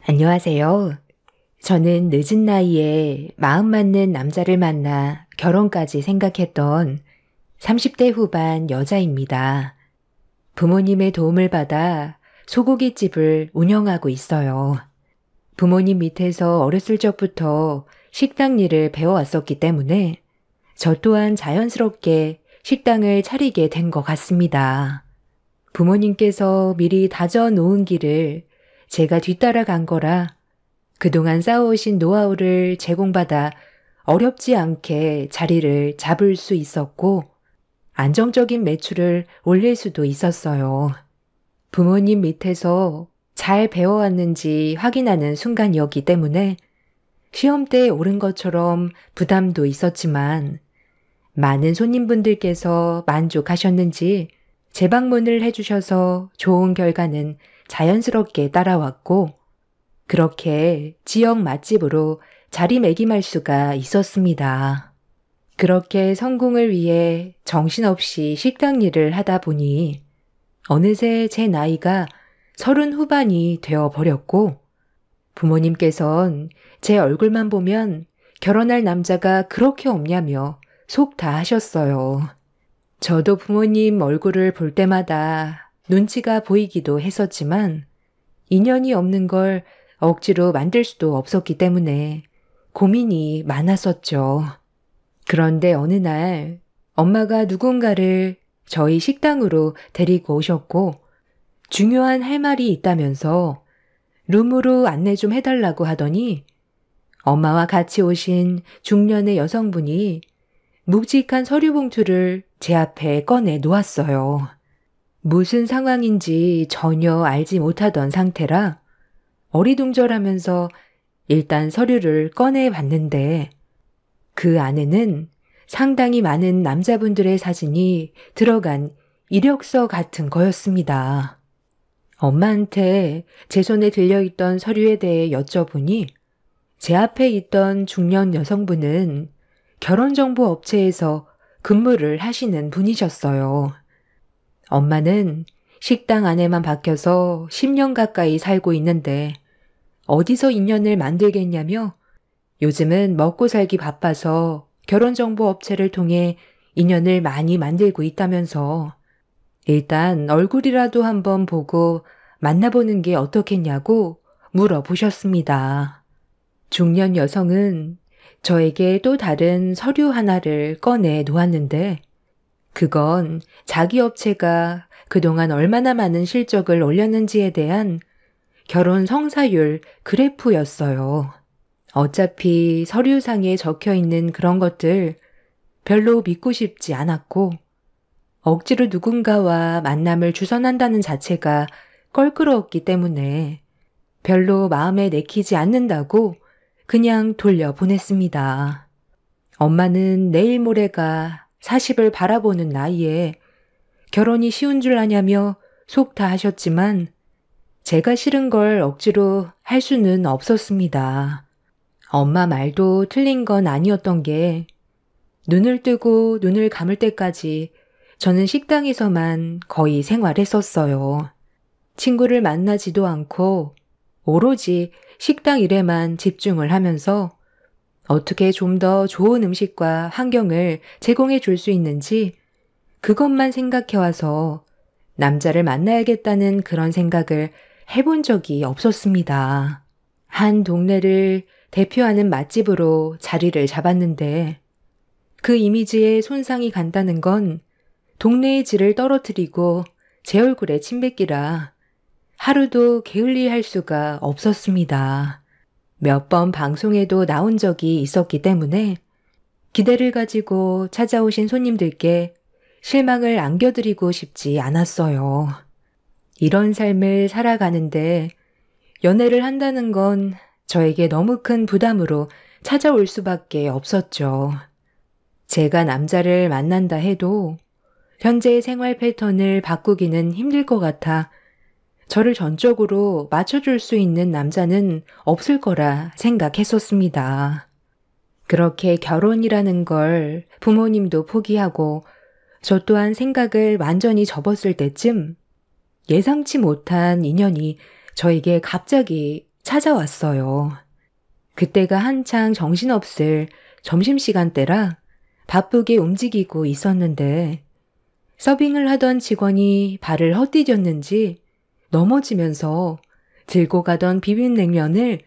안녕하세요. 저는 늦은 나이에 마음 맞는 남자를 만나 결혼까지 생각했던 30대 후반 여자입니다. 부모님의 도움을 받아 소고기집을 운영하고 있어요. 부모님 밑에서 어렸을 적부터 식당 일을 배워왔었기 때문에 저 또한 자연스럽게 식당을 차리게 된 것 같습니다. 부모님께서 미리 다져 놓은 길을 제가 뒤따라간 거라 그동안 쌓아오신 노하우를 제공받아 어렵지 않게 자리를 잡을 수 있었고 안정적인 매출을 올릴 수도 있었어요. 부모님 밑에서 잘 배워왔는지 확인하는 순간이었기 때문에 시험 때 오른 것처럼 부담도 있었지만 많은 손님분들께서 만족하셨는지 재방문을 해주셔서 좋은 결과는 자연스럽게 따라왔고 그렇게 지역 맛집으로 자리매김할 수가 있었습니다. 그렇게 성공을 위해 정신없이 식당 일을 하다 보니 어느새 제 나이가 30 후반이 되어버렸고 부모님께선 제 얼굴만 보면 결혼할 남자가 그렇게 없냐며 속 다 하셨어요. 저도 부모님 얼굴을 볼 때마다 눈치가 보이기도 했었지만 인연이 없는 걸 억지로 만들 수도 없었기 때문에 고민이 많았었죠. 그런데 어느 날 엄마가 누군가를 저희 식당으로 데리고 오셨고 중요한 할 말이 있다면서 룸으로 안내 좀 해달라고 하더니 엄마와 같이 오신 중년의 여성분이 묵직한 서류 봉투를 제 앞에 꺼내 놓았어요. 무슨 상황인지 전혀 알지 못하던 상태라 어리둥절하면서 일단 서류를 꺼내 봤는데 그 안에는 상당히 많은 남자분들의 사진이 들어간 이력서 같은 거였습니다. 엄마한테 제 손에 들려있던 서류에 대해 여쭤보니 제 앞에 있던 중년 여성분은 결혼정보 업체에서 근무를 하시는 분이셨어요. 엄마는 식당 안에만 박혀서 10년 가까이 살고 있는데 어디서 인연을 만들겠냐며 요즘은 먹고 살기 바빠서 결혼정보 업체를 통해 인연을 많이 만들고 있다면서 일단 얼굴이라도 한번 보고 만나보는 게 어떻겠냐고 물어보셨습니다. 중년 여성은 저에게 또 다른 서류 하나를 꺼내 놓았는데 그건 자기 업체가 그동안 얼마나 많은 실적을 올렸는지에 대한 결혼 성사율 그래프였어요. 어차피 서류상에 적혀 있는 그런 것들 별로 믿고 싶지 않았고 억지로 누군가와 만남을 주선한다는 자체가 껄끄러웠기 때문에 별로 마음에 내키지 않는다고 그냥 돌려보냈습니다. 엄마는 내일 모레가 40을 바라보는 나이에 결혼이 쉬운 줄 아냐며 속 다 하셨지만 제가 싫은 걸 억지로 할 수는 없었습니다. 엄마 말도 틀린 건 아니었던 게 눈을 뜨고 눈을 감을 때까지 저는 식당에서만 거의 생활했었어요. 친구를 만나지도 않고 오로지 식당 일에만 집중을 하면서 어떻게 좀 더 좋은 음식과 환경을 제공해 줄 수 있는지 그것만 생각해와서 남자를 만나야겠다는 그런 생각을 해본 적이 없었습니다. 한 동네를 대표하는 맛집으로 자리를 잡았는데 그 이미지에 손상이 간다는 건 동네의 질을 떨어뜨리고 제 얼굴에 침 뱉기라 하루도 게을리할 수가 없었습니다. 몇 번 방송에도 나온 적이 있었기 때문에 기대를 가지고 찾아오신 손님들께 실망을 안겨드리고 싶지 않았어요. 이런 삶을 살아가는데 연애를 한다는 건 저에게 너무 큰 부담으로 찾아올 수밖에 없었죠. 제가 남자를 만난다 해도 현재의 생활 패턴을 바꾸기는 힘들 것 같아 저를 전적으로 맞춰줄 수 있는 남자는 없을 거라 생각했었습니다. 그렇게 결혼이라는 걸 부모님도 포기하고 저 또한 생각을 완전히 접었을 때쯤 예상치 못한 인연이 저에게 갑자기 찾아왔어요. 그때가 한창 정신없을 점심시간대라 바쁘게 움직이고 있었는데 서빙을 하던 직원이 발을 헛디뎠는지 넘어지면서 들고 가던 비빔냉면을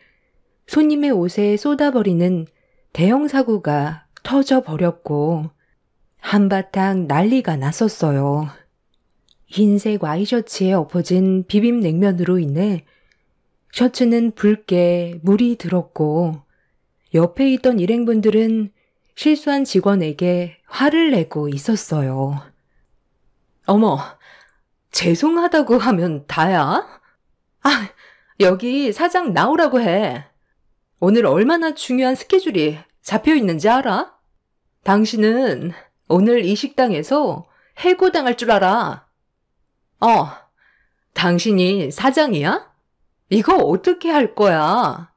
손님의 옷에 쏟아버리는 대형 사고가 터져버렸고 한바탕 난리가 났었어요. 흰색 와이셔츠에 엎어진 비빔냉면으로 인해 셔츠는 붉게 물이 들었고 옆에 있던 일행분들은 실수한 직원에게 화를 내고 있었어요. 어머, 죄송하다고 하면 다야? 아, 여기 사장 나오라고 해. 오늘 얼마나 중요한 스케줄이 잡혀 있는지 알아? 당신은 오늘 이 식당에서 해고당할 줄 알아. 당신이 사장이야? 이거 어떻게 할 거야?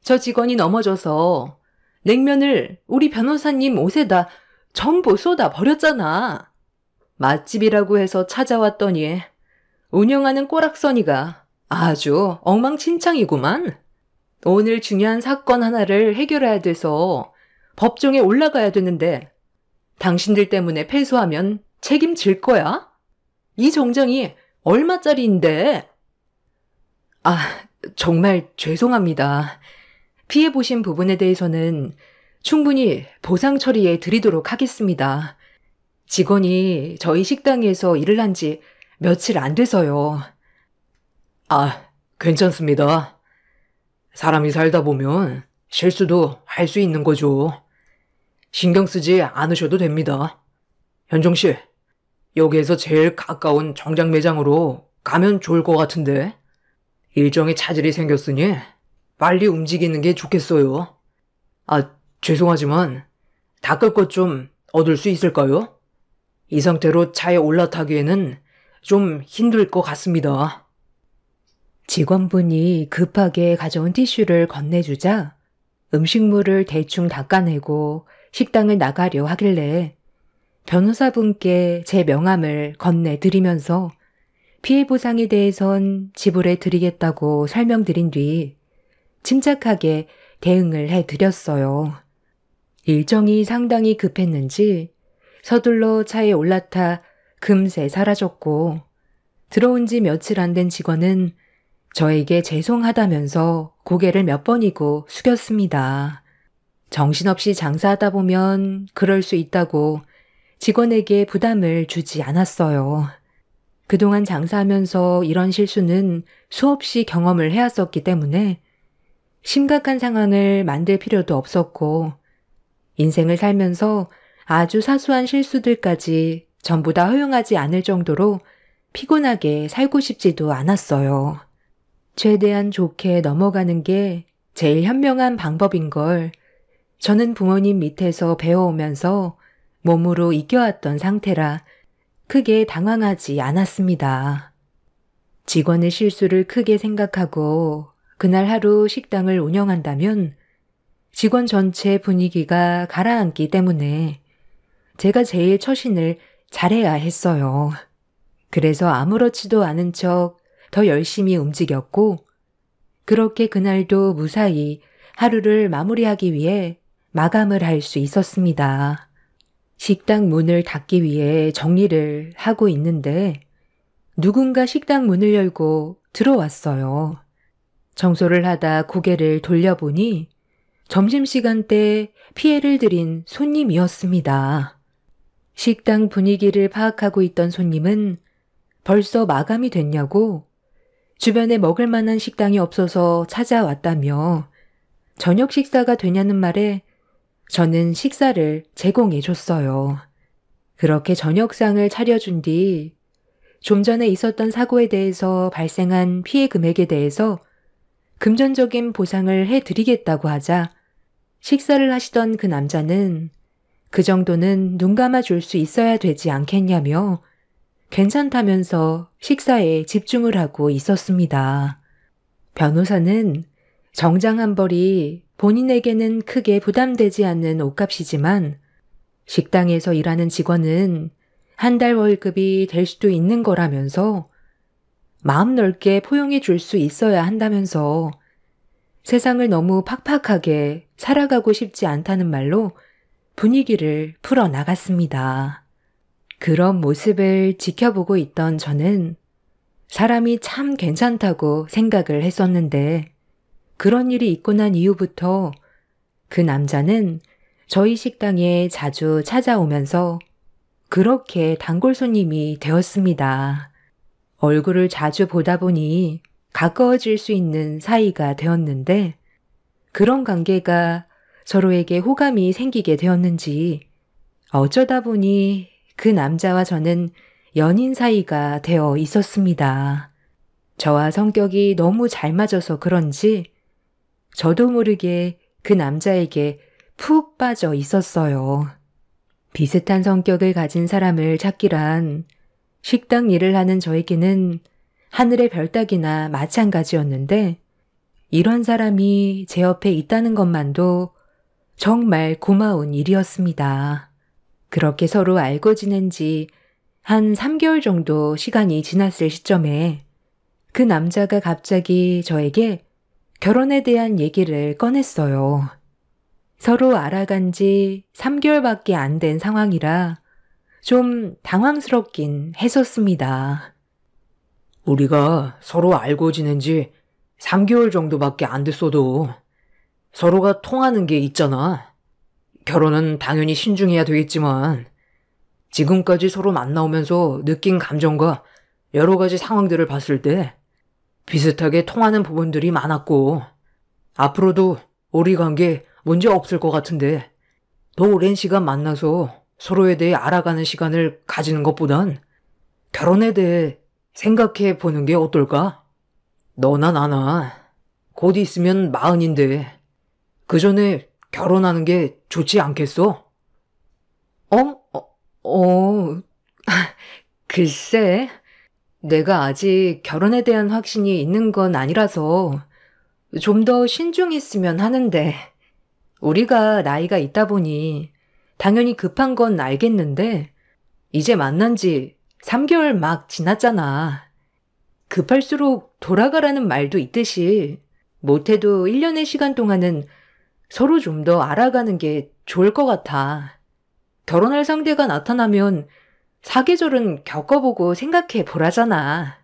저 직원이 넘어져서 냉면을 우리 변호사님 옷에다 전부 쏟아 버렸잖아. 맛집이라고 해서 찾아왔더니 운영하는 꼬락서니가 아주 엉망진창이구만. 오늘 중요한 사건 하나를 해결해야 돼서 법정에 올라가야 되는데 당신들 때문에 패소하면 책임질 거야? 이 정장이 얼마짜리인데? 정말 죄송합니다. 피해보신 부분에 대해서는 충분히 보상 처리해 드리도록 하겠습니다. 직원이 저희 식당에서 일을 한 지 며칠 안 돼서요. 괜찮습니다. 사람이 살다 보면 실수도 할 수 있는 거죠. 신경 쓰지 않으셔도 됩니다. 현종 씨, 여기에서 제일 가까운 정장 매장으로 가면 좋을 것 같은데 일정에 차질이 생겼으니 빨리 움직이는 게 좋겠어요. 죄송하지만 닦을 것 좀 얻을 수 있을까요? 이 상태로 차에 올라타기에는 좀 힘들 것 같습니다. 직원분이 급하게 가져온 티슈를 건네주자 음식물을 대충 닦아내고 식당을 나가려 하길래 변호사분께 제 명함을 건네드리면서 피해 보상에 대해선 지불해 드리겠다고 설명드린 뒤 침착하게 대응을 해드렸어요. 일정이 상당히 급했는지 서둘러 차에 올라타 금세 사라졌고 들어온 지 며칠 안 된 직원은 저에게 죄송하다면서 고개를 몇 번이고 숙였습니다. 정신없이 장사하다 보면 그럴 수 있다고 직원에게 부담을 주지 않았어요. 그동안 장사하면서 이런 실수는 수없이 경험을 해왔었기 때문에 심각한 상황을 만들 필요도 없었고 인생을 살면서 아주 사소한 실수들까지 전부 다 허용하지 않을 정도로 피곤하게 살고 싶지도 않았어요. 최대한 좋게 넘어가는 게 제일 현명한 방법인 걸 저는 부모님 밑에서 배워오면서 몸으로 이겨왔던 상태라 크게 당황하지 않았습니다. 직원의 실수를 크게 생각하고 그날 하루 식당을 운영한다면 직원 전체 분위기가 가라앉기 때문에 제가 제일 처신을 잘해야 했어요. 그래서 아무렇지도 않은 척 더 열심히 움직였고 그렇게 그날도 무사히 하루를 마무리하기 위해 마감을 할 수 있었습니다. 식당 문을 닫기 위해 정리를 하고 있는데 누군가 식당 문을 열고 들어왔어요. 청소를 하다 고개를 돌려보니 점심시간 때 피해를 드린 손님이었습니다. 식당 분위기를 파악하고 있던 손님은 벌써 마감이 됐냐고 주변에 먹을 만한 식당이 없어서 찾아왔다며 저녁 식사가 되냐는 말에 저는 식사를 제공해 줬어요. 그렇게 저녁상을 차려준 뒤 좀 전에 있었던 사고에 대해서 발생한 피해 금액에 대해서 금전적인 보상을 해드리겠다고 하자 식사를 하시던 그 남자는 그 정도는 눈 감아 줄 수 있어야 되지 않겠냐며 괜찮다면서 식사에 집중을 하고 있었습니다. 변호사는 정장 한 벌이 본인에게는 크게 부담되지 않는 옷값이지만 식당에서 일하는 직원은 한 달 월급이 될 수도 있는 거라면서 마음 넓게 포용해 줄 수 있어야 한다면서 세상을 너무 팍팍하게 살아가고 싶지 않다는 말로 분위기를 풀어나갔습니다. 그런 모습을 지켜보고 있던 저는 사람이 참 괜찮다고 생각을 했었는데 그런 일이 있고 난 이후부터 그 남자는 저희 식당에 자주 찾아오면서 그렇게 단골 손님이 되었습니다. 얼굴을 자주 보다 보니 가까워질 수 있는 사이가 되었는데 그런 관계가 서로에게 호감이 생기게 되었는지 어쩌다 보니 그 남자와 저는 연인 사이가 되어 있었습니다. 저와 성격이 너무 잘 맞아서 그런지 저도 모르게 그 남자에게 푹 빠져 있었어요. 비슷한 성격을 가진 사람을 찾기란 식당 일을 하는 저에게는 하늘의 별 따기나 마찬가지였는데 이런 사람이 제 옆에 있다는 것만도 정말 고마운 일이었습니다. 그렇게 서로 알고 지낸 지 한 3개월 정도 시간이 지났을 시점에 그 남자가 갑자기 저에게 결혼에 대한 얘기를 꺼냈어요. 서로 알아간 지 3개월밖에 안 된 상황이라 좀 당황스럽긴 했었습니다. 우리가 서로 알고 지낸 지 3개월 정도밖에 안 됐어도 서로가 통하는 게 있잖아. 결혼은 당연히 신중해야 되겠지만 지금까지 서로 만나오면서 느낀 감정과 여러 가지 상황들을 봤을 때 비슷하게 통하는 부분들이 많았고 앞으로도 우리 관계 문제 없을 것 같은데 더 오랜 시간 만나서 서로에 대해 알아가는 시간을 가지는 것보단 결혼에 대해 생각해 보는 게 어떨까? 너나 나나 곧 있으면 40인데 그 전에 결혼하는 게 좋지 않겠어? 글쎄, 내가 아직 결혼에 대한 확신이 있는 건 아니라서 좀 더 신중했으면 하는데 우리가 나이가 있다 보니 당연히 급한 건 알겠는데 이제 만난 지 3개월 막 지났잖아. 급할수록 돌아가라는 말도 있듯이 못해도 1년의 시간 동안은 서로 좀 더 알아가는 게 좋을 것 같아. 결혼할 상대가 나타나면 사계절은 겪어보고 생각해 보라잖아.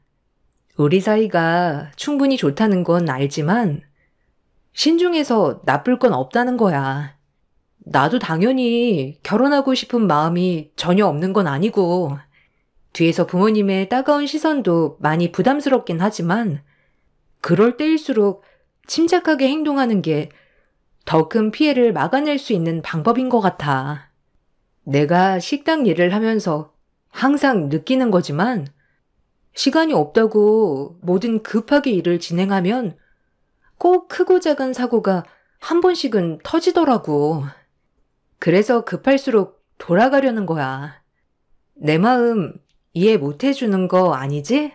우리 사이가 충분히 좋다는 건 알지만 신중해서 나쁠 건 없다는 거야. 나도 당연히 결혼하고 싶은 마음이 전혀 없는 건 아니고 뒤에서 부모님의 따가운 시선도 많이 부담스럽긴 하지만 그럴 때일수록 침착하게 행동하는 게 더 큰 피해를 막아낼 수 있는 방법인 것 같아. 내가 식당 일을 하면서 항상 느끼는 거지만 시간이 없다고 뭐든 급하게 일을 진행하면 꼭 크고 작은 사고가 한 번씩은 터지더라고. 그래서 급할수록 돌아가려는 거야. 내 마음 이해 못 해주는 거 아니지?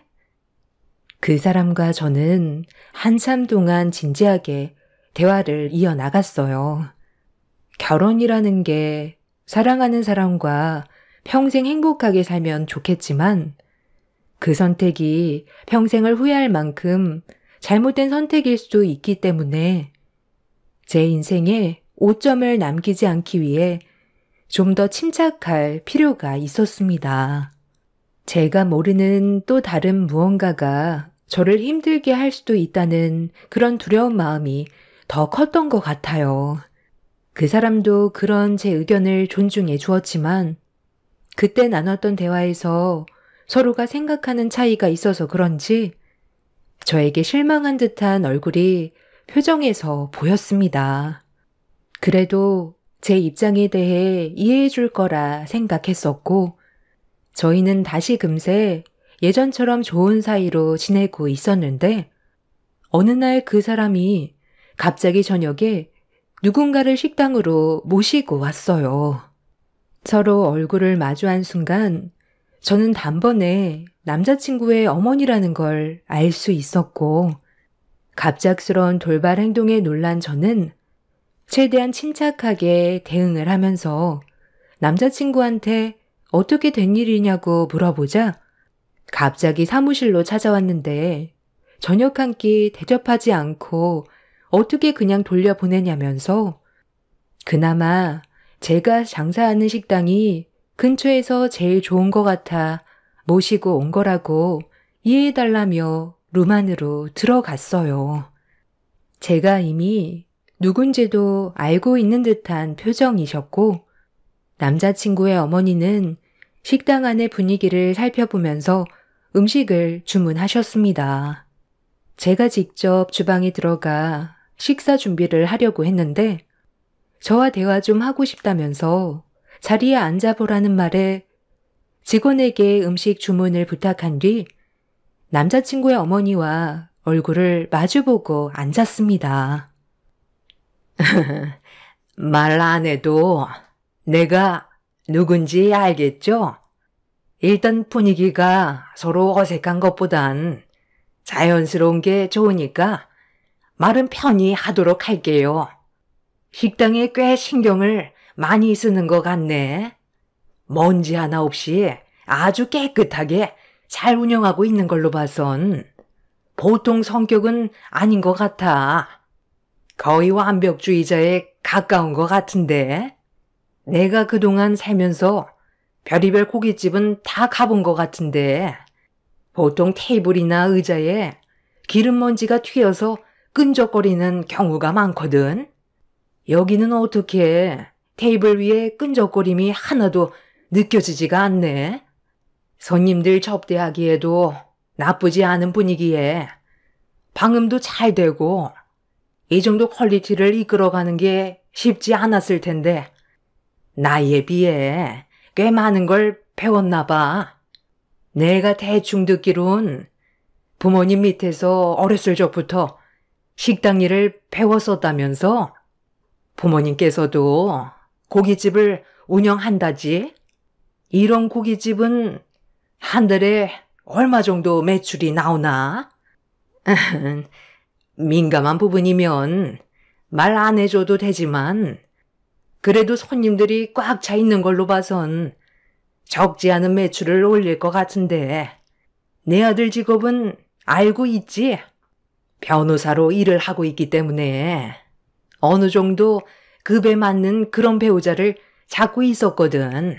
그 사람과 저는 한참 동안 진지하게 대화를 이어나갔어요. 결혼이라는 게 사랑하는 사람과 평생 행복하게 살면 좋겠지만 그 선택이 평생을 후회할 만큼 잘못된 선택일 수도 있기 때문에 제 인생에 오점을 남기지 않기 위해 좀 더 침착할 필요가 있었습니다. 제가 모르는 또 다른 무언가가 저를 힘들게 할 수도 있다는 그런 두려운 마음이 더 컸던 것 같아요. 그 사람도 그런 제 의견을 존중해 주었지만 그때 나눴던 대화에서 서로가 생각하는 차이가 있어서 그런지 저에게 실망한 듯한 얼굴이 표정에서 보였습니다. 그래도 제 입장에 대해 이해해 줄 거라 생각했었고 저희는 다시 금세 예전처럼 좋은 사이로 지내고 있었는데 어느 날 그 사람이 갑자기 저녁에 누군가를 식당으로 모시고 왔어요. 서로 얼굴을 마주한 순간 저는 단번에 남자친구의 어머니라는 걸 알 수 있었고 갑작스러운 돌발 행동에 놀란 저는 최대한 침착하게 대응을 하면서 남자친구한테 어떻게 된 일이냐고 물어보자 갑자기 사무실로 찾아왔는데 저녁 한 끼 대접하지 않고 어떻게 그냥 돌려보내냐면서 그나마 제가 장사하는 식당이 근처에서 제일 좋은 것 같아 모시고 온 거라고 이해해달라며 룸 안으로 들어갔어요. 제가 이미 누군지도 알고 있는 듯한 표정이셨고 남자친구의 어머니는 식당 안의 분위기를 살펴보면서 음식을 주문하셨습니다. 제가 직접 주방에 들어가 식사 준비를 하려고 했는데 저와 대화 좀 하고 싶다면서 자리에 앉아보라는 말에 직원에게 음식 주문을 부탁한 뒤 남자친구의 어머니와 얼굴을 마주보고 앉았습니다. 말 안 해도 내가 누군지 알겠죠? 일단 분위기가 서로 어색한 것보단 자연스러운 게 좋으니까 말은 편히 하도록 할게요. 식당에 꽤 신경을 많이 쓰는 것 같네. 먼지 하나 없이 아주 깨끗하게 잘 운영하고 있는 걸로 봐선 보통 성격은 아닌 것 같아. 거의 완벽주의자에 가까운 것 같은데 내가 그동안 살면서 별의별 고깃집은 다 가본 것 같은데 보통 테이블이나 의자에 기름먼지가 튀어서 끈적거리는 경우가 많거든. 여기는 어떻게 테이블 위에 끈적거림이 하나도 느껴지지가 않네. 손님들 접대하기에도 나쁘지 않은 분위기에 방음도 잘 되고 이 정도 퀄리티를 이끌어가는 게 쉽지 않았을 텐데 나이에 비해 꽤 많은 걸 배웠나 봐. 내가 대충 듣기론 부모님 밑에서 어렸을 적부터 식당 일을 배웠었다면서 부모님께서도 고깃집을 운영한다지? 이런 고깃집은 한 달에 얼마 정도 매출이 나오나? 민감한 부분이면 말 안 해줘도 되지만 그래도 손님들이 꽉 차 있는 걸로 봐선 적지 않은 매출을 올릴 것 같은데 내 아들 직업은 알고 있지? 변호사로 일을 하고 있기 때문에 어느 정도 급에 맞는 그런 배우자를 찾고 있었거든.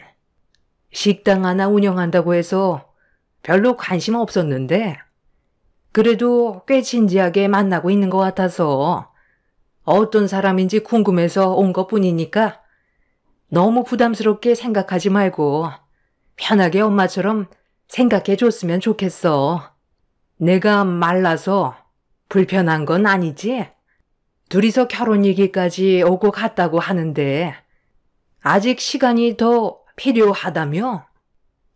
식당 하나 운영한다고 해서 별로 관심 없었는데 그래도 꽤 진지하게 만나고 있는 것 같아서 어떤 사람인지 궁금해서 온 것뿐이니까 너무 부담스럽게 생각하지 말고 편하게 엄마처럼 생각해 줬으면 좋겠어. 내가 말라서 불편한 건 아니지? 둘이서 결혼 얘기까지 오고 갔다고 하는데 아직 시간이 더 필요하다며?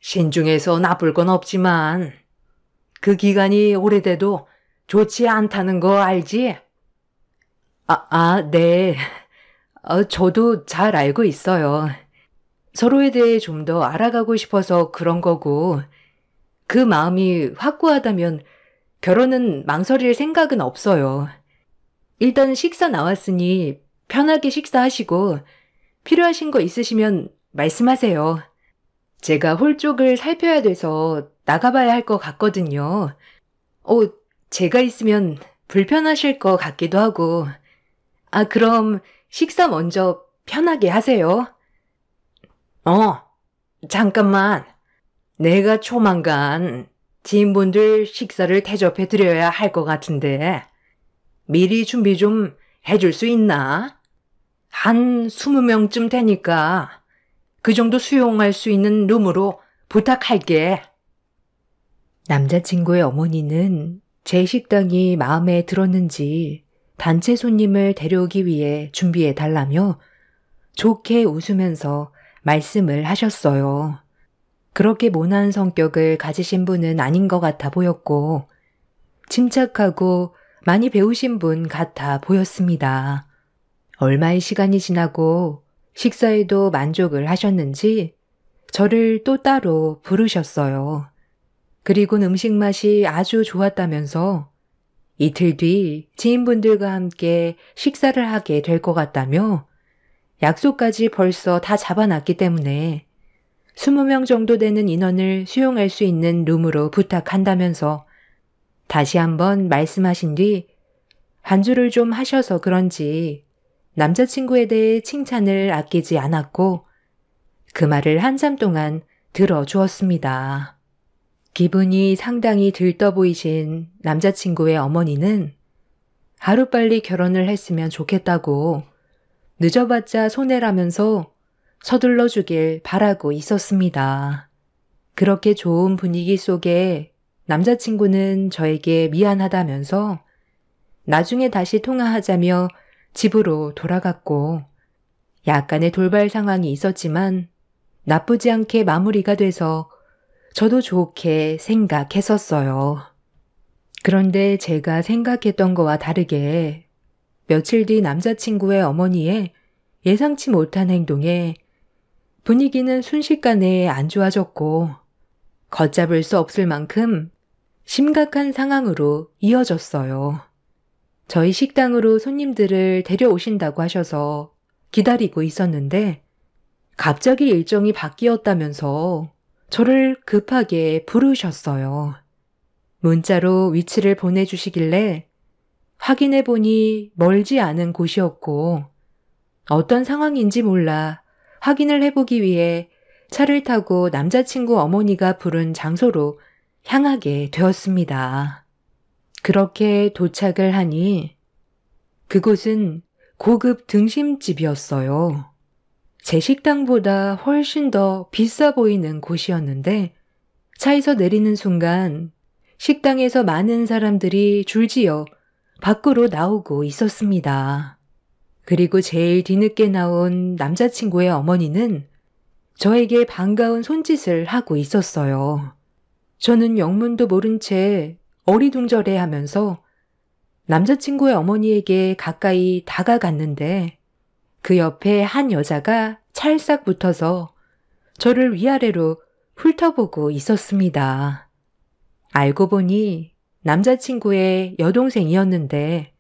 신중해서 나쁠 건 없지만 그 기간이 오래돼도 좋지 않다는 거 알지? 네. 저도 잘 알고 있어요. 서로에 대해 좀 더 알아가고 싶어서 그런 거고 그 마음이 확고하다면 결혼은 망설일 생각은 없어요. 일단 식사 나왔으니 편하게 식사하시고 필요하신 거 있으시면 말씀하세요. 제가 홀 쪽을 살펴야 돼서 나가봐야 할 것 같거든요. 제가 있으면 불편하실 것 같기도 하고. 그럼 식사 먼저 편하게 하세요. 잠깐만. 내가 조만간 지인분들 식사를 대접해 드려야 할 것 같은데 미리 준비 좀 해줄 수 있나? 한 20명쯤 되니까 그 정도 수용할 수 있는 룸으로 부탁할게. 남자친구의 어머니는 제 식당이 마음에 들었는지 단체 손님을 데려오기 위해 준비해 달라며 좋게 웃으면서 말씀을 하셨어요. 그렇게 모난 성격을 가지신 분은 아닌 것 같아 보였고 침착하고 많이 배우신 분 같아 보였습니다. 얼마의 시간이 지나고 식사에도 만족을 하셨는지 저를 또 따로 부르셨어요. 그리곤 음식 맛이 아주 좋았다면서 이틀 뒤 지인분들과 함께 식사를 하게 될 것 같다며 약속까지 벌써 다 잡아놨기 때문에 20명 정도 되는 인원을 수용할 수 있는 룸으로 부탁한다면서 다시 한번 말씀하신 뒤 반주를 좀 하셔서 그런지 남자친구에 대해 칭찬을 아끼지 않았고 그 말을 한참 동안 들어주었습니다. 기분이 상당히 들떠 보이신 남자친구의 어머니는 하루빨리 결혼을 했으면 좋겠다고 늦어봤자 손해라면서 서둘러 주길 바라고 있었습니다. 그렇게 좋은 분위기 속에 남자친구는 저에게 미안하다면서 나중에 다시 통화하자며 집으로 돌아갔고 약간의 돌발 상황이 있었지만 나쁘지 않게 마무리가 돼서 저도 좋게 생각했었어요. 그런데 제가 생각했던 거와 다르게 며칠 뒤 남자친구의 어머니의 예상치 못한 행동에 분위기는 순식간에 안 좋아졌고 걷잡을 수 없을 만큼 심각한 상황으로 이어졌어요. 저희 식당으로 손님들을 데려오신다고 하셔서 기다리고 있었는데 갑자기 일정이 바뀌었다면서 저를 급하게 부르셨어요. 문자로 위치를 보내주시길래 확인해보니 멀지 않은 곳이었고 어떤 상황인지 몰라 확인을 해보기 위해 차를 타고 남자친구 어머니가 부른 장소로 향하게 되었습니다. 그렇게 도착을 하니 그곳은 고급 등심집이었어요. 제 식당보다 훨씬 더 비싸 보이는 곳이었는데 차에서 내리는 순간 식당에서 많은 사람들이 줄지어 밖으로 나오고 있었습니다. 그리고 제일 뒤늦게 나온 남자친구의 어머니는 저에게 반가운 손짓을 하고 있었어요. 저는 영문도 모른 채 어리둥절해 하면서 남자친구의 어머니에게 가까이 다가갔는데 그 옆에 한 여자가 찰싹 붙어서 저를 위아래로 훑어보고 있었습니다. 알고 보니 남자친구의 여동생이었는데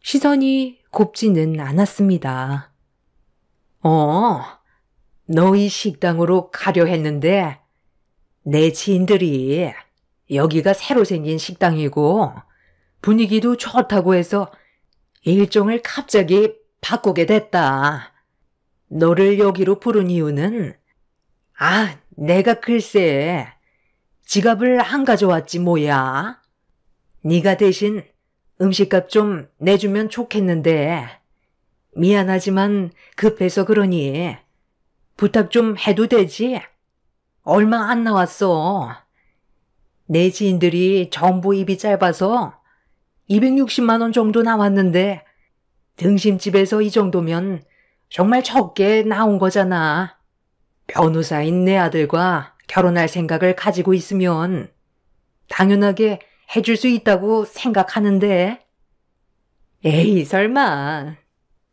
시선이 곱지는 않았습니다. 너희 식당으로 가려 했는데 내 지인들이 여기가 새로 생긴 식당이고 분위기도 좋다고 해서 일정을 갑자기 바꾸게 됐다. 너를 여기로 부른 이유는 내가 글쎄 지갑을 안 가져왔지 뭐야. 네가 대신 음식값 좀 내주면 좋겠는데 미안하지만 급해서 그러니 부탁 좀 해도 되지? 얼마 안 나왔어. 내 지인들이 전부 입이 짧아서 260만 원 정도 나왔는데 등심집에서 이 정도면 정말 적게 나온 거잖아. 변호사인 내 아들과 결혼할 생각을 가지고 있으면 당연하게 해줄 수 있다고 생각하는데. 에이, 설마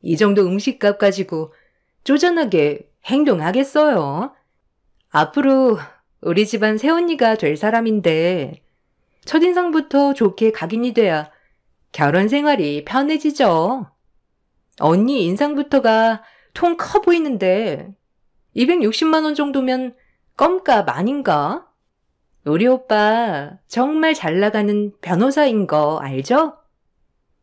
이 정도 음식값 가지고 쪼잔하게 행동하겠어요? 앞으로 우리 집안 새언니가 될 사람인데 첫인상부터 좋게 각인이 돼야 결혼 생활이 편해지죠. 언니 인상부터가 통 커 보이는데 260만 원 정도면 껌값 아닌가? 우리 오빠 정말 잘 나가는 변호사인 거 알죠?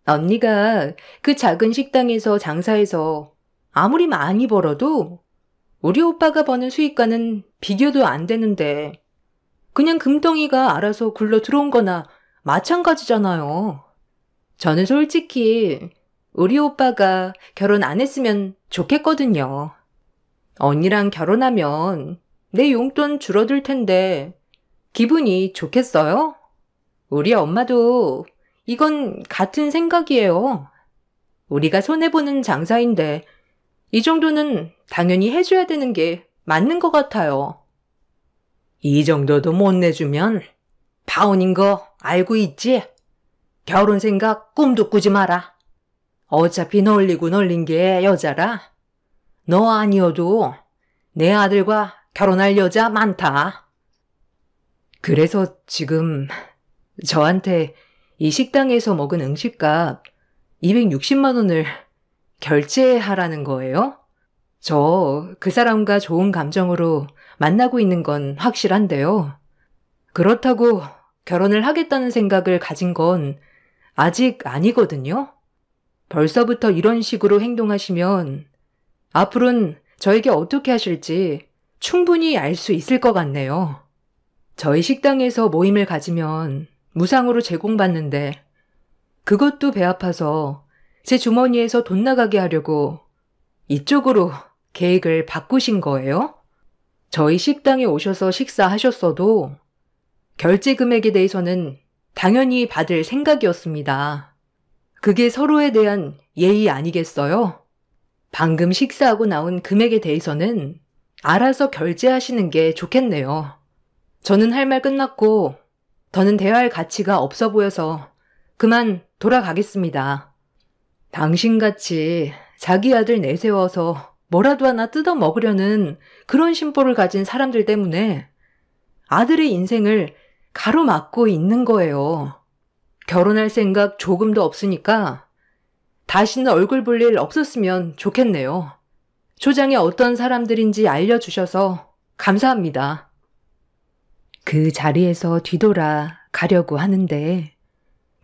언니가 그 작은 식당에서 장사해서 아무리 많이 벌어도 우리 오빠가 버는 수익과는 비교도 안 되는데 그냥 금덩이가 알아서 굴러 들어온 거나 마찬가지잖아요. 저는 솔직히 우리 오빠가 결혼 안 했으면 좋겠거든요. 언니랑 결혼하면 내 용돈 줄어들 텐데 기분이 좋겠어요? 우리 엄마도 이건 같은 생각이에요. 우리가 손해보는 장사인데 이 정도는 당연히 해줘야 되는 게 맞는 것 같아요. 이 정도도 못 내주면 파혼인 거 알고 있지? 결혼 생각 꿈도 꾸지 마라. 어차피 널리고 널린 게 여자라. 너 아니어도 내 아들과 결혼할 여자 많다. 그래서 지금 저한테 이 식당에서 먹은 음식값 260만 원을 결제하라는 거예요? 저 그 사람과 좋은 감정으로 만나고 있는 건 확실한데요. 그렇다고 결혼을 하겠다는 생각을 가진 건 아직 아니거든요. 벌써부터 이런 식으로 행동하시면 앞으로는 저에게 어떻게 하실지 충분히 알 수 있을 것 같네요. 저희 식당에서 모임을 가지면 무상으로 제공받는데 그것도 배 아파서 제 주머니에서 돈 나가게 하려고 이쪽으로 계획을 바꾸신 거예요? 저희 식당에 오셔서 식사하셨어도 결제 금액에 대해서는 당연히 받을 생각이었습니다. 그게 서로에 대한 예의 아니겠어요? 방금 식사하고 나온 금액에 대해서는 알아서 결제하시는 게 좋겠네요. 저는 할 말 끝났고 더는 대화할 가치가 없어 보여서 그만 돌아가겠습니다. 당신같이 자기 아들 내세워서 뭐라도 하나 뜯어 먹으려는 그런 심보를 가진 사람들 때문에 아들의 인생을 가로막고 있는 거예요. 결혼할 생각 조금도 없으니까 다시는 얼굴 볼 일 없었으면 좋겠네요. 초장이 어떤 사람들인지 알려주셔서 감사합니다. 그 자리에서 뒤돌아 가려고 하는데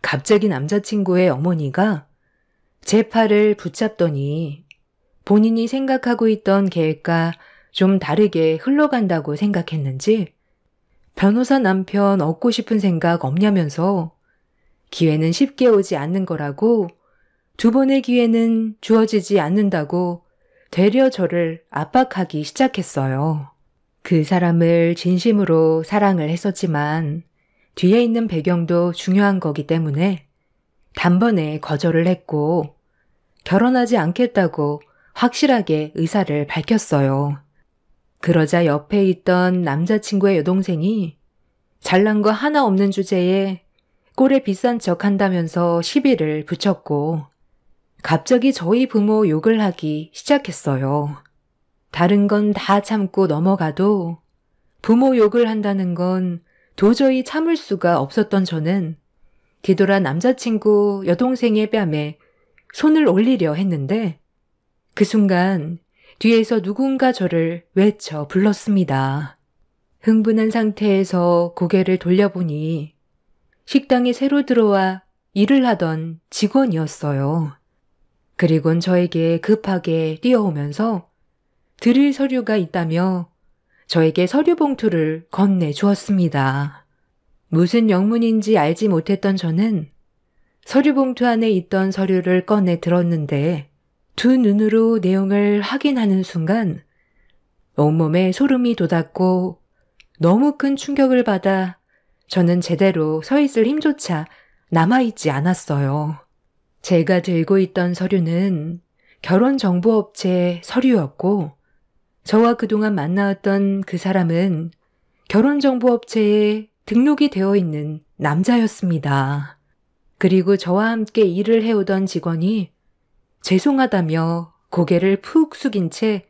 갑자기 남자친구의 어머니가 제 팔을 붙잡더니 본인이 생각하고 있던 계획과 좀 다르게 흘러간다고 생각했는지 변호사 남편 얻고 싶은 생각 없냐면서 기회는 쉽게 오지 않는 거라고 두 번의 기회는 주어지지 않는다고 되려 저를 압박하기 시작했어요. 그 사람을 진심으로 사랑을 했었지만 뒤에 있는 배경도 중요한 거기 때문에 단번에 거절을 했고 결혼하지 않겠다고 확실하게 의사를 밝혔어요. 그러자 옆에 있던 남자친구의 여동생이 잘난 거 하나 없는 주제에 꼴에 비싼 척 한다면서 시비를 붙였고 갑자기 저희 부모 욕을 하기 시작했어요. 다른 건 다 참고 넘어가도 부모 욕을 한다는 건 도저히 참을 수가 없었던 저는 뒤돌아 남자친구 여동생의 뺨에 손을 올리려 했는데 그 순간 뒤에서 누군가 저를 외쳐 불렀습니다. 흥분한 상태에서 고개를 돌려보니 식당에 새로 들어와 일을 하던 직원이었어요. 그리곤 저에게 급하게 뛰어오면서 드릴 서류가 있다며 저에게 서류 봉투를 건네주었습니다. 무슨 영문인지 알지 못했던 저는 서류 봉투 안에 있던 서류를 꺼내 들었는데 두 눈으로 내용을 확인하는 순간 온몸에 소름이 돋았고 너무 큰 충격을 받아 저는 제대로 서 있을 힘조차 남아있지 않았어요. 제가 들고 있던 서류는 결혼정보업체 서류였고 저와 그동안 만나왔던 그 사람은 결혼정보업체에 등록이 되어 있는 남자였습니다. 그리고 저와 함께 일을 해오던 직원이 죄송하다며 고개를 푹 숙인 채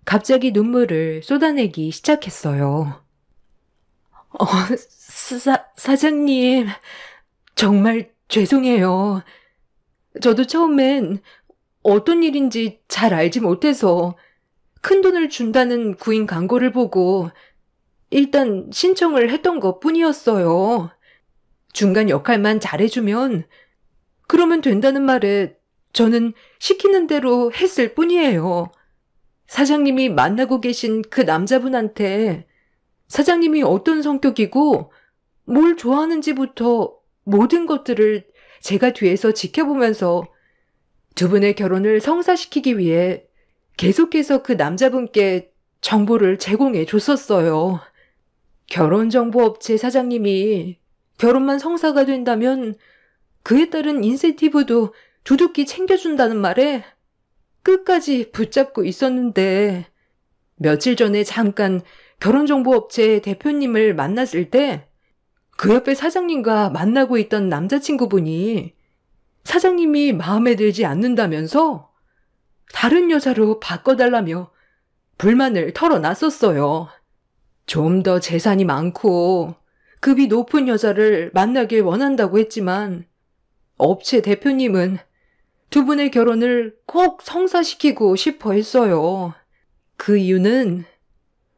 갑자기 눈물을 쏟아내기 시작했어요. 사장님, 정말 죄송해요. 저도 처음엔 어떤 일인지 잘 알지 못해서 큰돈을 준다는 구인 광고를 보고 일단 신청을 했던 것 뿐이었어요. 중간 역할만 잘해주면 그러면 된다는 말에 저는 시키는 대로 했을 뿐이에요. 사장님이 만나고 계신 그 남자분한테 사장님이 어떤 성격이고 뭘 좋아하는지부터 모든 것들을 제가 뒤에서 지켜보면서 두 분의 결혼을 성사시키기 위해 계속해서 그 남자분께 정보를 제공해 줬었어요. 결혼정보업체 사장님이 결혼만 성사가 된다면 그에 따른 인센티브도 두둑히 챙겨준다는 말에 끝까지 붙잡고 있었는데 며칠 전에 잠깐 결혼정보업체 대표님을 만났을 때 그 옆에 사장님과 만나고 있던 남자친구분이 사장님이 마음에 들지 않는다면서 다른 여자로 바꿔달라며 불만을 털어놨었어요. 좀 더 재산이 많고 급이 높은 여자를 만나길 원한다고 했지만 업체 대표님은 두 분의 결혼을 꼭 성사시키고 싶어 했어요. 그 이유는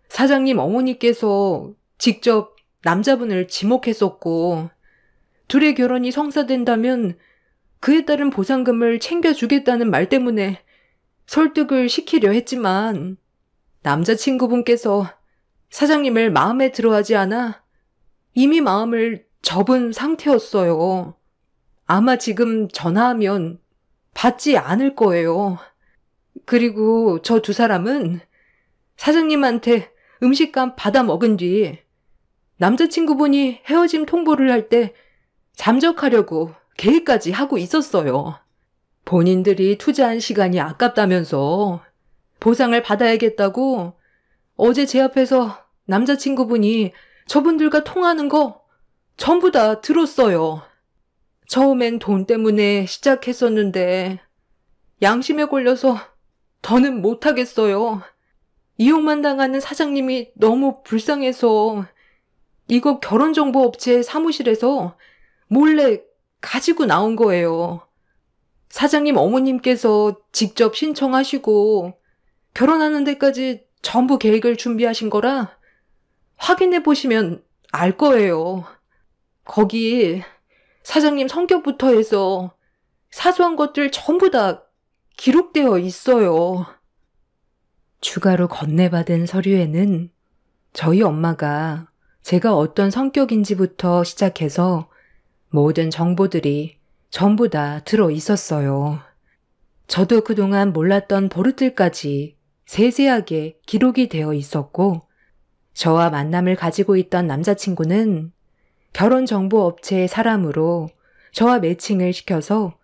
사장님 어머니께서 직접 남자분을 지목했었고 둘의 결혼이 성사된다면 그에 따른 보상금을 챙겨주겠다는 말 때문에 설득을 시키려 했지만 남자친구분께서 사장님을 마음에 들어하지 않아 이미 마음을 접은 상태였어요. 아마 지금 전화하면 받지 않을 거예요. 그리고 저 두 사람은 사장님한테 음식값 받아 먹은 뒤 남자친구분이 헤어짐 통보를 할 때 잠적하려고 계획까지 하고 있었어요. 본인들이 투자한 시간이 아깝다면서 보상을 받아야겠다고 어제 제 앞에서 남자친구분이 저분들과 통하는 거 전부 다 들었어요. 처음엔 돈 때문에 시작했었는데 양심에 걸려서 더는 못하겠어요. 이용만 당하는 사장님이 너무 불쌍해서 이거 결혼정보업체 사무실에서 몰래 가지고 나온 거예요. 사장님 어머님께서 직접 신청하시고 결혼하는 데까지 전부 계획을 준비하신 거라 확인해 보시면 알 거예요. 거기 사장님 성격부터 해서 사소한 것들 전부 다 기록되어 있어요. 추가로 건네받은 서류에는 저희 엄마가 제가 어떤 성격인지부터 시작해서 모든 정보들이 전부 다 들어 있었어요. 저도 그동안 몰랐던 버릇들까지 세세하게 기록이 되어 있었고, 저와 만남을 가지고 있던 남자친구는 결혼정보업체의 사람으로 저와 매칭을 시켜서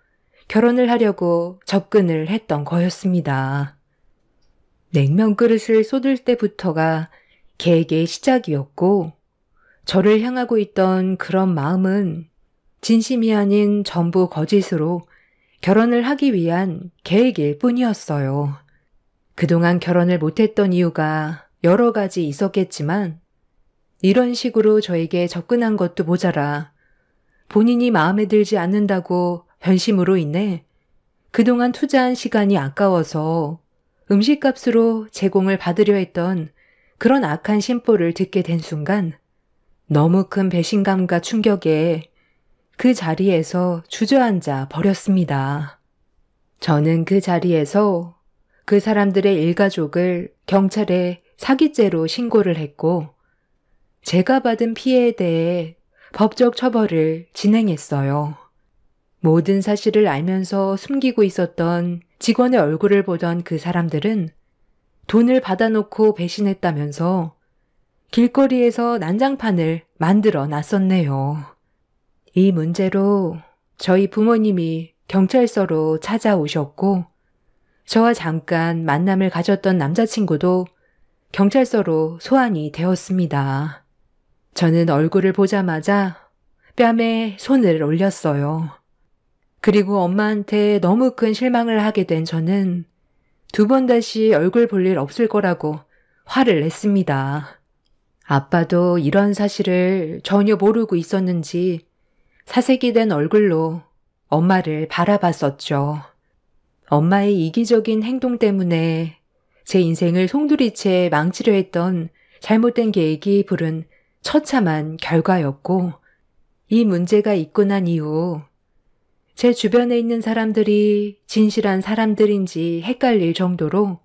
결혼을 하려고 접근을 했던 거였습니다. 냉면 그릇을 쏟을 때부터가 계획의 시작이었고, 저를 향하고 있던 그런 마음은 진심이 아닌 전부 거짓으로 결혼을 하기 위한 계획일 뿐이었어요. 그동안 결혼을 못했던 이유가 여러 가지 있었겠지만 이런 식으로 저에게 접근한 것도 모자라 본인이 마음에 들지 않는다고 변심으로 인해 그동안 투자한 시간이 아까워서 음식값으로 제공을 받으려 했던 그런 악한 심보를 듣게 된 순간 너무 큰 배신감과 충격에 그 자리에서 주저앉아 버렸습니다. 저는 그 자리에서 그 사람들의 일가족을 경찰에 사기죄로 신고를 했고 제가 받은 피해에 대해 법적 처벌을 진행했어요. 모든 사실을 알면서 숨기고 있었던 직원의 얼굴을 보던 그 사람들은 돈을 받아놓고 배신했다면서 길거리에서 난장판을 만들어 놨었네요. 이 문제로 저희 부모님이 경찰서로 찾아오셨고 저와 잠깐 만남을 가졌던 남자친구도 경찰서로 소환이 되었습니다. 저는 얼굴을 보자마자 뺨에 손을 올렸어요. 그리고 엄마한테 너무 큰 실망을 하게 된 저는 2번 다시 얼굴 볼 일 없을 거라고 화를 냈습니다. 아빠도 이런 사실을 전혀 모르고 있었는지 사색이 된 얼굴로 엄마를 바라봤었죠. 엄마의 이기적인 행동 때문에 제 인생을 송두리째 망치려 했던 잘못된 계획이 부른 처참한 결과였고 이 문제가 있고 난 이후 제 주변에 있는 사람들이 진실한 사람들인지 헷갈릴 정도로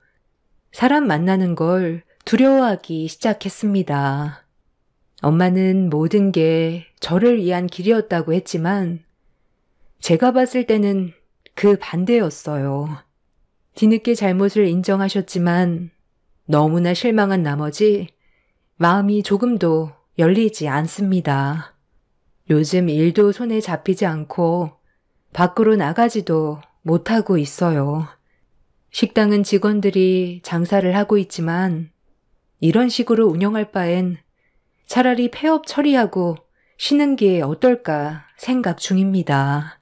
사람 만나는 걸 두려워하기 시작했습니다. 엄마는 모든 게 저를 위한 길이었다고 했지만 제가 봤을 때는 그 반대였어요. 뒤늦게 잘못을 인정하셨지만 너무나 실망한 나머지 마음이 조금도 열리지 않습니다. 요즘 일도 손에 잡히지 않고 밖으로 나가지도 못하고 있어요. 식당은 직원들이 장사를 하고 있지만 이런 식으로 운영할 바엔 차라리 폐업 처리하고 쉬는 게 어떨까 생각 중입니다.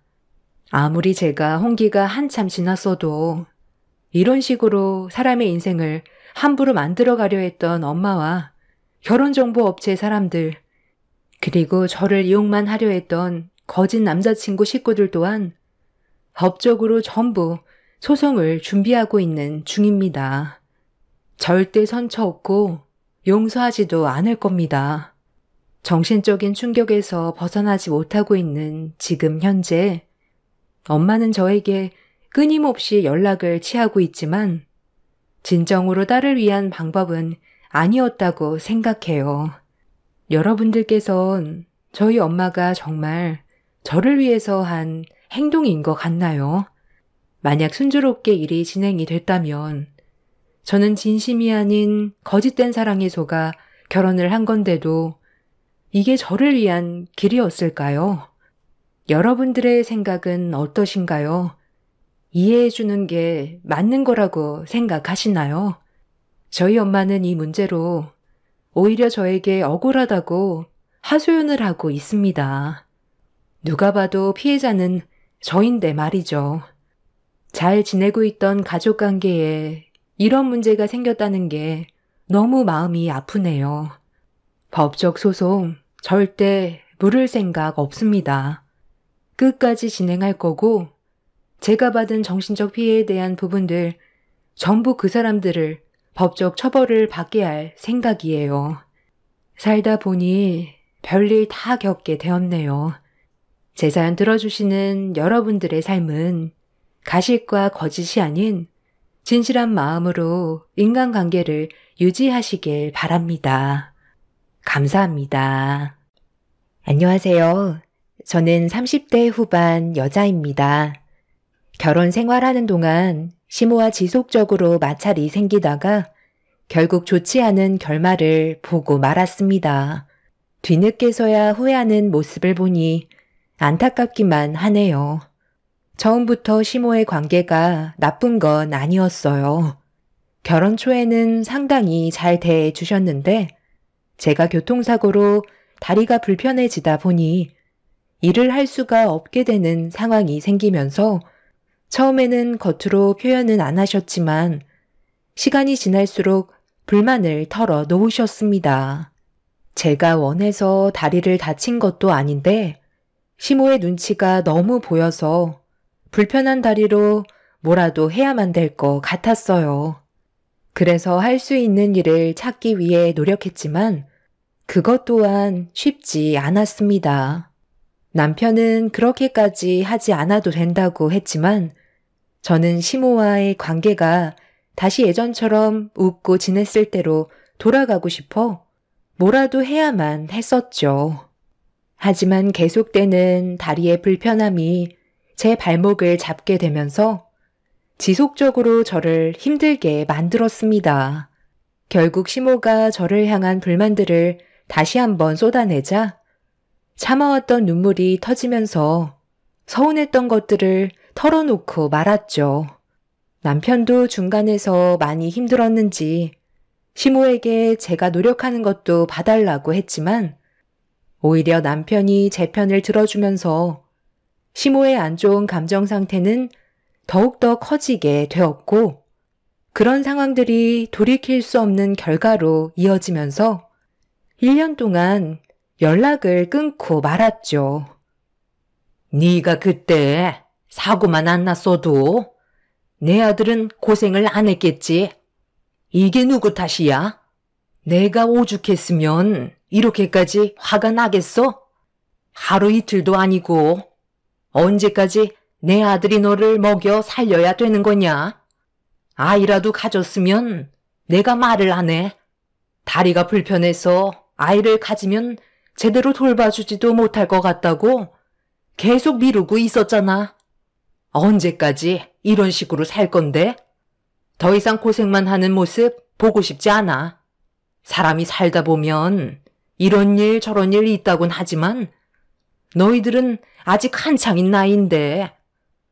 아무리 제가 홍기가 한참 지났어도 이런 식으로 사람의 인생을 함부로 만들어가려 했던 엄마와 결혼정보업체 사람들, 그리고 저를 이용만 하려 했던 거짓 남자친구 식구들 또한 법적으로 전부 소송을 준비하고 있는 중입니다. 절대 선처 없고 용서하지도 않을 겁니다. 정신적인 충격에서 벗어나지 못하고 있는 지금 현재 엄마는 저에게 끊임없이 연락을 취하고 있지만 진정으로 딸을 위한 방법은 아니었다고 생각해요. 여러분들께선 저희 엄마가 정말 저를 위해서 한 행동인 것 같나요? 만약 순조롭게 일이 진행이 됐다면 저는 진심이 아닌 거짓된 사랑에 속아 결혼을 한 건데도 이게 저를 위한 길이었을까요? 여러분들의 생각은 어떠신가요? 이해해주는 게 맞는 거라고 생각하시나요? 저희 엄마는 이 문제로 오히려 저에게 억울하다고 하소연을 하고 있습니다. 누가 봐도 피해자는 저인데 말이죠. 잘 지내고 있던 가족 관계에 이런 문제가 생겼다는 게 너무 마음이 아프네요. 법적 소송 절대 물을 생각 없습니다. 끝까지 진행할 거고 제가 받은 정신적 피해에 대한 부분들 전부 그 사람들을 법적 처벌을 받게 할 생각이에요. 살다 보니 별일 다 겪게 되었네요. 제 사연 들어주시는 여러분들의 삶은 가식과 거짓이 아닌 진실한 마음으로 인간관계를 유지하시길 바랍니다. 감사합니다. 안녕하세요. 저는 30대 후반 여자입니다. 결혼 생활하는 동안 시모와 지속적으로 마찰이 생기다가 결국 좋지 않은 결말을 보고 말았습니다. 뒤늦게서야 후회하는 모습을 보니 안타깝기만 하네요. 처음부터 시모의 관계가 나쁜 건 아니었어요. 결혼 초에는 상당히 잘 대해주셨는데 제가 교통사고로 다리가 불편해지다 보니 일을 할 수가 없게 되는 상황이 생기면서 처음에는 겉으로 표현은 안 하셨지만 시간이 지날수록 불만을 털어 놓으셨습니다. 제가 원해서 다리를 다친 것도 아닌데 시모의 눈치가 너무 보여서 불편한 다리로 뭐라도 해야만 될 것 같았어요. 그래서 할 수 있는 일을 찾기 위해 노력했지만 그것 또한 쉽지 않았습니다. 남편은 그렇게까지 하지 않아도 된다고 했지만 저는 시모와의 관계가 다시 예전처럼 웃고 지냈을 때로 돌아가고 싶어 뭐라도 해야만 했었죠. 하지만 계속되는 다리의 불편함이 제 발목을 잡게 되면서 지속적으로 저를 힘들게 만들었습니다. 결국 시모가 저를 향한 불만들을 다시 한번 쏟아내자 참아왔던 눈물이 터지면서 서운했던 것들을 털어놓고 말았죠. 남편도 중간에서 많이 힘들었는지 시모에게 제가 노력하는 것도 봐달라고 했지만 오히려 남편이 제 편을 들어주면서 시모의 안 좋은 감정 상태는 더욱더 커지게 되었고 그런 상황들이 돌이킬 수 없는 결과로 이어지면서 1년 동안 연락을 끊고 말았죠. 네가 그때 사고만 안 났어도 내 아들은 고생을 안 했겠지. 이게 누구 탓이야? 내가 오죽했으면 이렇게까지 화가 나겠어? 하루 이틀도 아니고 언제까지 내 아들이 너를 먹여 살려야 되는 거냐? 아이라도 가졌으면 내가 말을 안 해. 다리가 불편해서 아이를 가지면 제대로 돌봐주지도 못할 것 같다고 계속 미루고 있었잖아. 언제까지 이런 식으로 살 건데? 더 이상 고생만 하는 모습 보고 싶지 않아. 사람이 살다 보면 이런 일 저런 일 있다곤 하지만 너희들은 아직 한창인 나이인데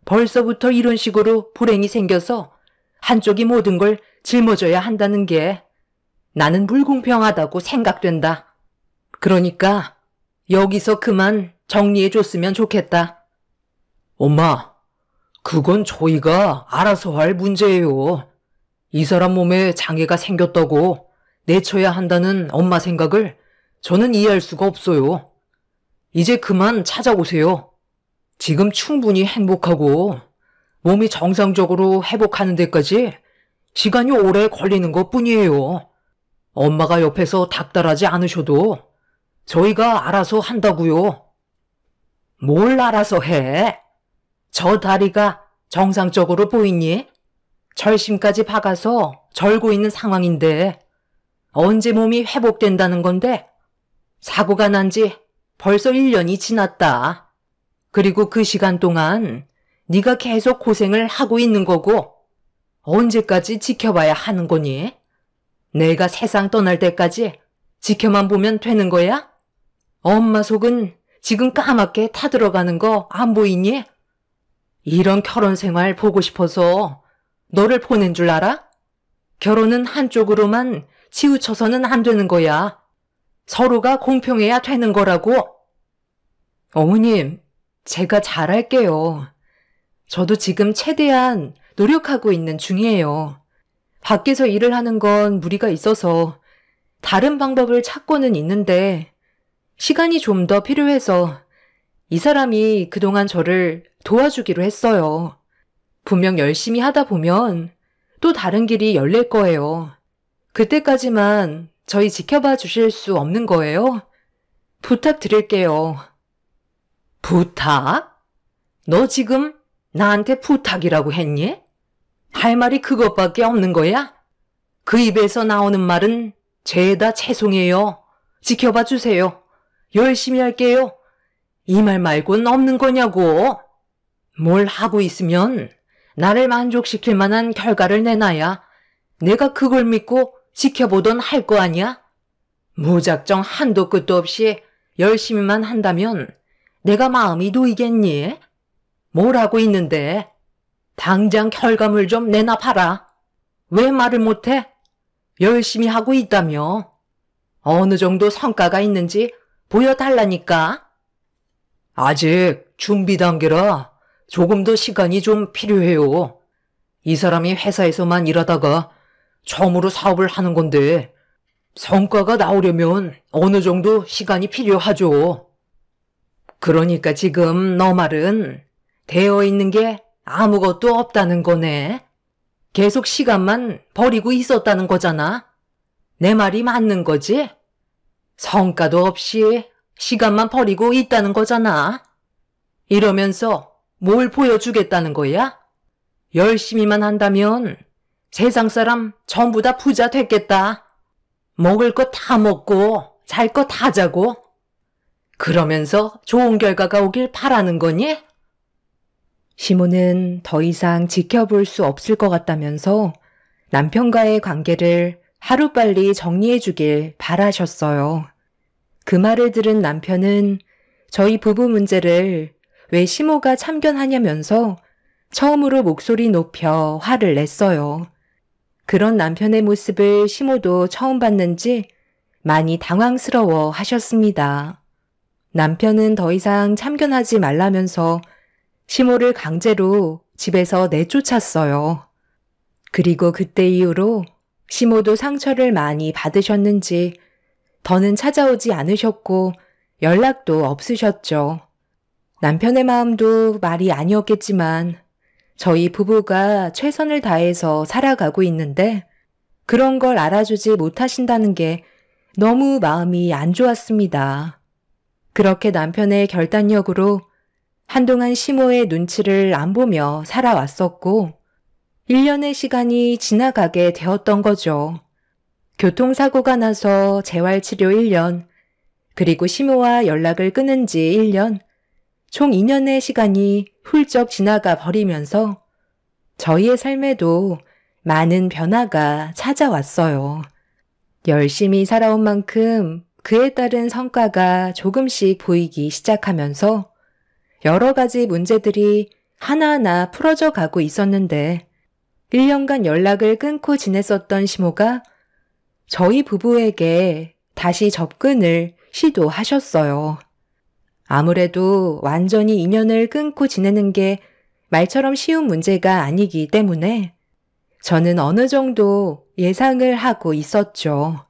벌써부터 이런 식으로 불행이 생겨서 한쪽이 모든 걸 짊어져야 한다는 게 나는 불공평하다고 생각된다. 그러니까 여기서 그만 정리해줬으면 좋겠다. 엄마, 그건 저희가 알아서 할 문제예요. 이 사람 몸에 장애가 생겼다고 내쳐야 한다는 엄마 생각을 저는 이해할 수가 없어요. 이제 그만 찾아오세요. 지금 충분히 행복하고 몸이 정상적으로 회복하는 데까지 시간이 오래 걸리는 것뿐이에요. 엄마가 옆에서 닥달하지 않으셔도 저희가 알아서 한다고요. 뭘 알아서 해? 저 다리가 정상적으로 보이니? 절심까지 박아서 절고 있는 상황인데 언제 몸이 회복된다는 건데? 사고가 난 지 벌써 1년이 지났다. 그리고 그 시간 동안 네가 계속 고생을 하고 있는 거고 언제까지 지켜봐야 하는 거니? 내가 세상 떠날 때까지 지켜만 보면 되는 거야? 엄마 속은 지금 까맣게 타들어가는 거 안 보이니? 이런 결혼 생활 보고 싶어서 너를 보낸 줄 알아? 결혼은 한쪽으로만 치우쳐서는 안 되는 거야. 서로가 공평해야 되는 거라고. 어머님, 제가 잘할게요. 저도 지금 최대한 노력하고 있는 중이에요. 밖에서 일을 하는 건 무리가 있어서 다른 방법을 찾고는 있는데 시간이 좀 더 필요해서 이 사람이 그동안 저를 도와주기로 했어요. 분명 열심히 하다 보면 또 다른 길이 열릴 거예요. 그때까지만 저희 지켜봐 주실 수 없는 거예요? 부탁드릴게요. 부탁? 너 지금 나한테 부탁이라고 했니? 할 말이 그것밖에 없는 거야? 그 입에서 나오는 말은 죄다 죄송해요. 지켜봐 주세요. 열심히 할게요. 이 말 말고는 없는 거냐고. 뭘 하고 있으면 나를 만족시킬 만한 결과를 내놔야 내가 그걸 믿고 지켜보던 할 거 아니야? 무작정 한도 끝도 없이 열심히만 한다면 내가 마음이 놓이겠니? 뭘 하고 있는데? 당장 결과물 좀 내놔 봐라. 왜 말을 못해? 열심히 하고 있다며. 어느 정도 성과가 있는지 보여달라니까. 아직 준비 단계라 조금 더 시간이 좀 필요해요. 이 사람이 회사에서만 일하다가 처음으로 사업을 하는 건데 성과가 나오려면 어느 정도 시간이 필요하죠. 그러니까 지금 너 말은 되어 있는 게 아무것도 없다는 거네. 계속 시간만 버리고 있었다는 거잖아. 내 말이 맞는 거지? 성과도 없이 시간만 버리고 있다는 거잖아. 이러면서 뭘 보여주겠다는 거야? 열심히만 한다면 세상 사람 전부 다 부자 됐겠다. 먹을 거 다 먹고 잘 거 다 자고. 그러면서 좋은 결과가 오길 바라는 거니? 시모는 더 이상 지켜볼 수 없을 것 같다면서 남편과의 관계를 하루빨리 정리해 주길 바라셨어요. 그 말을 들은 남편은 저희 부부 문제를 왜 시모가 참견하냐면서 처음으로 목소리 높여 화를 냈어요. 그런 남편의 모습을 시모도 처음 봤는지 많이 당황스러워 하셨습니다. 남편은 더 이상 참견하지 말라면서 시모를 강제로 집에서 내쫓았어요. 그리고 그때 이후로 시모도 상처를 많이 받으셨는지 더는 찾아오지 않으셨고 연락도 없으셨죠. 남편의 마음도 말이 아니었겠지만 저희 부부가 최선을 다해서 살아가고 있는데 그런 걸 알아주지 못하신다는 게 너무 마음이 안 좋았습니다. 그렇게 남편의 결단력으로 한동안 시모의 눈치를 안 보며 살아왔었고 1년의 시간이 지나가게 되었던 거죠. 교통사고가 나서 재활치료 1년, 그리고 시모와 연락을 끊은 지 1년, 총 2년의 시간이 훌쩍 지나가 버리면서 저희의 삶에도 많은 변화가 찾아왔어요. 열심히 살아온 만큼 그에 따른 성과가 조금씩 보이기 시작하면서 여러 가지 문제들이 하나하나 풀어져 가고 있었는데 1년간 연락을 끊고 지냈었던 시모가 저희 부부에게 다시 접근을 시도하셨어요. 아무래도 완전히 인연을 끊고 지내는 게 말처럼 쉬운 문제가 아니기 때문에 저는 어느 정도 예상을 하고 있었죠.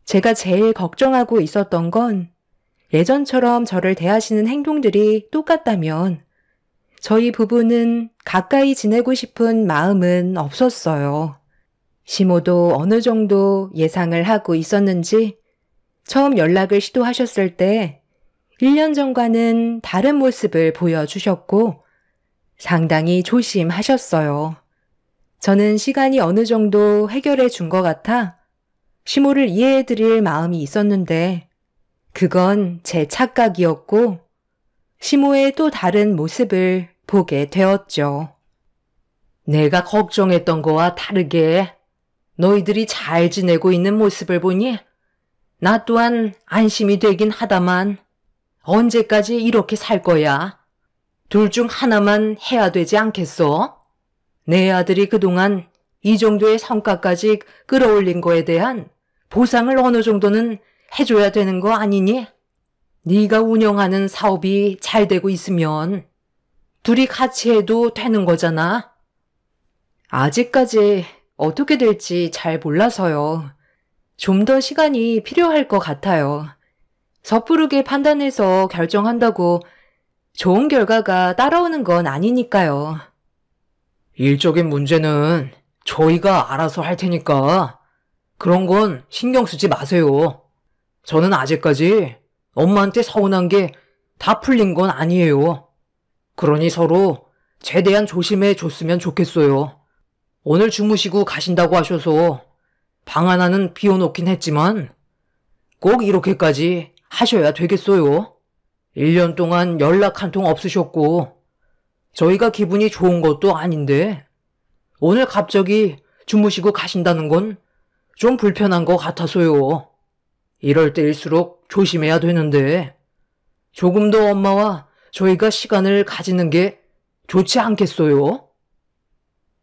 제가 제일 걱정하고 있었던 건 예전처럼 저를 대하시는 행동들이 똑같다면 저희 부부는 가까이 지내고 싶은 마음은 없었어요. 시모도 어느 정도 예상을 하고 있었는지 처음 연락을 시도하셨을 때 1년 전과는 다른 모습을 보여주셨고 상당히 조심하셨어요. 저는 시간이 어느 정도 해결해 준 것 같아 시모를 이해해 드릴 마음이 있었는데 그건 제 착각이었고 시모의 또 다른 모습을 보게 되었죠. 내가 걱정했던 거와 다르게 너희들이 잘 지내고 있는 모습을 보니 나 또한 안심이 되긴 하다만 언제까지 이렇게 살 거야? 둘 중 하나만 해야 되지 않겠어? 내 아들이 그동안 이 정도의 성과까지 끌어올린 거에 대한 보상을 어느 정도는 해줘야 되는 거 아니니? 네가 운영하는 사업이 잘 되고 있으면 둘이 같이 해도 되는 거잖아. 아직까지 어떻게 될지 잘 몰라서요. 좀 더 시간이 필요할 것 같아요. 섣부르게 판단해서 결정한다고 좋은 결과가 따라오는 건 아니니까요. 일적인 문제는 저희가 알아서 할 테니까 그런 건 신경 쓰지 마세요. 저는 아직까지 엄마한테 서운한 게 다 풀린 건 아니에요. 그러니 서로 최대한 조심해 줬으면 좋겠어요. 오늘 주무시고 가신다고 하셔서 방 하나는 비워놓긴 했지만 꼭 이렇게까지 하셔야 되겠어요. 1년 동안 연락 한 통 없으셨고 저희가 기분이 좋은 것도 아닌데 오늘 갑자기 주무시고 가신다는 건 좀 불편한 것 같아서요. 이럴 때일수록 조심해야 되는데 조금 더 엄마와 저희가 시간을 가지는 게 좋지 않겠어요?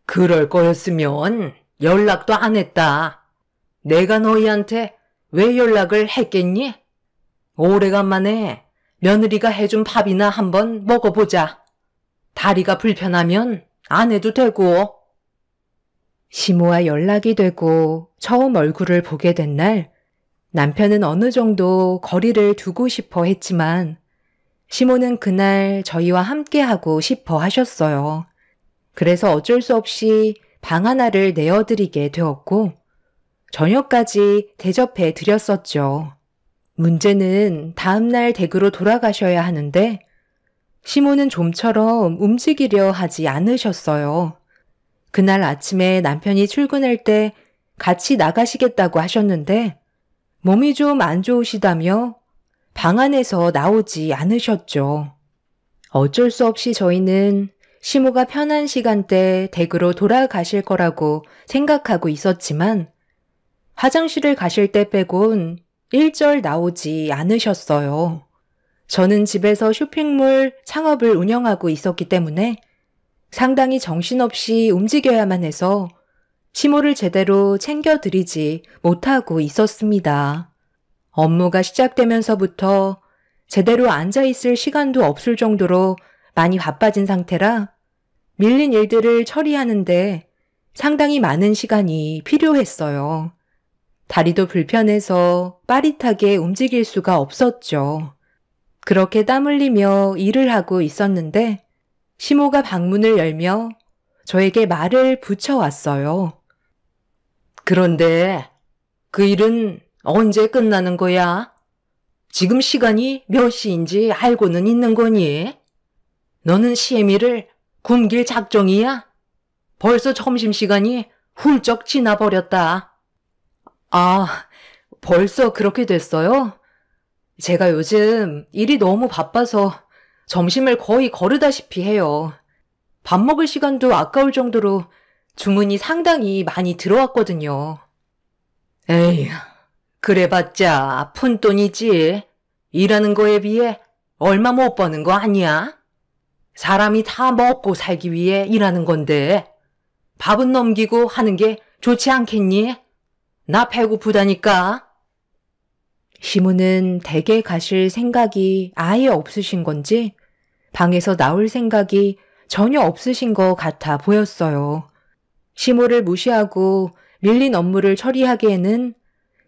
그럴 거였으면 연락도 안 했다. 내가 너희한테 왜 연락을 했겠니? 오래간만에 며느리가 해준 밥이나 한번 먹어보자. 다리가 불편하면 안 해도 되고. 시모와 연락이 되고 처음 얼굴을 보게 된 날, 남편은 어느 정도 거리를 두고 싶어 했지만 시모는 그날 저희와 함께하고 싶어 하셨어요. 그래서 어쩔 수 없이 방 하나를 내어드리게 되었고 저녁까지 대접해 드렸었죠. 문제는 다음날 댁으로 돌아가셔야 하는데 시모는 좀처럼 움직이려 하지 않으셨어요. 그날 아침에 남편이 출근할 때 같이 나가시겠다고 하셨는데 몸이 좀 안 좋으시다며 방 안에서 나오지 않으셨죠. 어쩔 수 없이 저희는 시모가 편한 시간대 댁으로 돌아가실 거라고 생각하고 있었지만 화장실을 가실 때 빼곤 일절 나오지 않으셨어요. 저는 집에서 쇼핑몰 창업을 운영하고 있었기 때문에 상당히 정신없이 움직여야만 해서 시모를 제대로 챙겨드리지 못하고 있었습니다. 업무가 시작되면서부터 제대로 앉아있을 시간도 없을 정도로 많이 바빠진 상태라 밀린 일들을 처리하는데 상당히 많은 시간이 필요했어요. 다리도 불편해서 빠릿하게 움직일 수가 없었죠. 그렇게 땀 흘리며 일을 하고 있었는데 시모가 방문을 열며 저에게 말을 붙여왔어요. 그런데 그 일은 언제 끝나는 거야? 지금 시간이 몇 시인지 알고는 있는 거니? 너는 시애미를 굶길 작정이야? 벌써 점심시간이 훌쩍 지나버렸다. 아, 벌써 그렇게 됐어요? 제가 요즘 일이 너무 바빠서 점심을 거의 거르다시피 해요. 밥 먹을 시간도 아까울 정도로 주문이 상당히 많이 들어왔거든요. 에이, 그래봤자 푼돈이지. 일하는 거에 비해 얼마 못 버는 거 아니야? 사람이 다 먹고 살기 위해 일하는 건데 밥은 넘기고 하는 게 좋지 않겠니? 나 배고프다니까. 시모는 댁에 가실 생각이 아예 없으신 건지 방에서 나올 생각이 전혀 없으신 것 같아 보였어요. 시모를 무시하고 밀린 업무를 처리하기에는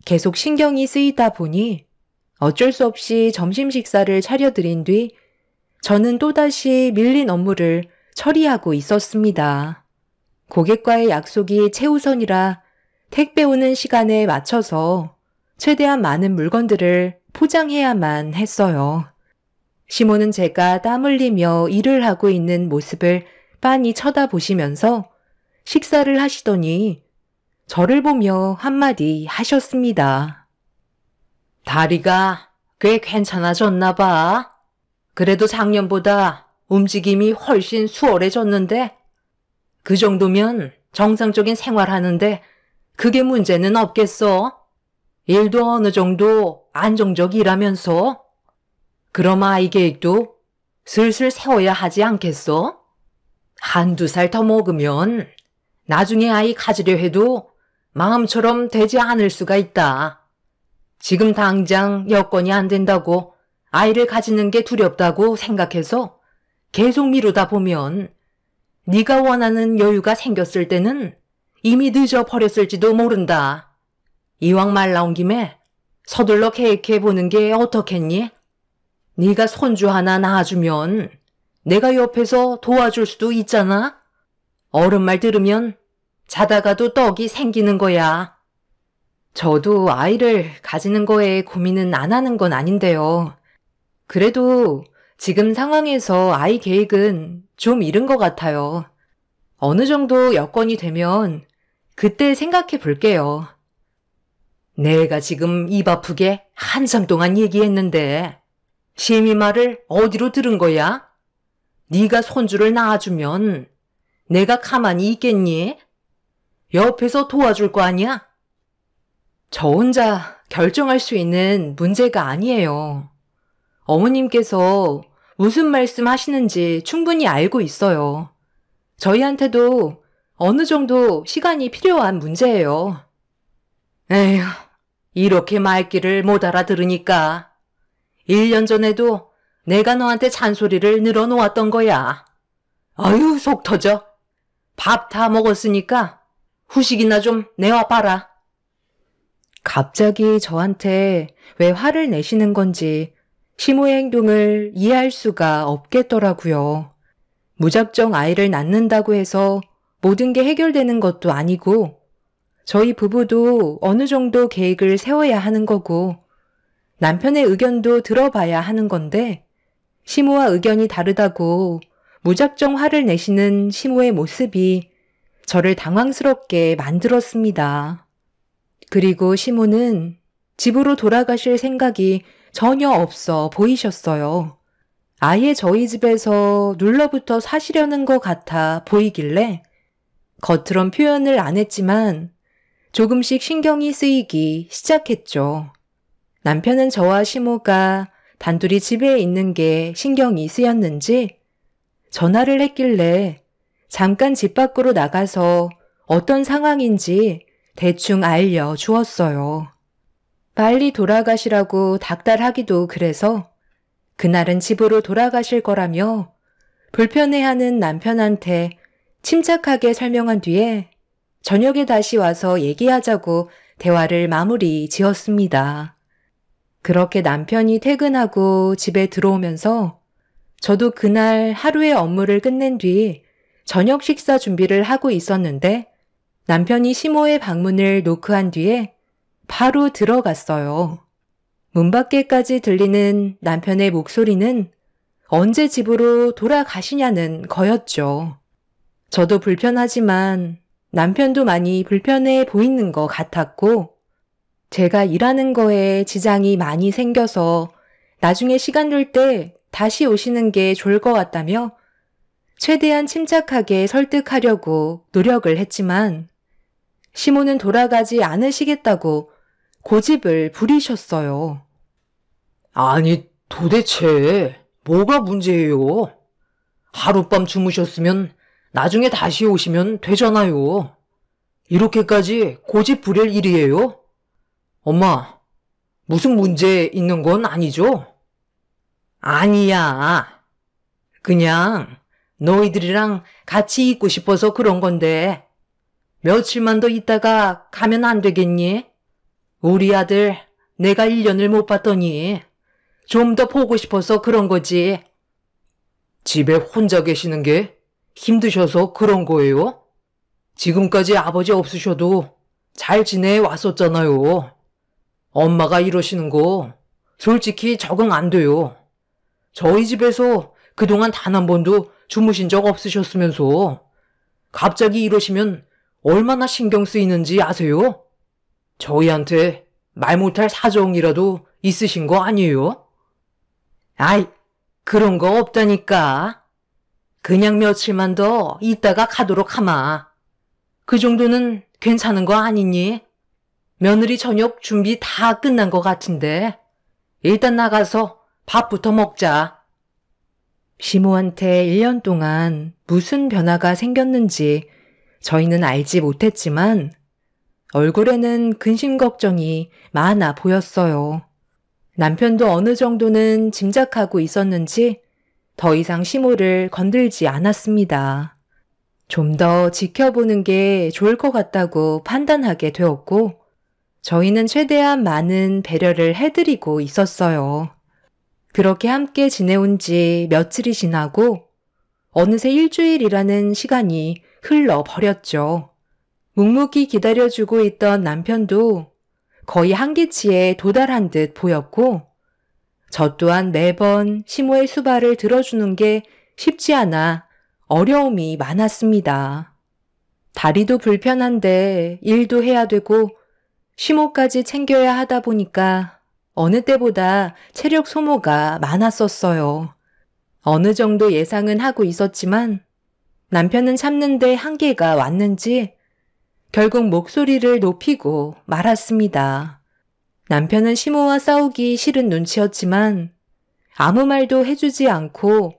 계속 신경이 쓰이다 보니 어쩔 수 없이 점심 식사를 차려드린 뒤 저는 또다시 밀린 업무를 처리하고 있었습니다. 고객과의 약속이 최우선이라 택배 오는 시간에 맞춰서 최대한 많은 물건들을 포장해야만 했어요. 시모는 제가 땀 흘리며 일을 하고 있는 모습을 빤히 쳐다보시면서 식사를 하시더니 저를 보며 한마디 하셨습니다. 다리가 꽤 괜찮아졌나 봐. 그래도 작년보다 움직임이 훨씬 수월해졌는데 그 정도면 정상적인 생활하는데 그게 문제는 없겠어? 일도 어느 정도 안정적 일하면서. 그럼 아이 계획도 슬슬 세워야 하지 않겠어? 한두 살 더 먹으면 나중에 아이 가지려 해도 마음처럼 되지 않을 수가 있다. 지금 당장 여건이 안 된다고 아이를 가지는 게 두렵다고 생각해서 계속 미루다 보면 네가 원하는 여유가 생겼을 때는 이미 늦어버렸을지도 모른다. 이왕 말 나온 김에 서둘러 계획해보는 게 어떻겠니? 네가 손주 하나 낳아주면 내가 옆에서 도와줄 수도 있잖아. 어른 말 들으면 자다가도 떡이 생기는 거야. 저도 아이를 가지는 거에 고민은 안 하는 건 아닌데요. 그래도 지금 상황에서 아이 계획은 좀 이른 것 같아요. 어느 정도 여건이 되면 그때 생각해 볼게요. 내가 지금 입 아프게 한참 동안 얘기했는데 심히 말을 어디로 들은 거야? 네가 손주를 낳아주면 내가 가만히 있겠니? 옆에서 도와줄 거 아니야? 저 혼자 결정할 수 있는 문제가 아니에요. 어머님께서 무슨 말씀 하시는지 충분히 알고 있어요. 저희한테도 어느 정도 시간이 필요한 문제예요. 에휴, 이렇게 말귀를 못 알아들으니까 1년 전에도 내가 너한테 잔소리를 늘어놓았던 거야. 아유, 속 터져. 밥 다 먹었으니까 후식이나 좀 내와 봐라. 갑자기 저한테 왜 화를 내시는 건지 시모의 행동을 이해할 수가 없겠더라고요. 무작정 아이를 낳는다고 해서 모든 게 해결되는 것도 아니고 저희 부부도 어느 정도 계획을 세워야 하는 거고 남편의 의견도 들어봐야 하는 건데 시모와 의견이 다르다고 무작정 화를 내시는 시모의 모습이 저를 당황스럽게 만들었습니다. 그리고 시모는 집으로 돌아가실 생각이 전혀 없어 보이셨어요. 아예 저희 집에서 눌러붙어 사시려는 것 같아 보이길래 겉으론 표현을 안 했지만 조금씩 신경이 쓰이기 시작했죠. 남편은 저와 시모가 단둘이 집에 있는 게 신경이 쓰였는지 전화를 했길래 잠깐 집 밖으로 나가서 어떤 상황인지 대충 알려주었어요. 빨리 돌아가시라고 닥달하기도 그래서 그날은 집으로 돌아가실 거라며 불편해하는 남편한테 침착하게 설명한 뒤에 저녁에 다시 와서 얘기하자고 대화를 마무리 지었습니다. 그렇게 남편이 퇴근하고 집에 들어오면서 저도 그날 하루의 업무를 끝낸 뒤 저녁 식사 준비를 하고 있었는데 남편이 시모의 방문을 노크한 뒤에 바로 들어갔어요. 문 밖에까지 들리는 남편의 목소리는 언제 집으로 돌아가시냐는 거였죠. 저도 불편하지만 남편도 많이 불편해 보이는 것 같았고 제가 일하는 거에 지장이 많이 생겨서 나중에 시간 될 때 다시 오시는 게 좋을 것 같다며 최대한 침착하게 설득하려고 노력을 했지만 시모는 돌아가지 않으시겠다고 고집을 부리셨어요. 아니, 도대체 뭐가 문제예요? 하룻밤 주무셨으면 나중에 다시 오시면 되잖아요. 이렇게까지 고집 부릴 일이에요? 엄마, 무슨 문제 있는 건 아니죠? 아니야. 그냥 너희들이랑 같이 있고 싶어서 그런 건데 며칠만 더 있다가 가면 안 되겠니? 우리 아들 내가 1년을 못 봤더니 좀 더 보고 싶어서 그런 거지. 집에 혼자 계시는 게 힘드셔서 그런 거예요? 지금까지 아버지 없으셔도 잘 지내왔었잖아요. 엄마가 이러시는 거 솔직히 적응 안 돼요. 저희 집에서 그동안 단 한 번도 주무신 적 없으셨으면서 갑자기 이러시면 얼마나 신경 쓰이는지 아세요? 저희한테 말 못할 사정이라도 있으신 거 아니에요? 아이, 그런 거 없다니까. 그냥 며칠만 더 있다가 가도록 하마. 그 정도는 괜찮은 거 아니니? 며느리 저녁 준비 다 끝난 거 같은데 일단 나가서 밥부터 먹자. 시모한테 1년 동안 무슨 변화가 생겼는지 저희는 알지 못했지만 얼굴에는 근심 걱정이 많아 보였어요. 남편도 어느 정도는 짐작하고 있었는지 더 이상 시모를 건들지 않았습니다. 좀 더 지켜보는 게 좋을 것 같다고 판단하게 되었고 저희는 최대한 많은 배려를 해드리고 있었어요. 그렇게 함께 지내온 지 며칠이 지나고 어느새 일주일이라는 시간이 흘러버렸죠. 묵묵히 기다려주고 있던 남편도 거의 한계치에 도달한 듯 보였고 저 또한 매번 시모의 수발을 들어주는 게 쉽지 않아 어려움이 많았습니다. 다리도 불편한데 일도 해야 되고 시모까지 챙겨야 하다 보니까 어느 때보다 체력 소모가 많았었어요. 어느 정도 예상은 하고 있었지만 남편은 참는데 한계가 왔는지 결국 목소리를 높이고 말았습니다. 남편은 시모와 싸우기 싫은 눈치였지만 아무 말도 해주지 않고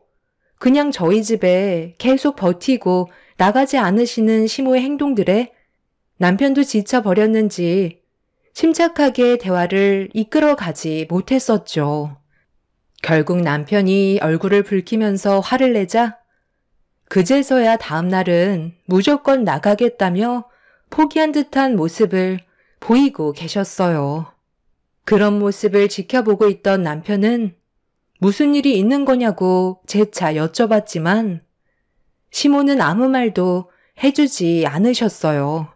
그냥 저희 집에 계속 버티고 나가지 않으시는 시모의 행동들에 남편도 지쳐버렸는지 침착하게 대화를 이끌어가지 못했었죠. 결국 남편이 얼굴을 붉히면서 화를 내자 그제서야 다음 날은 무조건 나가겠다며 포기한 듯한 모습을 보이고 계셨어요. 그런 모습을 지켜보고 있던 남편은 무슨 일이 있는 거냐고 재차 여쭤봤지만 시모는 아무 말도 해주지 않으셨어요.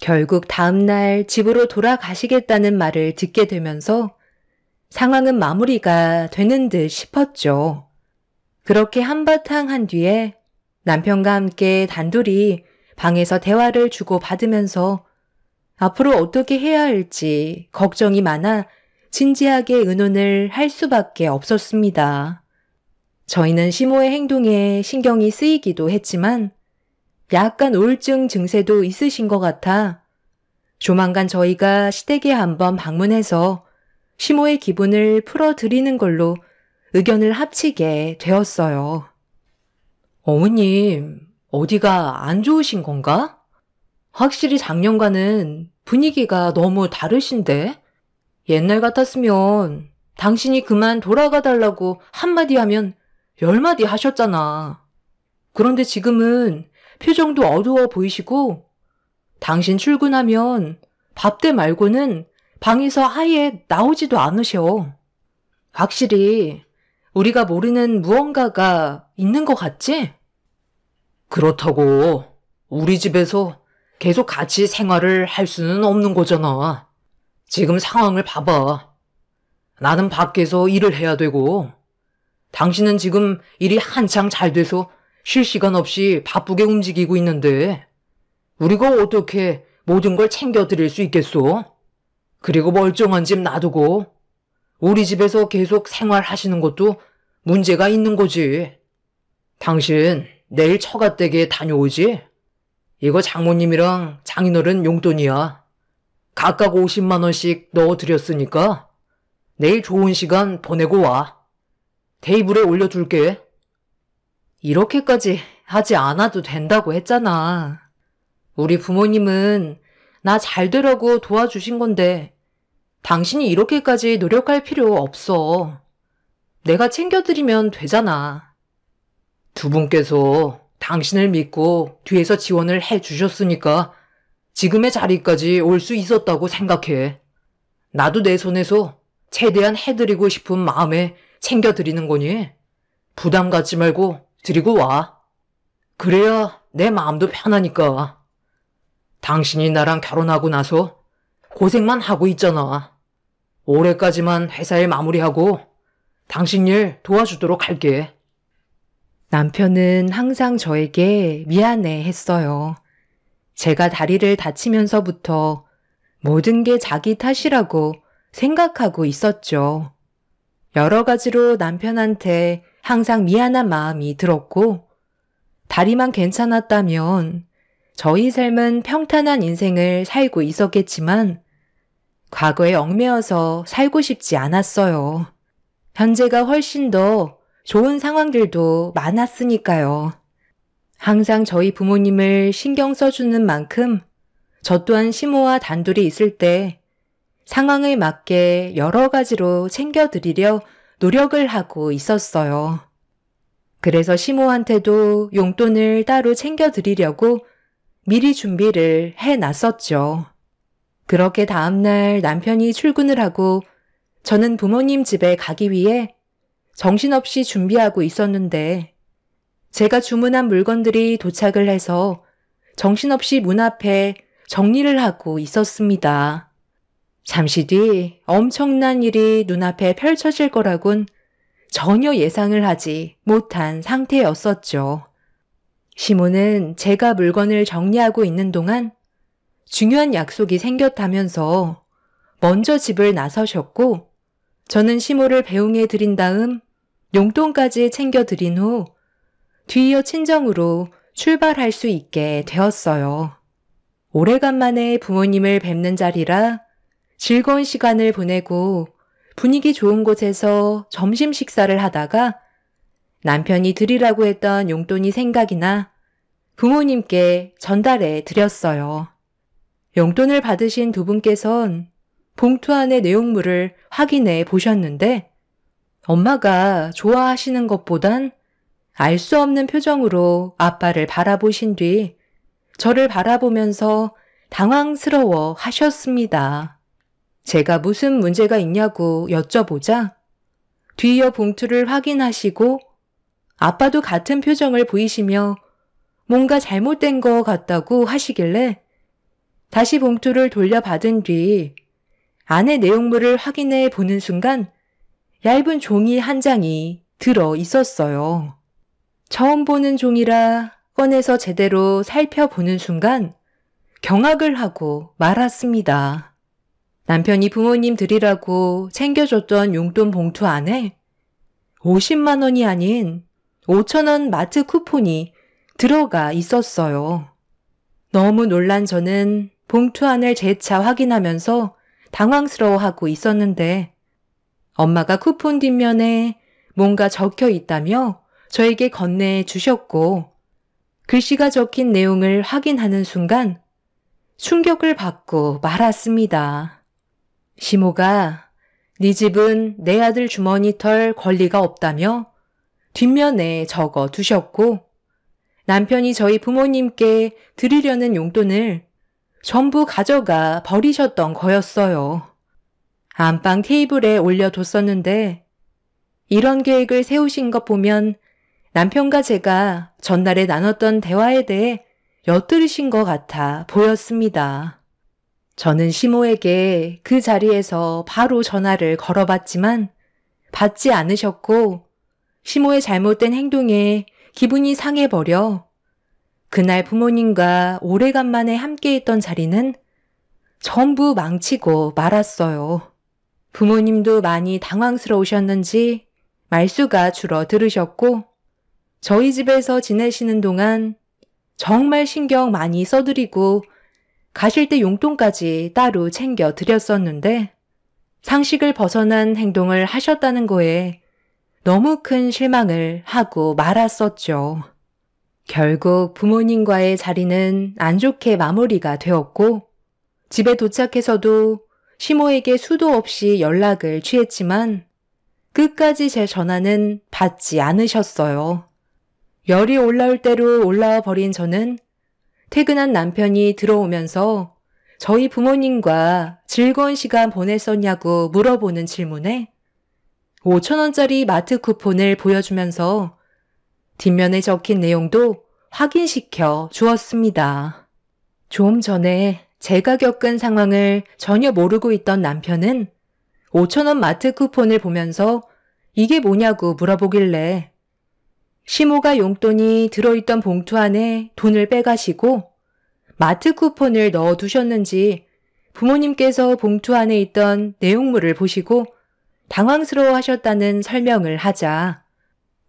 결국 다음 날 집으로 돌아가시겠다는 말을 듣게 되면서 상황은 마무리가 되는 듯 싶었죠. 그렇게 한바탕 한 뒤에 남편과 함께 단둘이 방에서 대화를 주고받으면서 앞으로 어떻게 해야 할지 걱정이 많아 진지하게 의논을 할 수밖에 없었습니다. 저희는 시모의 행동에 신경이 쓰이기도 했지만 약간 우울증 증세도 있으신 것 같아 조만간 저희가 시댁에 한번 방문해서 시모의 기분을 풀어드리는 걸로 의견을 합치게 되었어요. 어머님, 어디가 안 좋으신 건가? 확실히 작년과는 분위기가 너무 다르신데? 옛날 같았으면 당신이 그만 돌아가 달라고 한마디 하면 10마디 하셨잖아. 그런데 지금은 표정도 어두워 보이시고 당신 출근하면 밥 때 말고는 방에서 아예 나오지도 않으셔. 확실히 우리가 모르는 무언가가 있는 것 같지? 그렇다고 우리 집에서 계속 같이 생활을 할 수는 없는 거잖아. 지금 상황을 봐봐. 나는 밖에서 일을 해야 되고 당신은 지금 일이 한창 잘 돼서 쉴 시간 없이 바쁘게 움직이고 있는데 우리가 어떻게 모든 걸 챙겨드릴 수 있겠소? 그리고 멀쩡한 집 놔두고 우리 집에서 계속 생활하시는 것도 문제가 있는 거지. 당신 내일 처가댁에 다녀오지? 이거 장모님이랑 장인어른 용돈이야. 각각 50만 원씩 넣어드렸으니까 내일 좋은 시간 보내고 와. 테이블에 올려둘게. 이렇게까지 하지 않아도 된다고 했잖아. 우리 부모님은 나 잘 되라고 도와주신 건데 당신이 이렇게까지 노력할 필요 없어. 내가 챙겨드리면 되잖아. 두 분께서 당신을 믿고 뒤에서 지원을 해주셨으니까 지금의 자리까지 올 수 있었다고 생각해. 나도 내 손에서 최대한 해드리고 싶은 마음에 챙겨드리는 거니 부담 갖지 말고 드리고 와. 그래야 내 마음도 편하니까. 당신이 나랑 결혼하고 나서 고생만 하고 있잖아. 올해까지만 회사 일 마무리하고 당신 일 도와주도록 할게. 남편은 항상 저에게 미안해 했어요. 제가 다리를 다치면서부터 모든 게 자기 탓이라고 생각하고 있었죠. 여러 가지로 남편한테 항상 미안한 마음이 들었고, 다리만 괜찮았다면 저희 삶은 평탄한 인생을 살고 있었겠지만, 과거에 얽매여서 살고 싶지 않았어요. 현재가 훨씬 더 좋은 상황들도 많았으니까요. 항상 저희 부모님을 신경 써주는 만큼 저 또한 시모와 단둘이 있을 때 상황에 맞게 여러 가지로 챙겨드리려 노력을 하고 있었어요. 그래서 시모한테도 용돈을 따로 챙겨드리려고 미리 준비를 해놨었죠. 그렇게 다음날 남편이 출근을 하고 저는 부모님 집에 가기 위해 정신없이 준비하고 있었는데 제가 주문한 물건들이 도착을 해서 정신없이 문 앞에 정리를 하고 있었습니다. 잠시 뒤 엄청난 일이 눈앞에 펼쳐질 거라곤 전혀 예상을 하지 못한 상태였었죠. 시모는 제가 물건을 정리하고 있는 동안 중요한 약속이 생겼다면서 먼저 집을 나서셨고 저는 시모를 배웅해 드린 다음 용돈까지 챙겨 드린 후 뒤이어 친정으로 출발할 수 있게 되었어요. 오래간만에 부모님을 뵙는 자리라 즐거운 시간을 보내고 분위기 좋은 곳에서 점심 식사를 하다가 남편이 드리라고 했던 용돈이 생각이 나 부모님께 전달해 드렸어요. 용돈을 받으신 두 분께선 봉투 안의 내용물을 확인해 보셨는데 엄마가 좋아하시는 것보단 알 수 없는 표정으로 아빠를 바라보신 뒤 저를 바라보면서 당황스러워 하셨습니다. 제가 무슨 문제가 있냐고 여쭤보자 뒤이어 봉투를 확인하시고 아빠도 같은 표정을 보이시며 뭔가 잘못된 것 같다고 하시길래 다시 봉투를 돌려받은 뒤 안의 내용물을 확인해 보는 순간 얇은 종이 한 장이 들어 있었어요. 처음 보는 종이라 꺼내서 제대로 살펴보는 순간 경악을 하고 말았습니다. 남편이 부모님 드리라고 챙겨줬던 용돈 봉투 안에 50만 원이 아닌 5천 원 마트 쿠폰이 들어가 있었어요. 너무 놀란 저는 봉투 안을 재차 확인하면서 당황스러워하고 있었는데 엄마가 쿠폰 뒷면에 뭔가 적혀 있다며 저에게 건네해 주셨고 글씨가 적힌 내용을 확인하는 순간 충격을 받고 말았습니다. 시모가 네 집은 내 아들 주머니 털 권리가 없다며 뒷면에 적어 두셨고 남편이 저희 부모님께 드리려는 용돈을 전부 가져가 버리셨던 거였어요. 안방 테이블에 올려뒀었는데 이런 계획을 세우신 것 보면 남편과 제가 전날에 나눴던 대화에 대해 엿들으신 것 같아 보였습니다. 저는 시모에게 그 자리에서 바로 전화를 걸어봤지만 받지 않으셨고 시모의 잘못된 행동에 기분이 상해버려 그날 부모님과 오래간만에 함께했던 자리는 전부 망치고 말았어요. 부모님도 많이 당황스러우셨는지 말수가 줄어들으셨고 저희 집에서 지내시는 동안 정말 신경 많이 써드리고 가실 때 용돈까지 따로 챙겨 드렸었는데 상식을 벗어난 행동을 하셨다는 거에 너무 큰 실망을 하고 말았었죠. 결국 부모님과의 자리는 안 좋게 마무리가 되었고 집에 도착해서도 시모에게 수도 없이 연락을 취했지만 끝까지 제 전화는 받지 않으셨어요. 열이 올라올 대로 올라와 버린 저는 퇴근한 남편이 들어오면서 저희 부모님과 즐거운 시간 보냈었냐고 물어보는 질문에 5천 원짜리 마트 쿠폰을 보여주면서 뒷면에 적힌 내용도 확인시켜 주었습니다. 좀 전에 제가 겪은 상황을 전혀 모르고 있던 남편은 5천 원 마트 쿠폰을 보면서 이게 뭐냐고 물어보길래 시모가 용돈이 들어있던 봉투 안에 돈을 빼가시고 마트 쿠폰을 넣어두셨는지 부모님께서 봉투 안에 있던 내용물을 보시고 당황스러워하셨다는 설명을 하자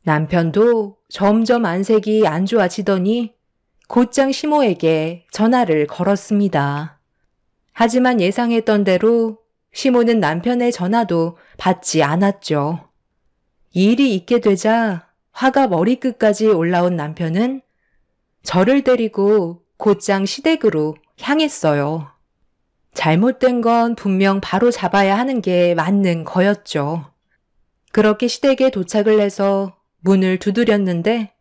남편도 점점 안색이 안 좋아지더니 곧장 시모에게 전화를 걸었습니다. 하지만 예상했던 대로 시모는 남편의 전화도 받지 않았죠. 이 일이 있게 되자 화가 머리끝까지 올라온 남편은 저를 데리고 곧장 시댁으로 향했어요. 잘못된 건 분명 바로 잡아야 하는 게 맞는 거였죠. 그렇게 시댁에 도착을 해서 문을 두드렸는데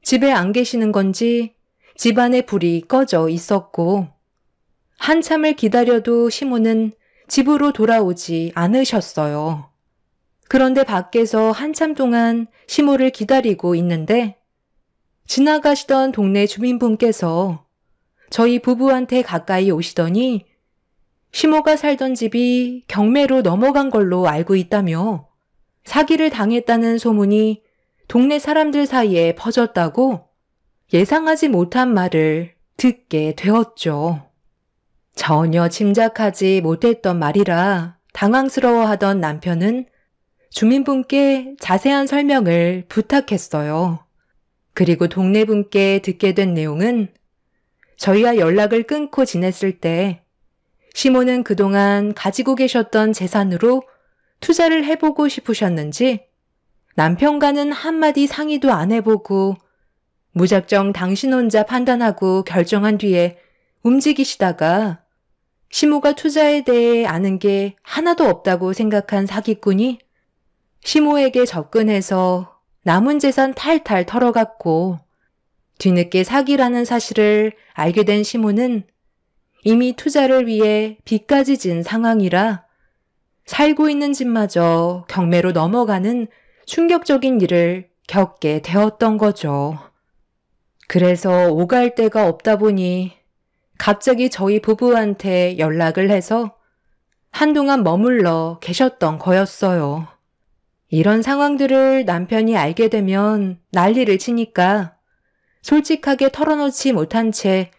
집에 안 계시는 건지 집안에 불이 꺼져 있었고 한참을 기다려도 시모는 집으로 돌아오지 않으셨어요. 그런데 밖에서 한참 동안 시모를 기다리고 있는데 지나가시던 동네 주민분께서 저희 부부한테 가까이 오시더니 시모가 살던 집이 경매로 넘어간 걸로 알고 있다며 사기를 당했다는 소문이 동네 사람들 사이에 퍼졌다고 예상하지 못한 말을 듣게 되었죠. 전혀 짐작하지 못했던 말이라 당황스러워하던 남편은 주민분께 자세한 설명을 부탁했어요. 그리고 동네 분께 듣게 된 내용은 저희와 연락을 끊고 지냈을 때 시모는 그동안 가지고 계셨던 재산으로 투자를 해보고 싶으셨는지 남편과는 한마디 상의도 안 해보고 무작정 당신 혼자 판단하고 결정한 뒤에 움직이시다가 시모가 투자에 대해 아는 게 하나도 없다고 생각한 사기꾼이 시모에게 접근해서 남은 재산 탈탈 털어갔고 뒤늦게 사기라는 사실을 알게 된 시모는 이미 투자를 위해 빚까지 진 상황이라 살고 있는 집마저 경매로 넘어가는 충격적인 일을 겪게 되었던 거죠. 그래서 오갈 데가 없다 보니 갑자기 저희 부부한테 연락을 해서 한동안 머물러 계셨던 거였어요. 이런 상황들을 남편이 알게 되면 난리를 치니까 솔직하게 털어놓지 못한 채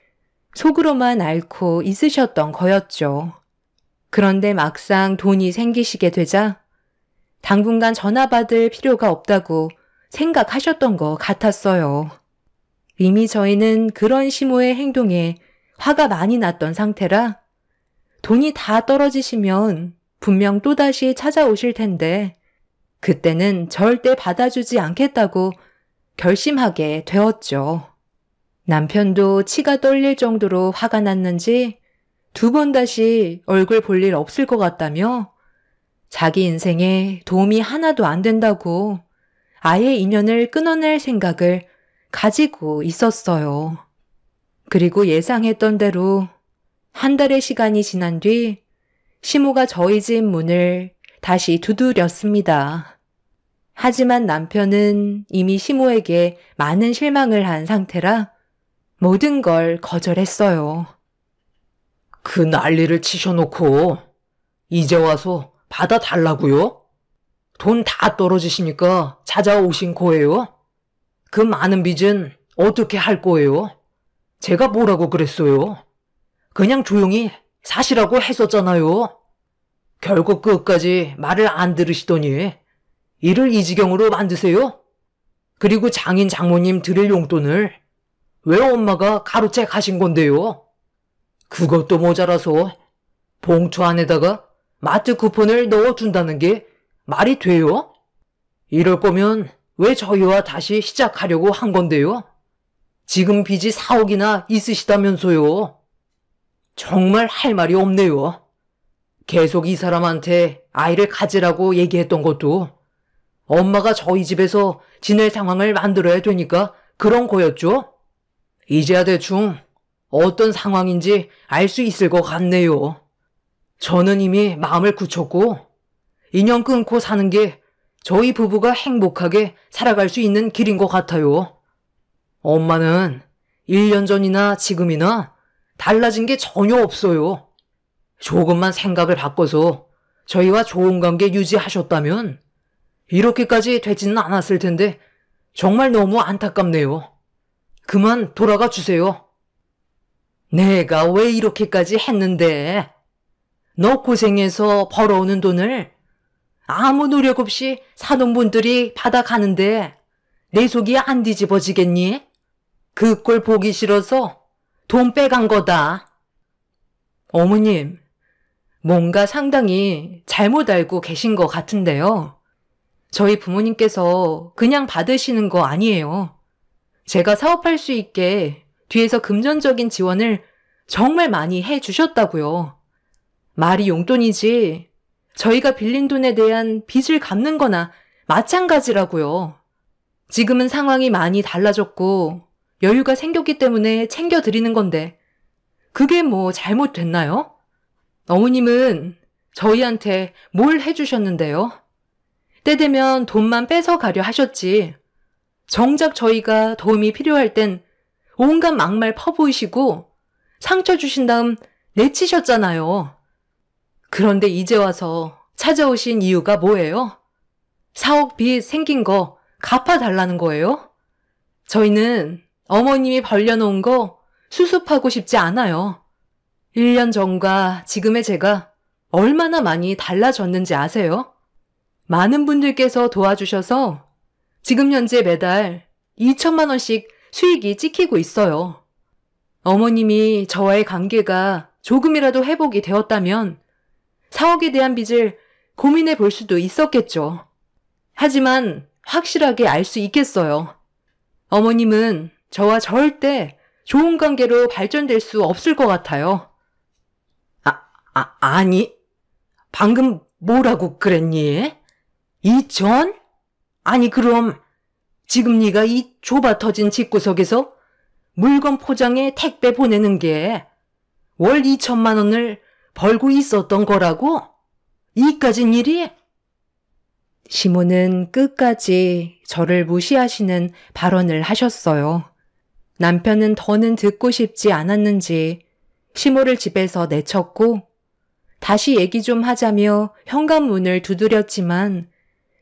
속으로만 앓고 있으셨던 거였죠. 그런데 막상 돈이 생기시게 되자 당분간 전화 받을 필요가 없다고 생각하셨던 것 같았어요. 이미 저희는 그런 시모의 행동에 화가 많이 났던 상태라 돈이 다 떨어지시면 분명 또다시 찾아오실 텐데 그때는 절대 받아주지 않겠다고 결심하게 되었죠. 남편도 치가 떨릴 정도로 화가 났는지 2번 다시 얼굴 볼 일 없을 것 같다며 자기 인생에 도움이 하나도 안 된다고 아예 인연을 끊어낼 생각을 가지고 있었어요. 그리고 예상했던 대로 한 달의 시간이 지난 뒤 시모가 저희 집 문을 다시 두드렸습니다. 하지만 남편은 이미 시모에게 많은 실망을 한 상태라 모든 걸 거절했어요. 그 난리를 치셔놓고 이제 와서 받아달라고요? 돈 다 떨어지시니까 찾아오신 거예요? 그 많은 빚은 어떻게 할 거예요? 제가 뭐라고 그랬어요? 그냥 조용히 사시라고 했었잖아요. 결국 끝까지 말을 안 들으시더니 일을 이 지경으로 만드세요? 그리고 장인 장모님 드릴 용돈을 왜 엄마가 가로채 가신 건데요? 그것도 모자라서 봉투 안에다가 마트 쿠폰을 넣어준다는 게 말이 돼요? 이럴 거면 왜 저희와 다시 시작하려고 한 건데요? 지금 빚이 4억이나 있으시다면서요. 정말 할 말이 없네요. 계속 이 사람한테 아이를 가지라고 얘기했던 것도 엄마가 저희 집에서 지낼 상황을 만들어야 되니까 그런 거였죠? 이제야 대충 어떤 상황인지 알 수 있을 것 같네요. 저는 이미 마음을 굳혔고 인연 끊고 사는 게 저희 부부가 행복하게 살아갈 수 있는 길인 것 같아요. 엄마는 1년 전이나 지금이나 달라진 게 전혀 없어요. 조금만 생각을 바꿔서 저희와 좋은 관계 유지하셨다면 이렇게까지 되지는 않았을 텐데 정말 너무 안타깝네요. 그만 돌아가 주세요. 내가 왜 이렇게까지 했는데? 너 고생해서 벌어오는 돈을 아무 노력 없이 사는 분들이 받아가는데 내 속이 안 뒤집어지겠니? 그 꼴 보기 싫어서 돈 빼간 거다. 어머님, 뭔가 상당히 잘못 알고 계신 것 같은데요. 저희 부모님께서 그냥 받으시는 거 아니에요. 제가 사업할 수 있게 뒤에서 금전적인 지원을 정말 많이 해 주셨다고요. 말이 용돈이지 저희가 빌린 돈에 대한 빚을 갚는 거나 마찬가지라고요. 지금은 상황이 많이 달라졌고 여유가 생겼기 때문에 챙겨드리는 건데 그게 뭐 잘못됐나요? 어머님은 저희한테 뭘 해주셨는데요? 때 되면 돈만 뺏어가려 하셨지. 정작 저희가 도움이 필요할 땐 온갖 막말 퍼부으시고 상처 주신 다음 내치셨잖아요. 그런데 이제 와서 찾아오신 이유가 뭐예요? 사억 빚 생긴 거 갚아달라는 거예요? 저희는 어머님이 벌려놓은 거 수습하고 싶지 않아요. 1년 전과 지금의 제가 얼마나 많이 달라졌는지 아세요? 많은 분들께서 도와주셔서 지금 현재 매달 2천만 원씩 수익이 찍히고 있어요. 어머님이 저와의 관계가 조금이라도 회복이 되었다면 사억에 대한 빚을 고민해 볼 수도 있었겠죠. 하지만 확실하게 알 수 있겠어요. 어머님은 저와 절대 좋은 관계로 발전될 수 없을 것 같아요. 아니, 방금 뭐라고 그랬니? 2천? 아니 그럼 지금 네가 이 좁아 터진 집구석에서 물건 포장해 택배 보내는 게 월 2천만 원을 벌고 있었던 거라고? 이까진 일이? 시모는 끝까지 저를 무시하시는 발언을 하셨어요. 남편은 더는 듣고 싶지 않았는지 시모를 집에서 내쳤고 다시 얘기 좀 하자며 현관문을 두드렸지만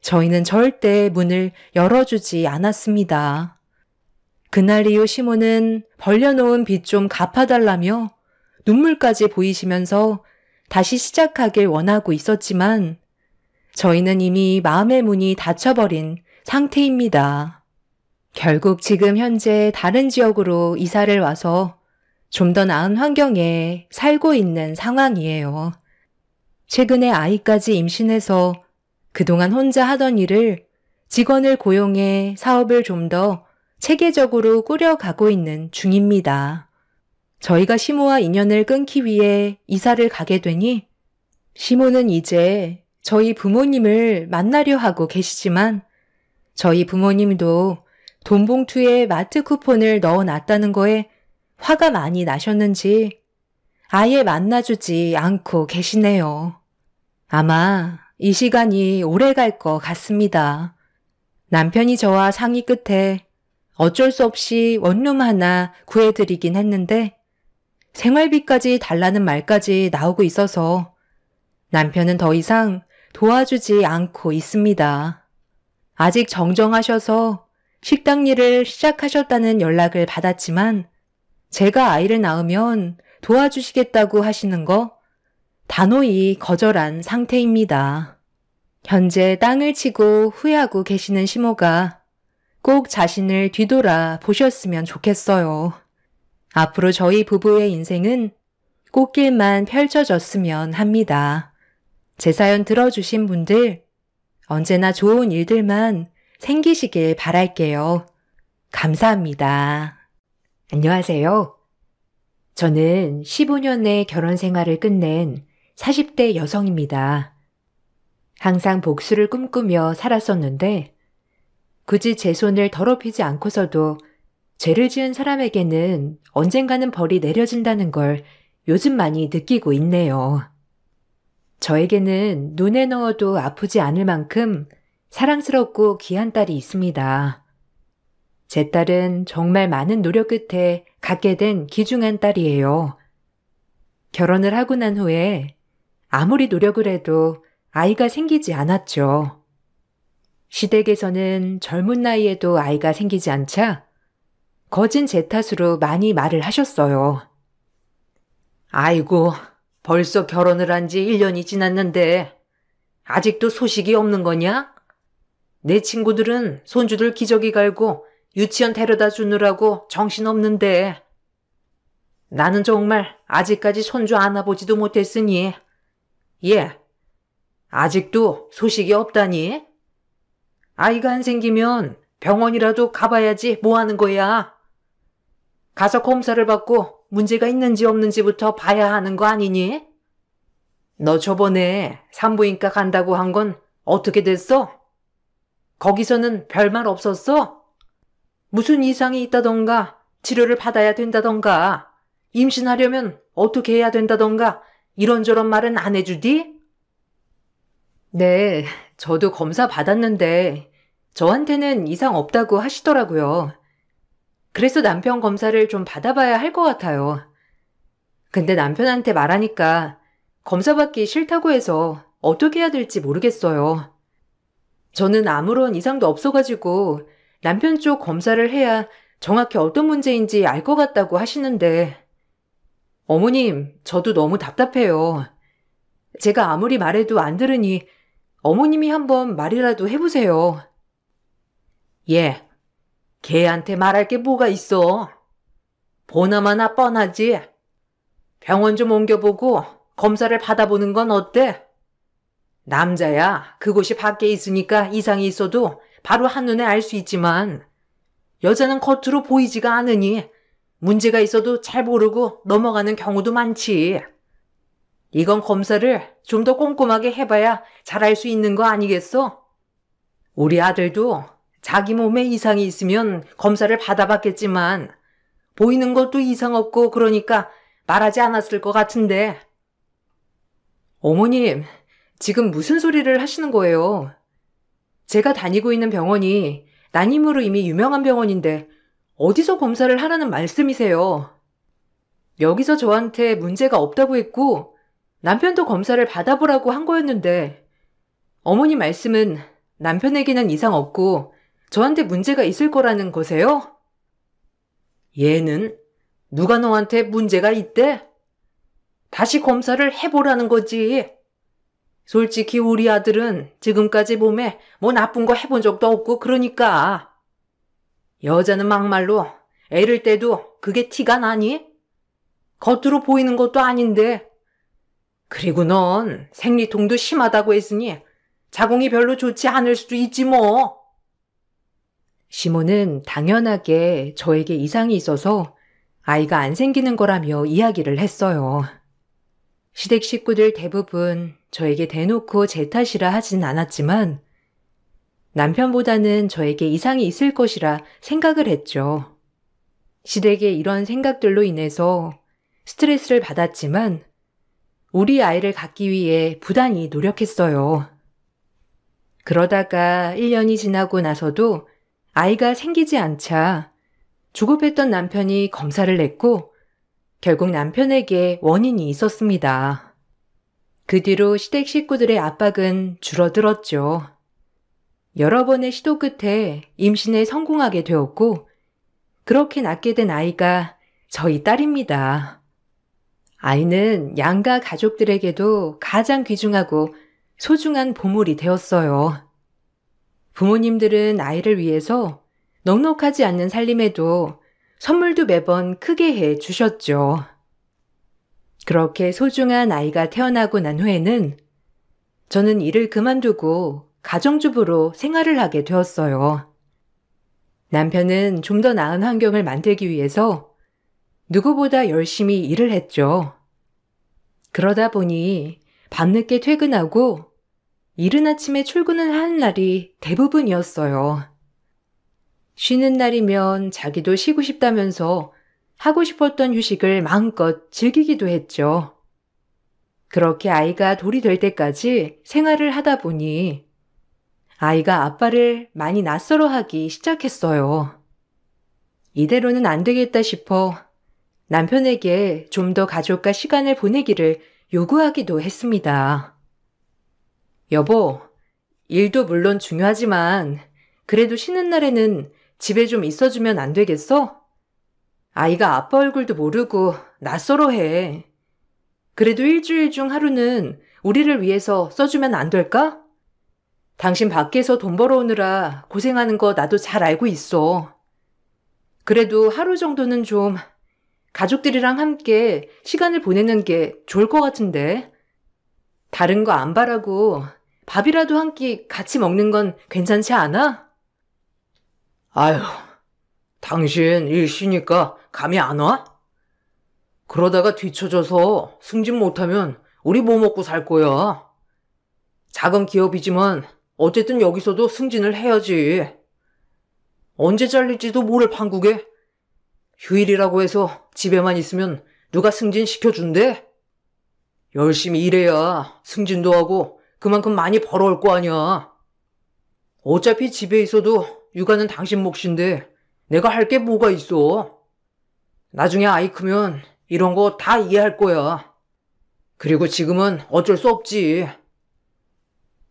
저희는 절대 문을 열어주지 않았습니다. 그날 이후 시모는 벌려놓은 빚 좀 갚아달라며 눈물까지 보이시면서 다시 시작하길 원하고 있었지만 저희는 이미 마음의 문이 닫혀버린 상태입니다. 결국 지금 현재 다른 지역으로 이사를 와서 좀 더 나은 환경에 살고 있는 상황이에요. 최근에 아이까지 임신해서 그동안 혼자 하던 일을 직원을 고용해 사업을 좀 더 체계적으로 꾸려가고 있는 중입니다. 저희가 시모와 인연을 끊기 위해 이사를 가게 되니 시모는 이제 저희 부모님을 만나려 하고 계시지만 저희 부모님도 돈 봉투에 마트 쿠폰을 넣어놨다는 거에 화가 많이 나셨는지 아예 만나주지 않고 계시네요. 아마 이 시간이 오래 갈 것 같습니다. 남편이 저와 상의 끝에 어쩔 수 없이 원룸 하나 구해드리긴 했는데 생활비까지 달라는 말까지 나오고 있어서 남편은 더 이상 도와주지 않고 있습니다. 아직 정정하셔서 식당 일을 시작하셨다는 연락을 받았지만 제가 아이를 낳으면 도와주시겠다고 하시는 거 단호히 거절한 상태입니다. 현재 땅을 치고 후회하고 계시는 시모가 꼭 자신을 뒤돌아 보셨으면 좋겠어요. 앞으로 저희 부부의 인생은 꽃길만 펼쳐졌으면 합니다. 제 사연 들어주신 분들 언제나 좋은 일들만 생기시길 바랄게요. 감사합니다. 안녕하세요. 저는 15년의 결혼 생활을 끝낸 40대 여성입니다. 항상 복수를 꿈꾸며 살았었는데 굳이 제 손을 더럽히지 않고서도 죄를 지은 사람에게는 언젠가는 벌이 내려진다는 걸 요즘 많이 느끼고 있네요. 저에게는 눈에 넣어도 아프지 않을 만큼 사랑스럽고 귀한 딸이 있습니다. 제 딸은 정말 많은 노력 끝에 갖게 된 귀중한 딸이에요. 결혼을 하고 난 후에 아무리 노력을 해도 아이가 생기지 않았죠. 시댁에서는 젊은 나이에도 아이가 생기지 않자 거진 제 탓으로 많이 말을 하셨어요. 아이고, 벌써 결혼을 한 지 1년이 지났는데 아직도 소식이 없는 거냐? 내 친구들은 손주들 기저귀 갈고 유치원 데려다 주느라고 정신없는데 나는 정말 아직까지 손주 안아보지도 못했으니 예, 아직도 소식이 없다니? 아이가 안 생기면 병원이라도 가봐야지 뭐 하는 거야? 가서 검사를 받고 문제가 있는지 없는지부터 봐야 하는 거 아니니? 너 저번에 산부인과 간다고 한 건 어떻게 됐어? 거기서는 별말 없었어? 무슨 이상이 있다던가 치료를 받아야 된다던가 임신하려면 어떻게 해야 된다던가 이런저런 말은 안 해주디? 네, 저도 검사 받았는데 저한테는 이상 없다고 하시더라고요. 그래서 남편 검사를 좀 받아봐야 할 것 같아요. 근데 남편한테 말하니까 검사 받기 싫다고 해서 어떻게 해야 될지 모르겠어요. 저는 아무런 이상도 없어가지고 남편 쪽 검사를 해야 정확히 어떤 문제인지 알 것 같다고 하시는데 어머님, 저도 너무 답답해요. 제가 아무리 말해도 안 들으니 어머님이 한번 말이라도 해보세요. 예, 걔한테 말할 게 뭐가 있어? 보나마나 뻔하지. 병원 좀 옮겨보고 검사를 받아보는 건 어때? 남자야, 그곳이 밖에 있으니까 이상이 있어도 바로 한눈에 알 수 있지만 여자는 겉으로 보이지가 않으니 문제가 있어도 잘 모르고 넘어가는 경우도 많지. 이건 검사를 좀 더 꼼꼼하게 해봐야 잘 알 수 있는 거 아니겠어? 우리 아들도 자기 몸에 이상이 있으면 검사를 받아봤겠지만 보이는 것도 이상 없고 그러니까 말하지 않았을 것 같은데. 어머님, 지금 무슨 소리를 하시는 거예요? 제가 다니고 있는 병원이 난임으로 이미 유명한 병원인데 어디서 검사를 하라는 말씀이세요? 여기서 저한테 문제가 없다고 했고 남편도 검사를 받아보라고 한 거였는데 어머니 말씀은 남편에게는 이상 없고 저한테 문제가 있을 거라는 거세요? 얘는 누가 너한테 문제가 있대? 다시 검사를 해보라는 거지. 솔직히 우리 아들은 지금까지 몸에 뭐 나쁜 거 해본 적도 없고 그러니까. 여자는 막말로 애를 떼도 그게 티가 나니? 겉으로 보이는 것도 아닌데. 그리고 넌 생리통도 심하다고 했으니 자궁이 별로 좋지 않을 수도 있지 뭐. 시모는 당연하게 저에게 이상이 있어서 아이가 안 생기는 거라며 이야기를 했어요. 시댁 식구들 대부분 저에게 대놓고 제 탓이라 하진 않았지만 남편보다는 저에게 이상이 있을 것이라 생각을 했죠. 시댁의 이런 생각들로 인해서 스트레스를 받았지만 우리 아이를 갖기 위해 부단히 노력했어요. 그러다가 1년이 지나고 나서도 아이가 생기지 않자 조급했던 남편이 검사를 냈고 결국 남편에게 원인이 있었습니다. 그 뒤로 시댁 식구들의 압박은 줄어들었죠. 여러 번의 시도 끝에 임신에 성공하게 되었고 그렇게 낳게 된 아이가 저희 딸입니다. 아이는 양가 가족들에게도 가장 귀중하고 소중한 보물이 되었어요. 부모님들은 아이를 위해서 넉넉하지 않는 살림에도 선물도 매번 크게 해 주셨죠. 그렇게 소중한 아이가 태어나고 난 후에는 저는 일을 그만두고 가정주부로 생활을 하게 되었어요. 남편은 좀 더 나은 환경을 만들기 위해서 누구보다 열심히 일을 했죠. 그러다 보니 밤늦게 퇴근하고 이른 아침에 출근을 하는 날이 대부분이었어요. 쉬는 날이면 자기도 쉬고 싶다면서 하고 싶었던 휴식을 마음껏 즐기기도 했죠. 그렇게 아이가 돌이 될 때까지 생활을 하다 보니 아이가 아빠를 많이 낯설어하기 시작했어요. 이대로는 안 되겠다 싶어 남편에게 좀 더 가족과 시간을 보내기를 요구하기도 했습니다. 여보, 일도 물론 중요하지만 그래도 쉬는 날에는 집에 좀 있어주면 안 되겠어? 아이가 아빠 얼굴도 모르고 낯설어 해. 그래도 일주일 중 하루는 우리를 위해서 써주면 안 될까? 당신 밖에서 돈 벌어오느라 고생하는 거 나도 잘 알고 있어. 그래도 하루 정도는 좀 가족들이랑 함께 시간을 보내는 게 좋을 것 같은데. 다른 거 안 바라고 밥이라도 한 끼 같이 먹는 건 괜찮지 않아? 아휴, 당신 일 쉬니까 감이 안 와? 그러다가 뒤처져서 승진 못하면 우리 뭐 먹고 살 거야? 작은 기업이지만 어쨌든 여기서도 승진을 해야지. 언제 잘릴지도 모를 판국에 휴일이라고 해서 집에만 있으면 누가 승진 시켜준대? 열심히 일해야 승진도 하고 그만큼 많이 벌어올 거 아니야. 어차피 집에 있어도 육아는 당신 몫인데 내가 할 게 뭐가 있어. 나중에 아이 크면 이런 거 다 이해할 거야. 그리고 지금은 어쩔 수 없지.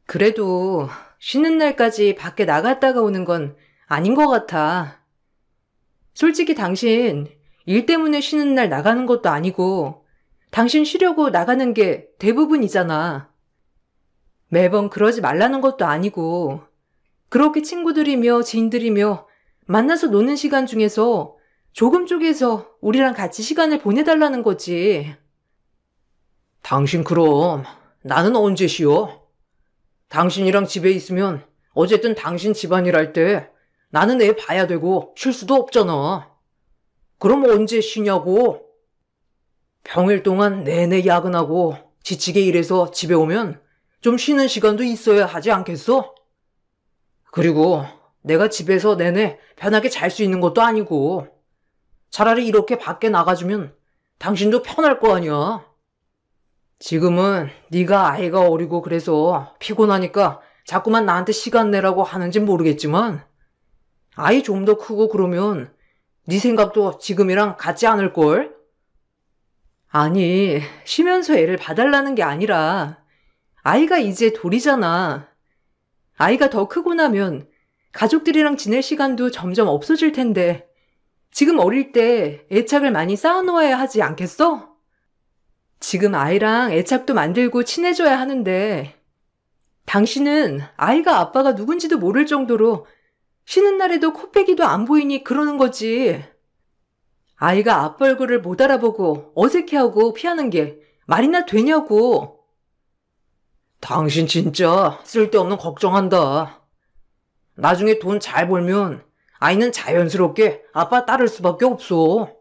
그래도 쉬는 날까지 밖에 나갔다가 오는 건 아닌 것 같아. 솔직히 당신 일 때문에 쉬는 날 나가는 것도 아니고 당신 쉬려고 나가는 게 대부분이잖아. 매번 그러지 말라는 것도 아니고 그렇게 친구들이며 지인들이며 만나서 노는 시간 중에서 조금 쪼개서 우리랑 같이 시간을 보내달라는 거지. 당신 그럼 나는 언제 쉬어? 당신이랑 집에 있으면 어쨌든 당신 집안일 할 때 나는 애 봐야 되고 쉴 수도 없잖아. 그럼 언제 쉬냐고? 평일 동안 내내 야근하고 지치게 일해서 집에 오면 좀 쉬는 시간도 있어야 하지 않겠어? 그리고 내가 집에서 내내 편하게 잘 수 있는 것도 아니고 차라리 이렇게 밖에 나가주면 당신도 편할 거 아니야. 지금은 네가 아이가 어리고 그래서 피곤하니까 자꾸만 나한테 시간 내라고 하는진 모르겠지만 아이 좀 더 크고 그러면 네 생각도 지금이랑 같지 않을걸? 아니, 쉬면서 애를 봐달라는 게 아니라 아이가 이제 돌이잖아. 아이가 더 크고 나면 가족들이랑 지낼 시간도 점점 없어질 텐데 지금 어릴 때 애착을 많이 쌓아놓아야 하지 않겠어? 지금 아이랑 애착도 만들고 친해져야 하는데 당신은 아이가 아빠가 누군지도 모를 정도로 쉬는 날에도 코빼기도 안 보이니 그러는 거지. 아이가 아빠 얼굴을 못 알아보고 어색해하고 피하는 게 말이나 되냐고. 당신 진짜 쓸데없는 걱정한다. 나중에 돈 잘 벌면 아이는 자연스럽게 아빠 따를 수밖에 없어.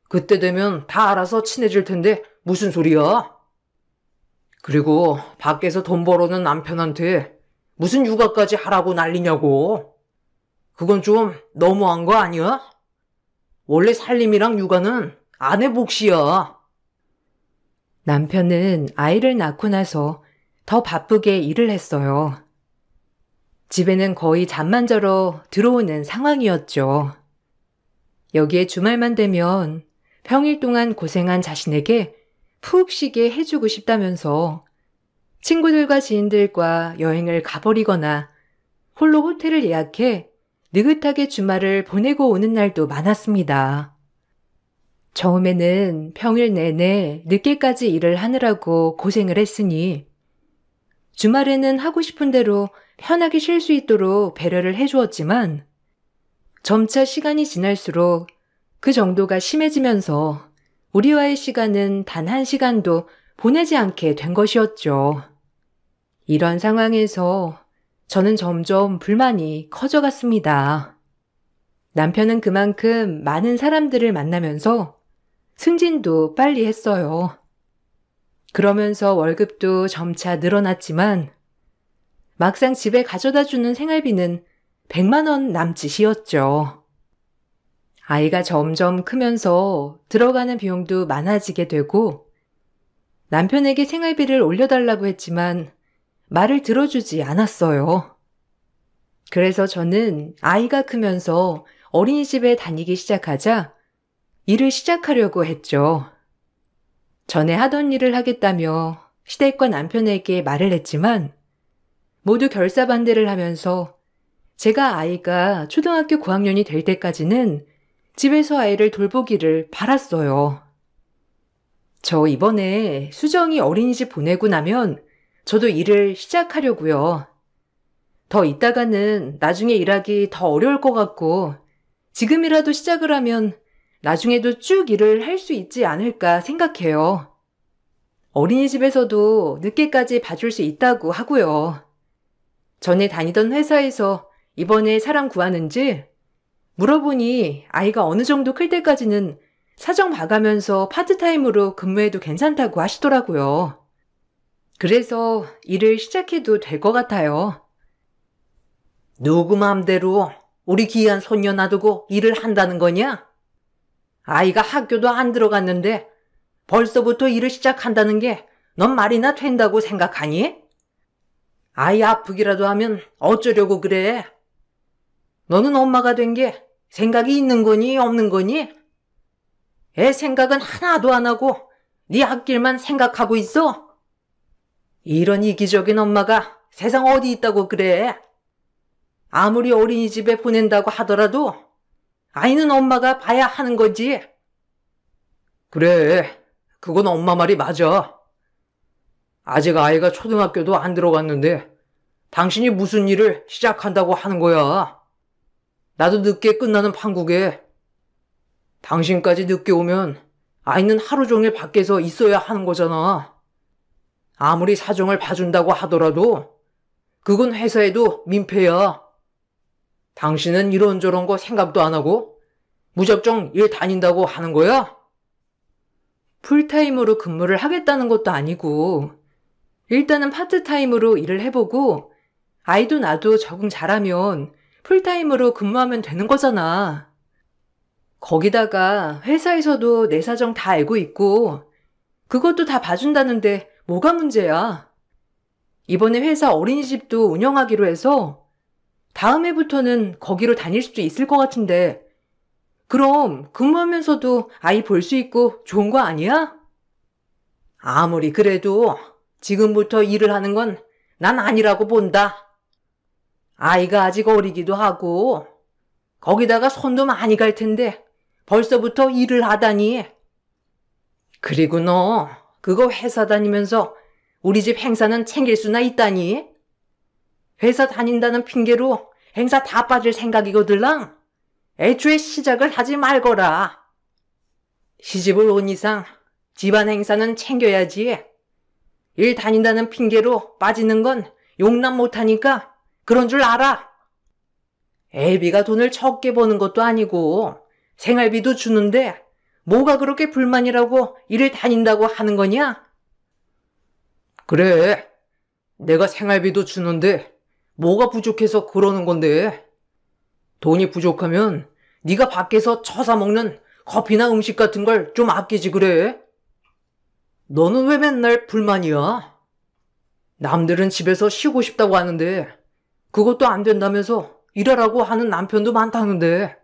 그때 되면 다 알아서 친해질 텐데 무슨 소리야? 그리고 밖에서 돈 벌어오는 남편한테 무슨 육아까지 하라고 난리냐고. 그건 좀 너무한 거 아니야? 원래 살림이랑 육아는 아내 몫이야. 남편은 아이를 낳고 나서 더 바쁘게 일을 했어요. 집에는 거의 잠만 자러 들어오는 상황이었죠. 여기에 주말만 되면 평일 동안 고생한 자신에게 푹 쉬게 해주고 싶다면서 친구들과 지인들과 여행을 가버리거나 홀로 호텔을 예약해 느긋하게 주말을 보내고 오는 날도 많았습니다. 처음에는 평일 내내 늦게까지 일을 하느라고 고생을 했으니 주말에는 하고 싶은 대로 편하게 쉴 수 있도록 배려를 해주었지만 점차 시간이 지날수록 그 정도가 심해지면서 우리와의 시간은 단 한 시간도 보내지 않게 된 것이었죠. 이런 상황에서 저는 점점 불만이 커져갔습니다. 남편은 그만큼 많은 사람들을 만나면서 승진도 빨리 했어요. 그러면서 월급도 점차 늘어났지만 막상 집에 가져다주는 생활비는 100만 원 남짓이었죠. 아이가 점점 크면서 들어가는 비용도 많아지게 되고 남편에게 생활비를 올려달라고 했지만 말을 들어주지 않았어요. 그래서 저는 아이가 크면서 어린이집에 다니기 시작하자 일을 시작하려고 했죠. 전에 하던 일을 하겠다며 시댁과 남편에게 말을 했지만 모두 결사반대를 하면서 제가 아이가 초등학교 고학년이 될 때까지는 집에서 아이를 돌보기를 바랐어요. 저 이번에 수정이 어린이집 보내고 나면 저도 일을 시작하려고요. 더 있다가는 나중에 일하기 더 어려울 것 같고 지금이라도 시작을 하면 나중에도 쭉 일을 할 수 있지 않을까 생각해요. 어린이집에서도 늦게까지 봐줄 수 있다고 하고요. 전에 다니던 회사에서 이번에 사람 구하는지 물어보니 아이가 어느 정도 클 때까지는 사정 봐가면서 파트타임으로 근무해도 괜찮다고 하시더라고요. 그래서 일을 시작해도 될 것 같아요. 누구 맘대로 우리 귀한 손녀 놔두고 일을 한다는 거냐? 아이가 학교도 안 들어갔는데 벌써부터 일을 시작한다는 게 넌 말이나 된다고 생각하니? 아이 아프기라도 하면 어쩌려고 그래? 너는 엄마가 된 게 생각이 있는 거니 없는 거니? 애 생각은 하나도 안 하고 네 앞길만 생각하고 있어? 이런 이기적인 엄마가 세상 어디 있다고 그래? 아무리 어린이집에 보낸다고 하더라도 아이는 엄마가 봐야 하는 거지. 그래, 그건 엄마 말이 맞아. 아직 아이가 초등학교도 안 들어갔는데 당신이 무슨 일을 시작한다고 하는 거야? 나도 늦게 끝나는 판국에 당신까지 늦게 오면 아이는 하루 종일 밖에서 있어야 하는 거잖아. 아무리 사정을 봐준다고 하더라도 그건 회사에도 민폐야. 당신은 이런저런 거 생각도 안 하고 무작정 일 다닌다고 하는 거야? 풀타임으로 근무를 하겠다는 것도 아니고 일단은 파트타임으로 일을 해보고 아이도 나도 적응 잘하면 풀타임으로 근무하면 되는 거잖아. 거기다가 회사에서도 내 사정 다 알고 있고 그것도 다 봐준다는데 뭐가 문제야? 이번에 회사 어린이집도 운영하기로 해서 다음 해부터는 거기로 다닐 수도 있을 것 같은데 그럼 근무하면서도 아이 볼 수 있고 좋은 거 아니야? 아무리 그래도 지금부터 일을 하는 건 난 아니라고 본다. 아이가 아직 어리기도 하고 거기다가 손도 많이 갈 텐데 벌써부터 일을 하다니. 그리고 너 그거 회사 다니면서 우리 집 행사는 챙길 수나 있다니? 회사 다닌다는 핑계로 행사 다 빠질 생각이거들랑 애초에 시작을 하지 말거라. 시집을 온 이상 집안 행사는 챙겨야지. 일 다닌다는 핑계로 빠지는 건 용납 못하니까 그런 줄 알아. 애비가 돈을 적게 버는 것도 아니고 생활비도 주는데 뭐가 그렇게 불만이라고 일을 다닌다고 하는 거냐? 그래, 내가 생활비도 주는데 뭐가 부족해서 그러는 건데. 돈이 부족하면 네가 밖에서 처사 먹는 커피나 음식 같은 걸 좀 아끼지 그래? 너는 왜 맨날 불만이야? 남들은 집에서 쉬고 싶다고 하는데 그것도 안 된다면서 일하라고 하는 남편도 많다는데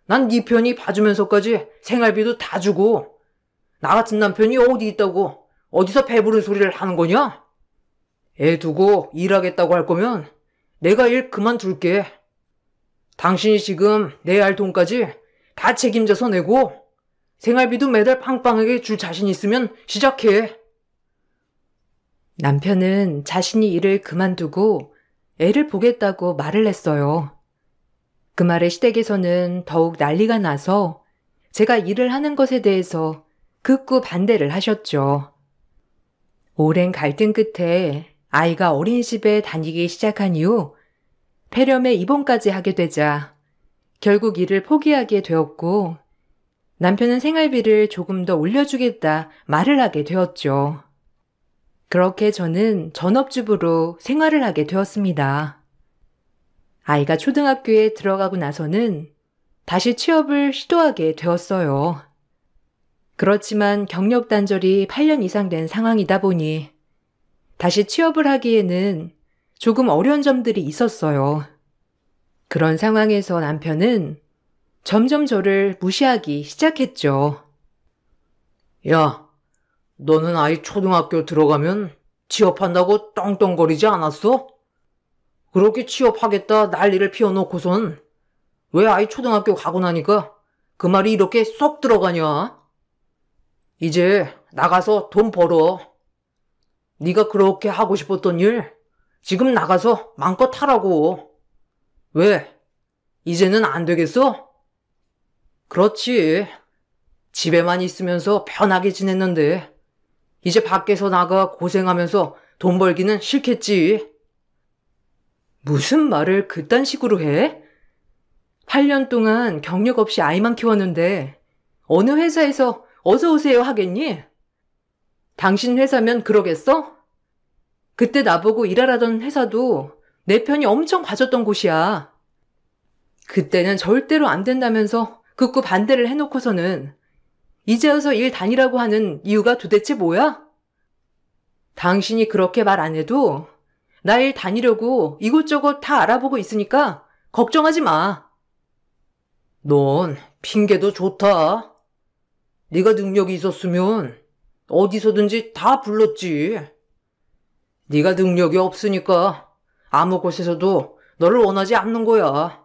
난 네 편이 봐주면서까지 생활비도 다 주고 나 같은 남편이 어디 있다고 어디서 배부른 소리를 하는 거냐? 애 두고 일하겠다고 할 거면 내가 일 그만둘게. 당신이 지금 내야 할 돈까지 다 책임져서 내고 생활비도 매달 빵빵하게 줄 자신 있으면 시작해. 남편은 자신이 일을 그만두고 애를 보겠다고 말을 했어요. 그 말에 시댁에서는 더욱 난리가 나서 제가 일을 하는 것에 대해서 극구 반대를 하셨죠. 오랜 갈등 끝에 아이가 어린이집에 다니기 시작한 이후 폐렴에 입원까지 하게 되자 결국 일을 포기하게 되었고 남편은 생활비를 조금 더 올려주겠다 말을 하게 되었죠. 그렇게 저는 전업주부로 생활을 하게 되었습니다. 아이가 초등학교에 들어가고 나서는 다시 취업을 시도하게 되었어요. 그렇지만 경력 단절이 8년 이상 된 상황이다 보니 다시 취업을 하기에는 조금 어려운 점들이 있었어요. 그런 상황에서 남편은 점점 저를 무시하기 시작했죠. 야, 너는 아이 초등학교 들어가면 취업한다고 떵떵거리지 않았어? 그렇게 취업하겠다 난리를 피워놓고선 왜 아이 초등학교 가고 나니까 그 말이 이렇게 쏙 들어가냐? 이제 나가서 돈 벌어. 네가 그렇게 하고 싶었던 일 지금 나가서 마음껏 하라고. 왜? 이제는 안 되겠어? 그렇지. 집에만 있으면서 편하게 지냈는데 이제 밖에서 나가 고생하면서 돈 벌기는 싫겠지. 무슨 말을 그딴 식으로 해? 8년 동안 경력 없이 아이만 키웠는데 어느 회사에서 어서 오세요 하겠니? 당신 회사면 그러겠어? 그때 나보고 일하라던 회사도 내 편이 엄청 봐줬던 곳이야. 그때는 절대로 안 된다면서 극구 반대를 해놓고서는 이제 와서 일 다니라고 하는 이유가 도대체 뭐야? 당신이 그렇게 말 안 해도 나 일 다니려고 이곳저곳 다 알아보고 있으니까 걱정하지 마. 넌 핑계도 좋다. 네가 능력이 있었으면 어디서든지 다 불렀지. 네가 능력이 없으니까 아무 곳에서도 너를 원하지 않는 거야.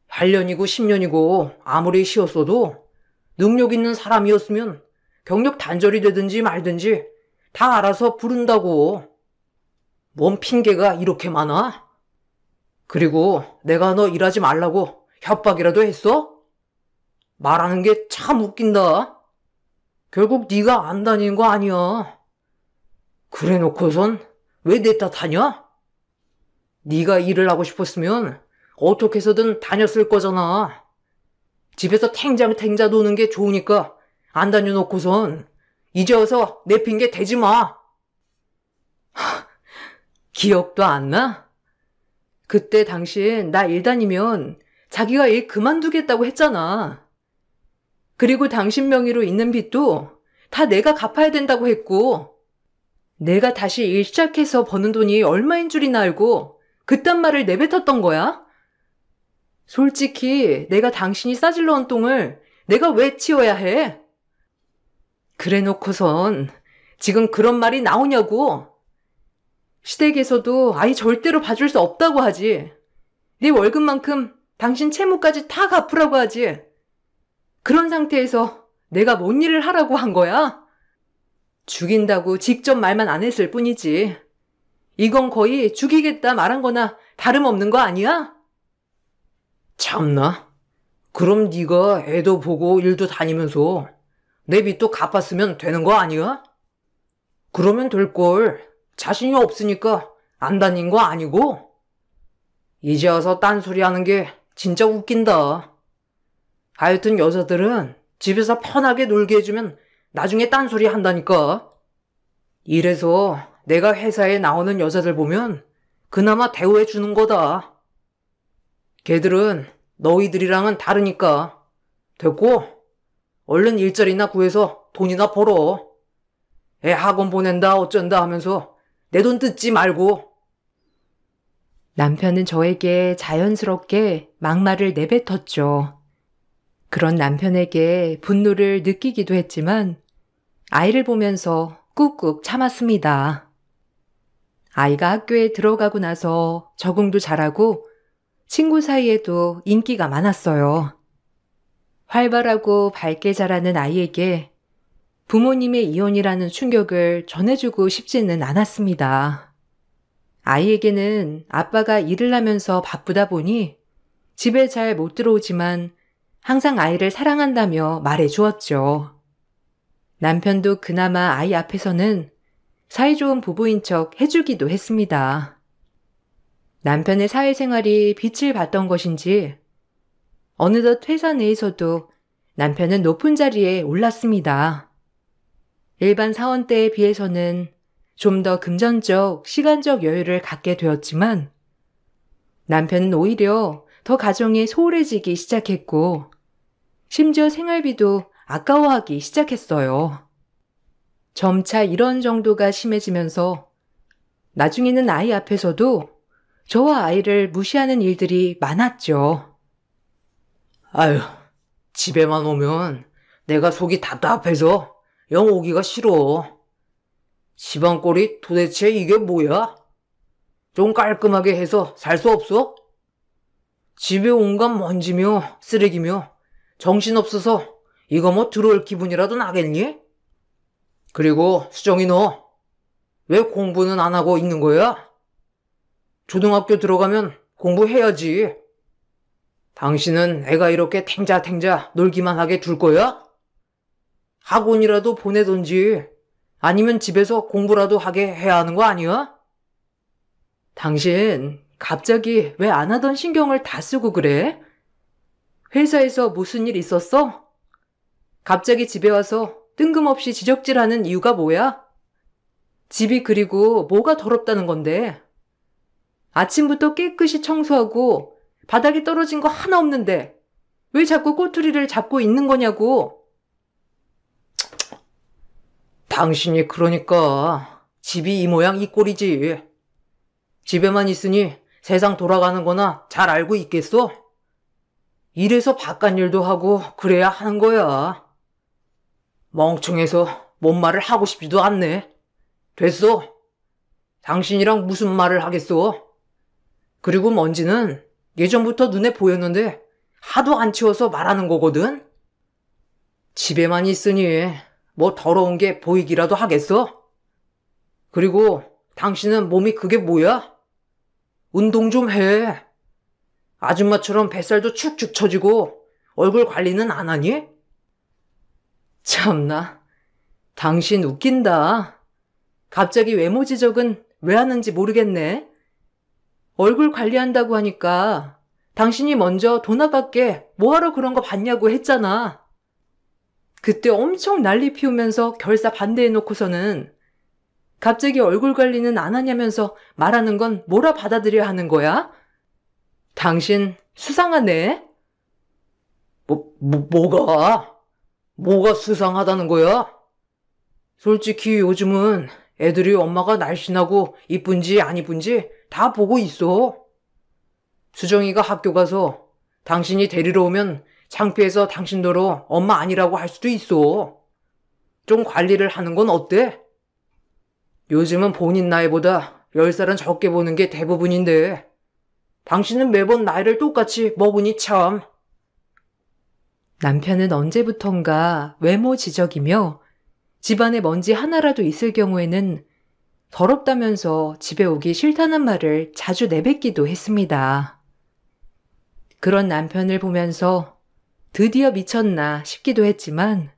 8년이고 10년이고 아무리 쉬었어도 능력 있는 사람이었으면 경력 단절이 되든지 말든지 다 알아서 부른다고. 뭔 핑계가 이렇게 많아? 그리고 내가 너 일하지 말라고 협박이라도 했어? 말하는 게 참 웃긴다. 결국 네가 안 다니는 거 아니야. 그래 놓고선 왜 내 탓하냐? 네가 일을 하고 싶었으면 어떻게 해서든 다녔을 거잖아. 집에서 탱자탱자 노는 게 좋으니까 안 다녀놓고선 이제 와서 내 핑계 대지 마. 기억도 안 나? 그때 당신 나 일 다니면 자기가 일 그만두겠다고 했잖아. 그리고 당신 명의로 있는 빚도 다 내가 갚아야 된다고 했고, 내가 다시 일 시작해서 버는 돈이 얼마인 줄이나 알고 그딴 말을 내뱉었던 거야? 솔직히 내가 당신이 싸질러 온 똥을 내가 왜 치워야 해? 그래 놓고선 지금 그런 말이 나오냐고. 시댁에서도 아이 절대로 봐줄 수 없다고 하지. 네 월급만큼 당신 채무까지 다 갚으라고 하지. 그런 상태에서 내가 뭔 일을 하라고 한 거야? 죽인다고 직접 말만 안 했을 뿐이지. 이건 거의 죽이겠다 말한 거나 다름없는 거 아니야? 참나. 그럼 네가 애도 보고 일도 다니면서 내 빚도 갚았으면 되는 거 아니야? 그러면 될걸. 자신이 없으니까 안 다닌 거 아니고? 이제 와서 딴소리 하는 게 진짜 웃긴다. 하여튼 여자들은 집에서 편하게 놀게 해주면 나중에 딴소리 한다니까. 이래서 내가 회사에 나오는 여자들 보면 그나마 대우해 주는 거다. 걔들은 너희들이랑은 다르니까. 됐고, 얼른 일자리나 구해서 돈이나 벌어. 애 학원 보낸다 어쩐다 하면서 내 돈 뜯지 말고. 남편은 저에게 자연스럽게 막말을 내뱉었죠. 그런 남편에게 분노를 느끼기도 했지만 아이를 보면서 꾹꾹 참았습니다. 아이가 학교에 들어가고 나서 적응도 잘하고 친구 사이에도 인기가 많았어요. 활발하고 밝게 자라는 아이에게 부모님의 이혼이라는 충격을 전해주고 싶지는 않았습니다. 아이에게는 아빠가 일을 하면서 바쁘다 보니 집에 잘 못 들어오지만 항상 아이를 사랑한다며 말해주었죠. 남편도 그나마 아이 앞에서는 사이좋은 부부인 척 해주기도 했습니다. 남편의 사회생활이 빛을 봤던 것인지 어느덧 회사 내에서도 남편은 높은 자리에 올랐습니다. 일반 사원 때에 비해서는 좀 더 금전적, 시간적 여유를 갖게 되었지만 남편은 오히려 더 가정에 소홀해지기 시작했고 심지어 생활비도 아까워하기 시작했어요. 점차 이런 정도가 심해지면서 나중에는 아이 앞에서도 저와 아이를 무시하는 일들이 많았죠. 아유, 집에만 오면 내가 속이 답답해서 영 오기가 싫어. 집안 꼴이 도대체 이게 뭐야? 좀 깔끔하게 해서 살 수 없어? 집에 온갖 먼지며 쓰레기며 정신없어서 이거 뭐 들어올 기분이라도 나겠니? 그리고 수정이 너 왜 공부는 안 하고 있는 거야? 초등학교 들어가면 공부해야지. 당신은 애가 이렇게 탱자탱자 놀기만 하게 둘 거야? 학원이라도 보내던지 아니면 집에서 공부라도 하게 해야 하는 거 아니야? 당신 갑자기 왜 안 하던 신경을 다 쓰고 그래? 회사에서 무슨 일 있었어? 갑자기 집에 와서 뜬금없이 지적질하는 이유가 뭐야? 집이 그리고 뭐가 더럽다는 건데? 아침부터 깨끗이 청소하고 바닥에 떨어진 거 하나 없는데 왜 자꾸 꼬투리를 잡고 있는 거냐고? 당신이 그러니까 집이 이 모양 이 꼴이지. 집에만 있으니 세상 돌아가는 거나 잘 알고 있겠어? 이래서 바깥 일도 하고 그래야 하는 거야. 멍청해서 뭔 말을 하고 싶지도 않네. 됐어. 당신이랑 무슨 말을 하겠어? 그리고 먼지는 예전부터 눈에 보였는데 하도 안 치워서 말하는 거거든? 집에만 있으니 뭐 더러운 게 보이기라도 하겠어? 그리고 당신은 몸이 그게 뭐야? 운동 좀 해. 아줌마처럼 뱃살도 축축 처지고 얼굴 관리는 안 하니? 참나, 당신 웃긴다. 갑자기 외모 지적은 왜 하는지 모르겠네. 얼굴 관리한다고 하니까 당신이 먼저 돈 아깝게 뭐하러 그런 거 받냐고 했잖아. 그때 엄청 난리 피우면서 결사 반대해놓고서는 갑자기 얼굴 관리는 안 하냐면서 말하는 건 뭐라 받아들여야 하는 거야? 당신 수상하네? 뭐가 수상하다는 거야? 솔직히 요즘은 애들이 엄마가 날씬하고 이쁜지 안 이쁜지 다 보고 있어. 수정이가 학교 가서 당신이 데리러 오면 창피해서 당신더러 엄마 아니라고 할 수도 있어. 좀 관리를 하는 건 어때? 요즘은 본인 나이보다 10살은 적게 보는 게 대부분인데 당신은 매번 나이를 똑같이 먹으니 참. 남편은 언제부턴가 외모 지적이며 집안에 먼지 하나라도 있을 경우에는 더럽다면서 집에 오기 싫다는 말을 자주 내뱉기도 했습니다. 그런 남편을 보면서 드디어 미쳤나 싶기도 했지만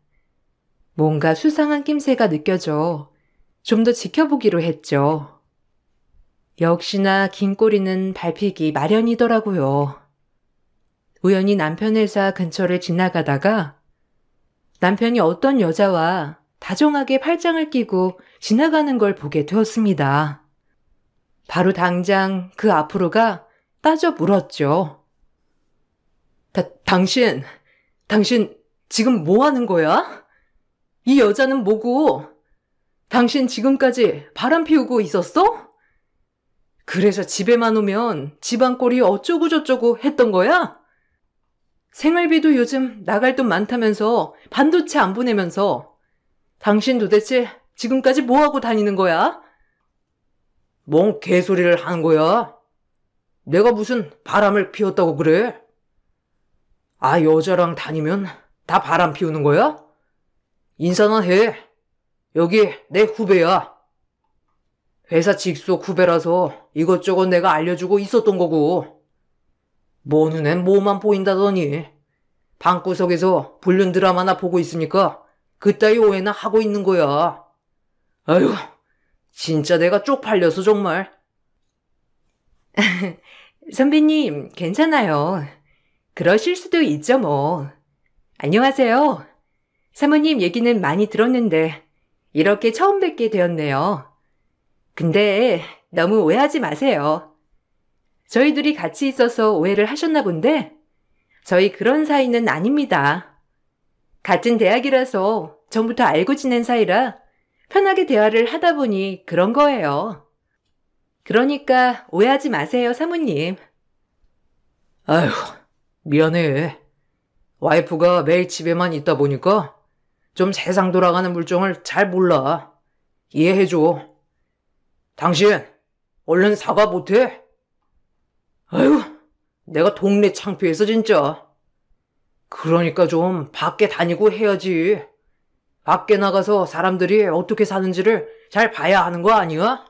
뭔가 수상한 낌새가 느껴져 좀 더 지켜보기로 했죠. 역시나 긴 꼬리는 밟히기 마련이더라고요. 우연히 남편 회사 근처를 지나가다가 남편이 어떤 여자와 다정하게 팔짱을 끼고 지나가는 걸 보게 되었습니다. 바로 당장 그 앞으로가 따져 물었죠. 당신 지금 뭐 하는 거야? 이 여자는 뭐고? 당신 지금까지 바람 피우고 있었어? 그래서 집에만 오면 집안 꼴이 어쩌고 저쩌고 했던 거야? 생활비도 요즘 나갈 돈 많다면서 반도체 안 보내면서 당신 도대체 지금까지 뭐하고 다니는 거야? 뭔 개소리를 하는 거야? 내가 무슨 바람을 피웠다고 그래? 아, 여자랑 다니면 다 바람 피우는 거야? 인사나 해. 여기 내 후배야. 회사 직속 후배라서 이것저것 내가 알려주고 있었던 거고. 뭐 눈엔 뭐만 보인다더니 방구석에서 불륜 드라마나 보고 있으니까 그따위 오해나 하고 있는 거야. 아유, 진짜 내가 쪽팔려서 정말. 선배님, 괜찮아요. 그러실 수도 있죠, 뭐. 안녕하세요. 사모님 얘기는 많이 들었는데 이렇게 처음 뵙게 되었네요. 근데 너무 오해하지 마세요. 저희 둘이 같이 있어서 오해를 하셨나 본데 저희 그런 사이는 아닙니다. 같은 대학이라서 전부터 알고 지낸 사이라 편하게 대화를 하다 보니 그런 거예요. 그러니까 오해하지 마세요, 사모님. 아휴, 미안해. 와이프가 매일 집에만 있다 보니까 좀 세상 돌아가는 물정을 잘 몰라. 이해해줘. 당신, 얼른 사과 못해? 아유, 내가 동네 창피해서 진짜. 그러니까 좀 밖에 다니고 해야지. 밖에 나가서 사람들이 어떻게 사는지를 잘 봐야 하는 거 아니야?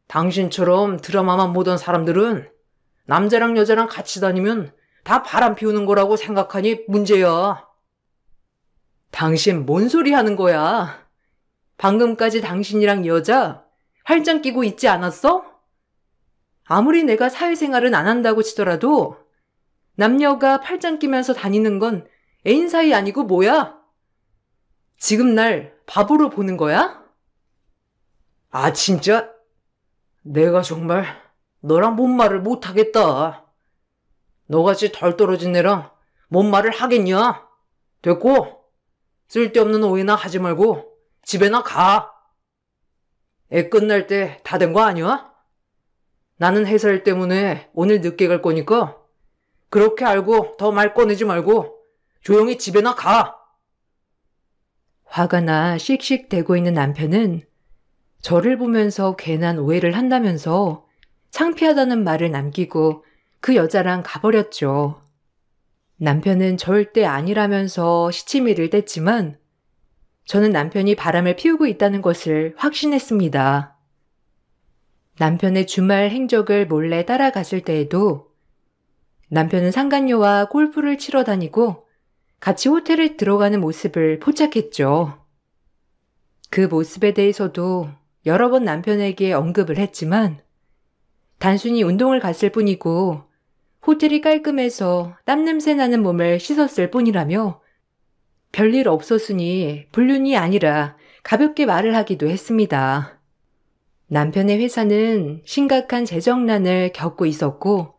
당신처럼 드라마만 보던 사람들은 남자랑 여자랑 같이 다니면 다 바람 피우는 거라고 생각하니 문제야. 당신 뭔 소리 하는 거야? 방금까지 당신이랑 여자 팔짱 끼고 있지 않았어? 아무리 내가 사회생활은 안 한다고 치더라도 남녀가 팔짱 끼면서 다니는 건 애인 사이 아니고 뭐야? 지금 날 바보로 보는 거야? 아, 진짜? 내가 정말 너랑 뭔 말을 못하겠다. 너같이 덜 떨어진 애랑 뭔 말을 하겠냐? 됐고, 쓸데없는 오해나 하지 말고 집에나 가. 애 끝날 때 다 된 거 아니야? 나는 회사 일 때문에 오늘 늦게 갈 거니까 그렇게 알고 더 말 꺼내지 말고 조용히 집에나 가. 화가 나 씩씩대고 있는 남편은 저를 보면서 괜한 오해를 한다면서 창피하다는 말을 남기고 그 여자랑 가버렸죠. 남편은 절대 아니라면서 시치미를 댔지만 저는 남편이 바람을 피우고 있다는 것을 확신했습니다. 남편의 주말 행적을 몰래 따라갔을 때에도 남편은 상간녀와 골프를 치러 다니고 같이 호텔에 들어가는 모습을 포착했죠. 그 모습에 대해서도 여러 번 남편에게 언급을 했지만 단순히 운동을 갔을 뿐이고 호텔이 깔끔해서 땀냄새 나는 몸을 씻었을 뿐이라며 별일 없었으니 불륜이 아니라 가볍게 말을 하기도 했습니다. 남편의 회사는 심각한 재정난을 겪고 있었고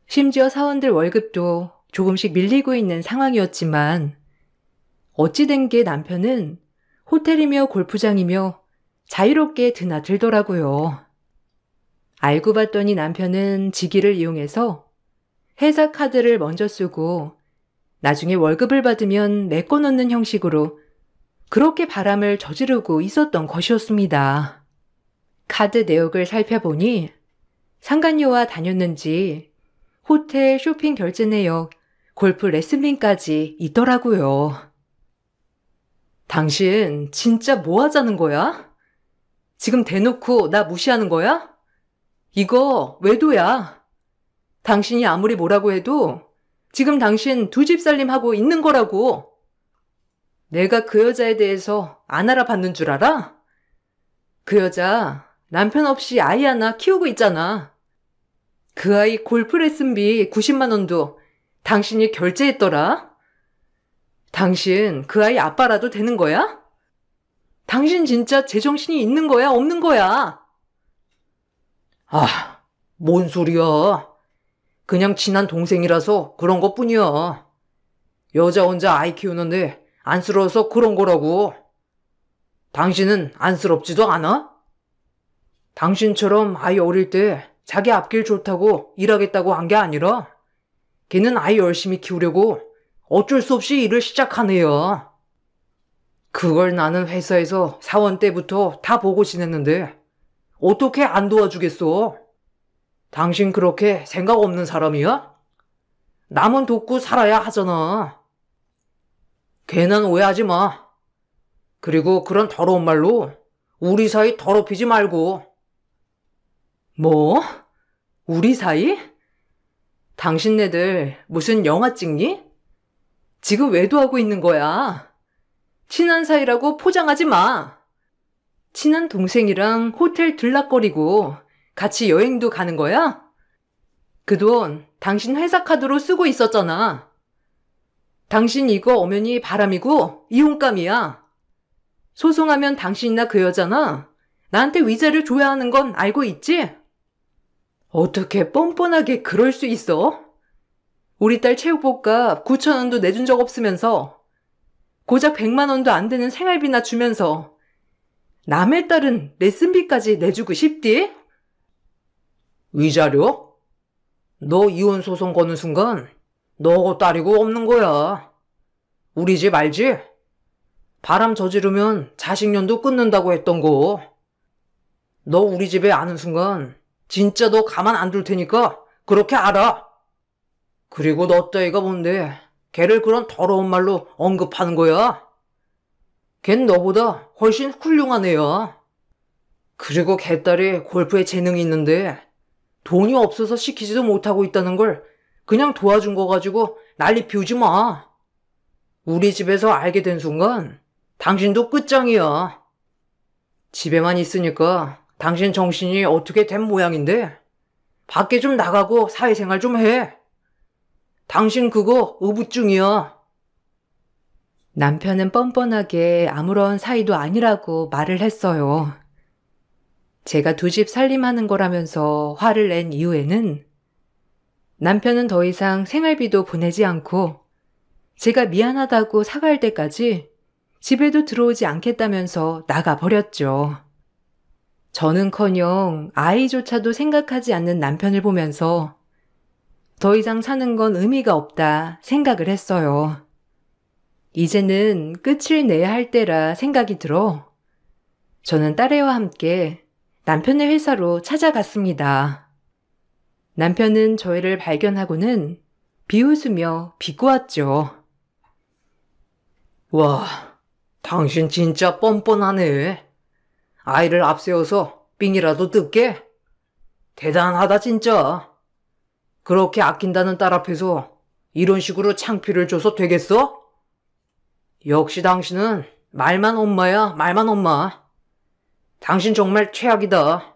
심지어 사원들 월급도 조금씩 밀리고 있는 상황이었지만 어찌된 게 남편은 호텔이며 골프장이며 자유롭게 드나들더라고요. 알고 봤더니 남편은 직위를 이용해서 회사 카드를 먼저 쓰고 나중에 월급을 받으면 메꿔놓는 형식으로 그렇게 바람을 저지르고 있었던 것이었습니다. 카드 내역을 살펴보니 상간녀와 다녔는지 호텔 쇼핑 결제 내역, 골프 레슨빈까지 있더라고요. 당신 진짜 뭐 하자는 거야? 지금 대놓고 나 무시하는 거야? 이거 외도야. 당신이 아무리 뭐라고 해도 지금 당신 두 집 살림하고 있는 거라고. 내가 그 여자에 대해서 안 알아봤는 줄 알아? 그 여자 남편 없이 아이 하나 키우고 있잖아. 그 아이 골프 레슨비 90만 원도 당신이 결제했더라. 당신 그 아이 아빠라도 되는 거야? 당신 진짜 제정신이 있는 거야, 없는 거야? 아, 뭔 소리야. 그냥 친한 동생이라서 그런 것뿐이야. 여자 혼자 아이 키우는데 안쓰러워서 그런 거라고. 당신은 안쓰럽지도 않아? 당신처럼 아이 어릴 때 자기 앞길 좋다고 일하겠다고 한 게 아니라 걔는 아이 열심히 키우려고 어쩔 수 없이 일을 시작한 애야. 그걸 나는 회사에서 사원 때부터 다 보고 지냈는데 어떻게 안 도와주겠어? 당신 그렇게 생각 없는 사람이야? 남은 돕고 살아야 하잖아. 괜한 오해하지 마. 그리고 그런 더러운 말로 우리 사이 더럽히지 말고. 뭐? 우리 사이? 당신네들 무슨 영화 찍니? 지금 외도하고 있는 거야. 친한 사이라고 포장하지 마. 친한 동생이랑 호텔 들락거리고 같이 여행도 가는 거야? 그 돈 당신 회사 카드로 쓰고 있었잖아. 당신 이거 엄연히 바람이고 이혼감이야. 소송하면 당신이나 그 여자나 나한테 위자료 줘야 하는 건 알고 있지? 어떻게 뻔뻔하게 그럴 수 있어? 우리 딸 체육복값 9천 원도 내준 적 없으면서 고작 100만 원도 안 되는 생활비나 주면서 남의 딸은 레슨비까지 내주고 싶디? 위자료? 너 이혼 소송 거는 순간 너 딸이고 없는 거야. 우리 집 알지? 바람 저지르면 자식년도 끊는다고 했던 거. 너 우리 집에 아는 순간 진짜 너 가만 안 둘 테니까 그렇게 알아. 그리고 너 따위가 뭔데 걔를 그런 더러운 말로 언급하는 거야? 걘 너보다 훨씬 훌륭한 애야. 그리고 걔 딸이 골프에 재능이 있는데 돈이 없어서 시키지도 못하고 있다는 걸 그냥 도와준 거 가지고 난리 피우지 마. 우리 집에서 알게 된 순간 당신도 끝장이야. 집에만 있으니까 당신 정신이 어떻게 된 모양인데 밖에 좀 나가고 사회생활 좀 해. 당신 그거 의부증이야. 남편은 뻔뻔하게 아무런 사이도 아니라고 말을 했어요. 제가 두 집 살림하는 거라면서 화를 낸 이후에는 남편은 더 이상 생활비도 보내지 않고 제가 미안하다고 사과할 때까지 집에도 들어오지 않겠다면서 나가버렸죠. 저는커녕 아이조차도 생각하지 않는 남편을 보면서 더 이상 사는 건 의미가 없다 생각을 했어요. 이제는 끝을 내야 할 때라 생각이 들어 저는 딸애와 함께 남편의 회사로 찾아갔습니다. 남편은 저희를 발견하고는 비웃으며 비꼬았죠. 와, 당신 진짜 뻔뻔하네. 아이를 앞세워서 삥이라도 뜯게? 대단하다 진짜. 그렇게 아낀다는 딸 앞에서 이런 식으로 창피를 줘서 되겠어? 역시 당신은 말만 엄마야, 말만 엄마. 당신 정말 최악이다.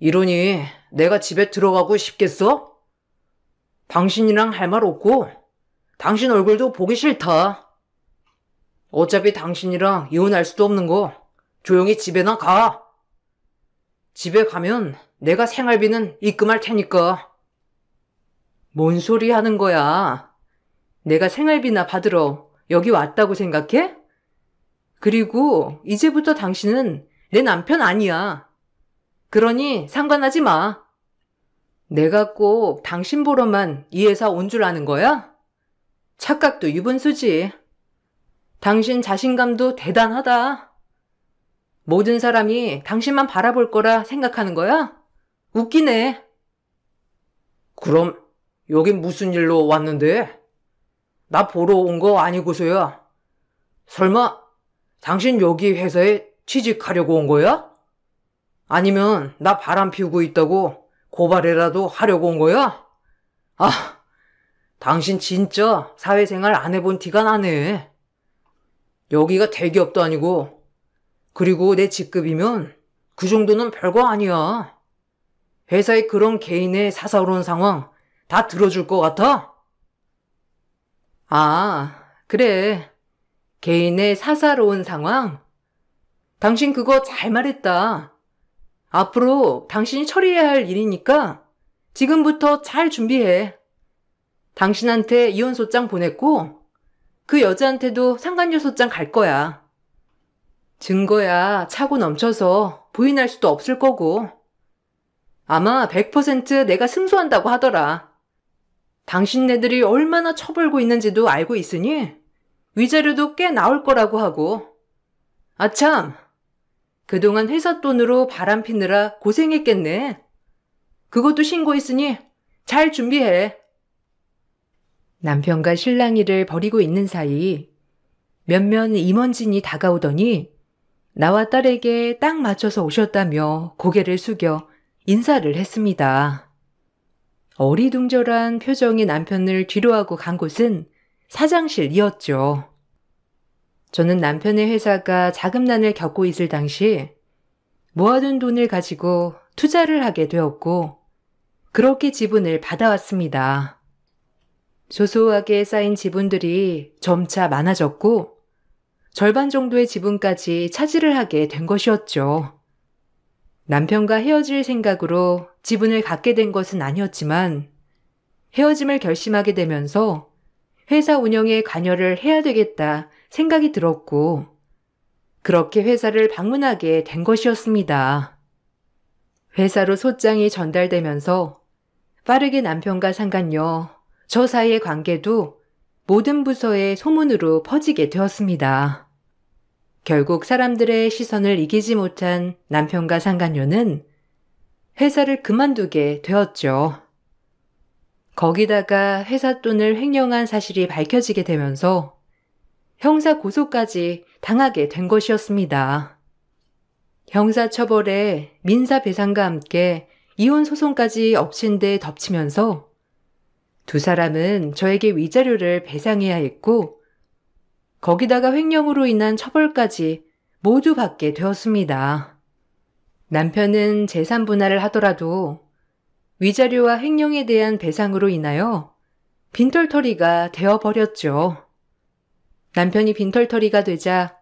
이러니 내가 집에 들어가고 싶겠어? 당신이랑 할 말 없고 당신 얼굴도 보기 싫다. 어차피 당신이랑 이혼할 수도 없는 거 조용히 집에나 가. 집에 가면 내가 생활비는 입금할 테니까. 뭔 소리 하는 거야? 내가 생활비나 받으러 여기 왔다고 생각해? 그리고 이제부터 당신은 내 남편 아니야. 그러니 상관하지 마. 내가 꼭 당신 보러만 이 회사 온 줄 아는 거야? 착각도 유분수지. 당신 자신감도 대단하다. 모든 사람이 당신만 바라볼 거라 생각하는 거야? 웃기네. 그럼 여긴 무슨 일로 왔는데? 나 보러 온 거 아니고서야. 설마 당신 여기 회사에 취직하려고 온 거야? 아니면 나 바람 피우고 있다고 고발이라도 하려고 온 거야? 아, 당신 진짜 사회생활 안 해본 티가 나네. 여기가 대기업도 아니고, 그리고 내 직급이면 그 정도는 별거 아니야. 회사에 그런 개인의 사사로운 상황 다 들어줄 것 같아? 아, 그래. 개인의 사사로운 상황? 당신 그거 잘 말했다. 앞으로 당신이 처리해야 할 일이니까 지금부터 잘 준비해. 당신한테 이혼소장 보냈고 그 여자한테도 상간녀소장 갈 거야. 증거야 차고 넘쳐서 부인할 수도 없을 거고 아마 100% 내가 승소한다고 하더라. 당신네들이 얼마나 처벌고 있는지도 알고 있으니 위자료도 꽤 나올 거라고 하고 아참, 그동안 회사 돈으로 바람 피느라 고생했겠네. 그것도 신고했으니 잘 준비해. 남편과 신랑이를 벌이고 있는 사이 몇몇 임원진이 다가오더니 나와 딸에게 딱 맞춰서 오셨다며 고개를 숙여 인사를 했습니다. 어리둥절한 표정의 남편을 뒤로하고 간 곳은 사장실이었죠. 저는 남편의 회사가 자금난을 겪고 있을 당시 모아둔 돈을 가지고 투자를 하게 되었고 그렇게 지분을 받아왔습니다. 소소하게 쌓인 지분들이 점차 많아졌고 절반 정도의 지분까지 차지를 하게 된 것이었죠. 남편과 헤어질 생각으로 지분을 갖게 된 것은 아니었지만 헤어짐을 결심하게 되면서 회사 운영에 관여를 해야 되겠다 생각이 들었고 그렇게 회사를 방문하게 된 것이었습니다. 회사로 소장이 전달되면서 빠르게 남편과 상간녀, 저 사이의 관계도 모든 부서에 소문으로 퍼지게 되었습니다. 결국 사람들의 시선을 이기지 못한 남편과 상간녀는 회사를 그만두게 되었죠. 거기다가 회사 돈을 횡령한 사실이 밝혀지게 되면서 형사 고소까지 당하게 된 것이었습니다. 형사처벌에 민사배상과 함께 이혼 소송까지 엎친 데 덮치면서 두 사람은 저에게 위자료를 배상해야 했고 거기다가 횡령으로 인한 처벌까지 모두 받게 되었습니다. 남편은 재산 분할을 하더라도 위자료와 횡령에 대한 배상으로 인하여 빈털터리가 되어버렸죠. 남편이 빈털터리가 되자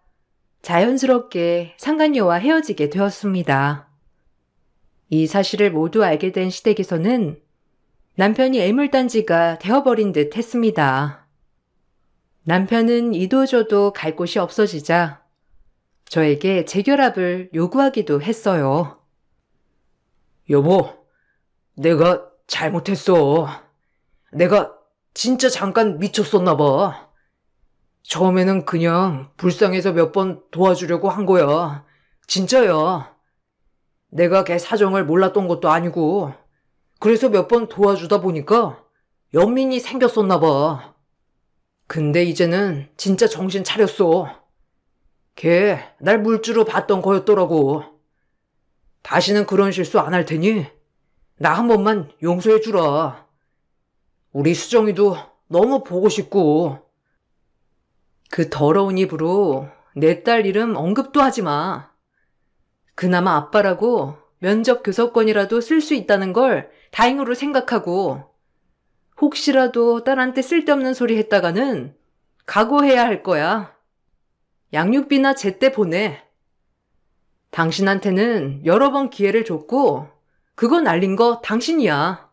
자연스럽게 상간녀와 헤어지게 되었습니다. 이 사실을 모두 알게 된 시댁에서는 남편이 애물단지가 되어버린 듯 했습니다. 남편은 이도저도 갈 곳이 없어지자 저에게 재결합을 요구하기도 했어요. 여보, 내가 잘못했어. 내가 진짜 잠깐 미쳤었나 봐. 처음에는 그냥 불쌍해서 몇 번 도와주려고 한 거야. 진짜야. 내가 걔 사정을 몰랐던 것도 아니고 그래서 몇 번 도와주다 보니까 연민이 생겼었나 봐. 근데 이제는 진짜 정신 차렸어. 걔 날 물주로 봤던 거였더라고. 다시는 그런 실수 안 할 테니 나 한 번만 용서해 주라. 우리 수정이도 너무 보고 싶고. 그 더러운 입으로 내 딸 이름 언급도 하지 마. 그나마 아빠라고 면접 교섭권이라도 쓸 수 있다는 걸 다행으로 생각하고 혹시라도 딸한테 쓸데없는 소리 했다가는 각오해야 할 거야. 양육비나 제때 보내. 당신한테는 여러 번 기회를 줬고 그거 날린 거 당신이야.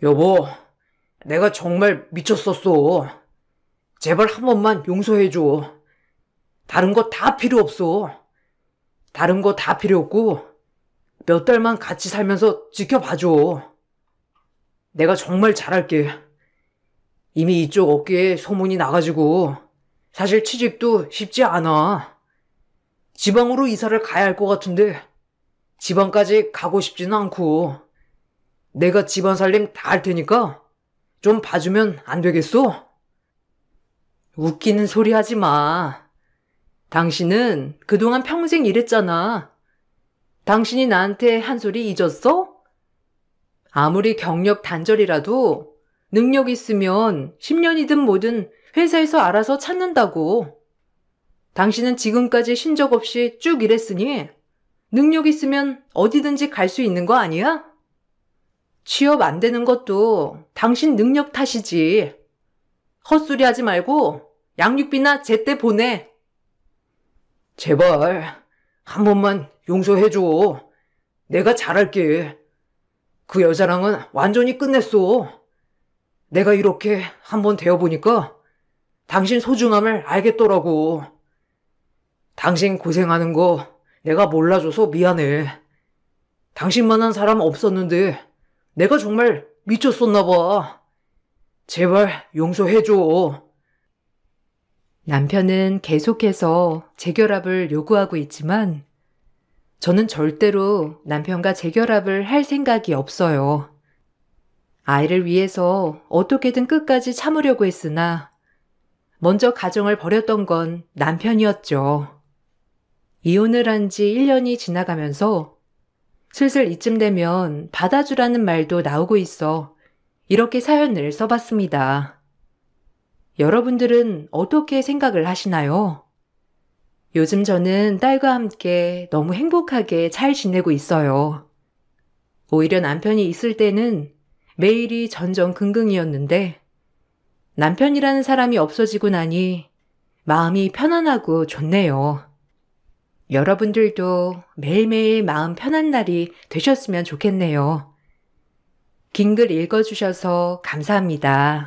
여보, 내가 정말 미쳤었어. 제발 한 번만 용서해줘. 다른 거 다 필요 없어. 다른 거 다 필요 없고 몇 달만 같이 살면서 지켜봐줘. 내가 정말 잘할게. 이미 이쪽 업계에 소문이 나가지고 사실 취직도 쉽지 않아. 지방으로 이사를 가야 할 것 같은데 지방까지 가고 싶지는 않고 내가 집안 살림 다 할 테니까 좀 봐주면 안 되겠어? 웃기는 소리 하지 마. 당신은 그동안 평생 일했잖아. 당신이 나한테 한 소리 잊었어? 아무리 경력 단절이라도 능력 있으면 10년이든 뭐든 회사에서 알아서 찾는다고. 당신은 지금까지 쉰 적 없이 쭉 일했으니 능력 있으면 어디든지 갈 수 있는 거 아니야? 취업 안 되는 것도 당신 능력 탓이지. 헛소리 하지 말고 양육비나 제때 보내. 제발 한 번만 용서해줘. 내가 잘할게. 그 여자랑은 완전히 끝냈어. 내가 이렇게 한번 되어보니까 당신 소중함을 알겠더라고. 당신 고생하는 거 내가 몰라줘서 미안해. 당신만한 사람 없었는데 내가 정말 미쳤었나 봐. 제발 용서해줘. 남편은 계속해서 재결합을 요구하고 있지만 저는 절대로 남편과 재결합을 할 생각이 없어요. 아이를 위해서 어떻게든 끝까지 참으려고 했으나 먼저 가정을 버렸던 건 남편이었죠. 이혼을 한 지 1년이 지나가면서 슬슬 이쯤 되면 받아주라는 말도 나오고 있어 이렇게 사연을 써봤습니다. 여러분들은 어떻게 생각을 하시나요? 요즘 저는 딸과 함께 너무 행복하게 잘 지내고 있어요. 오히려 남편이 있을 때는 매일이 전전긍긍이었는데 남편이라는 사람이 없어지고 나니 마음이 편안하고 좋네요. 여러분들도 매일매일 마음 편한 날이 되셨으면 좋겠네요. 긴 글 읽어주셔서 감사합니다.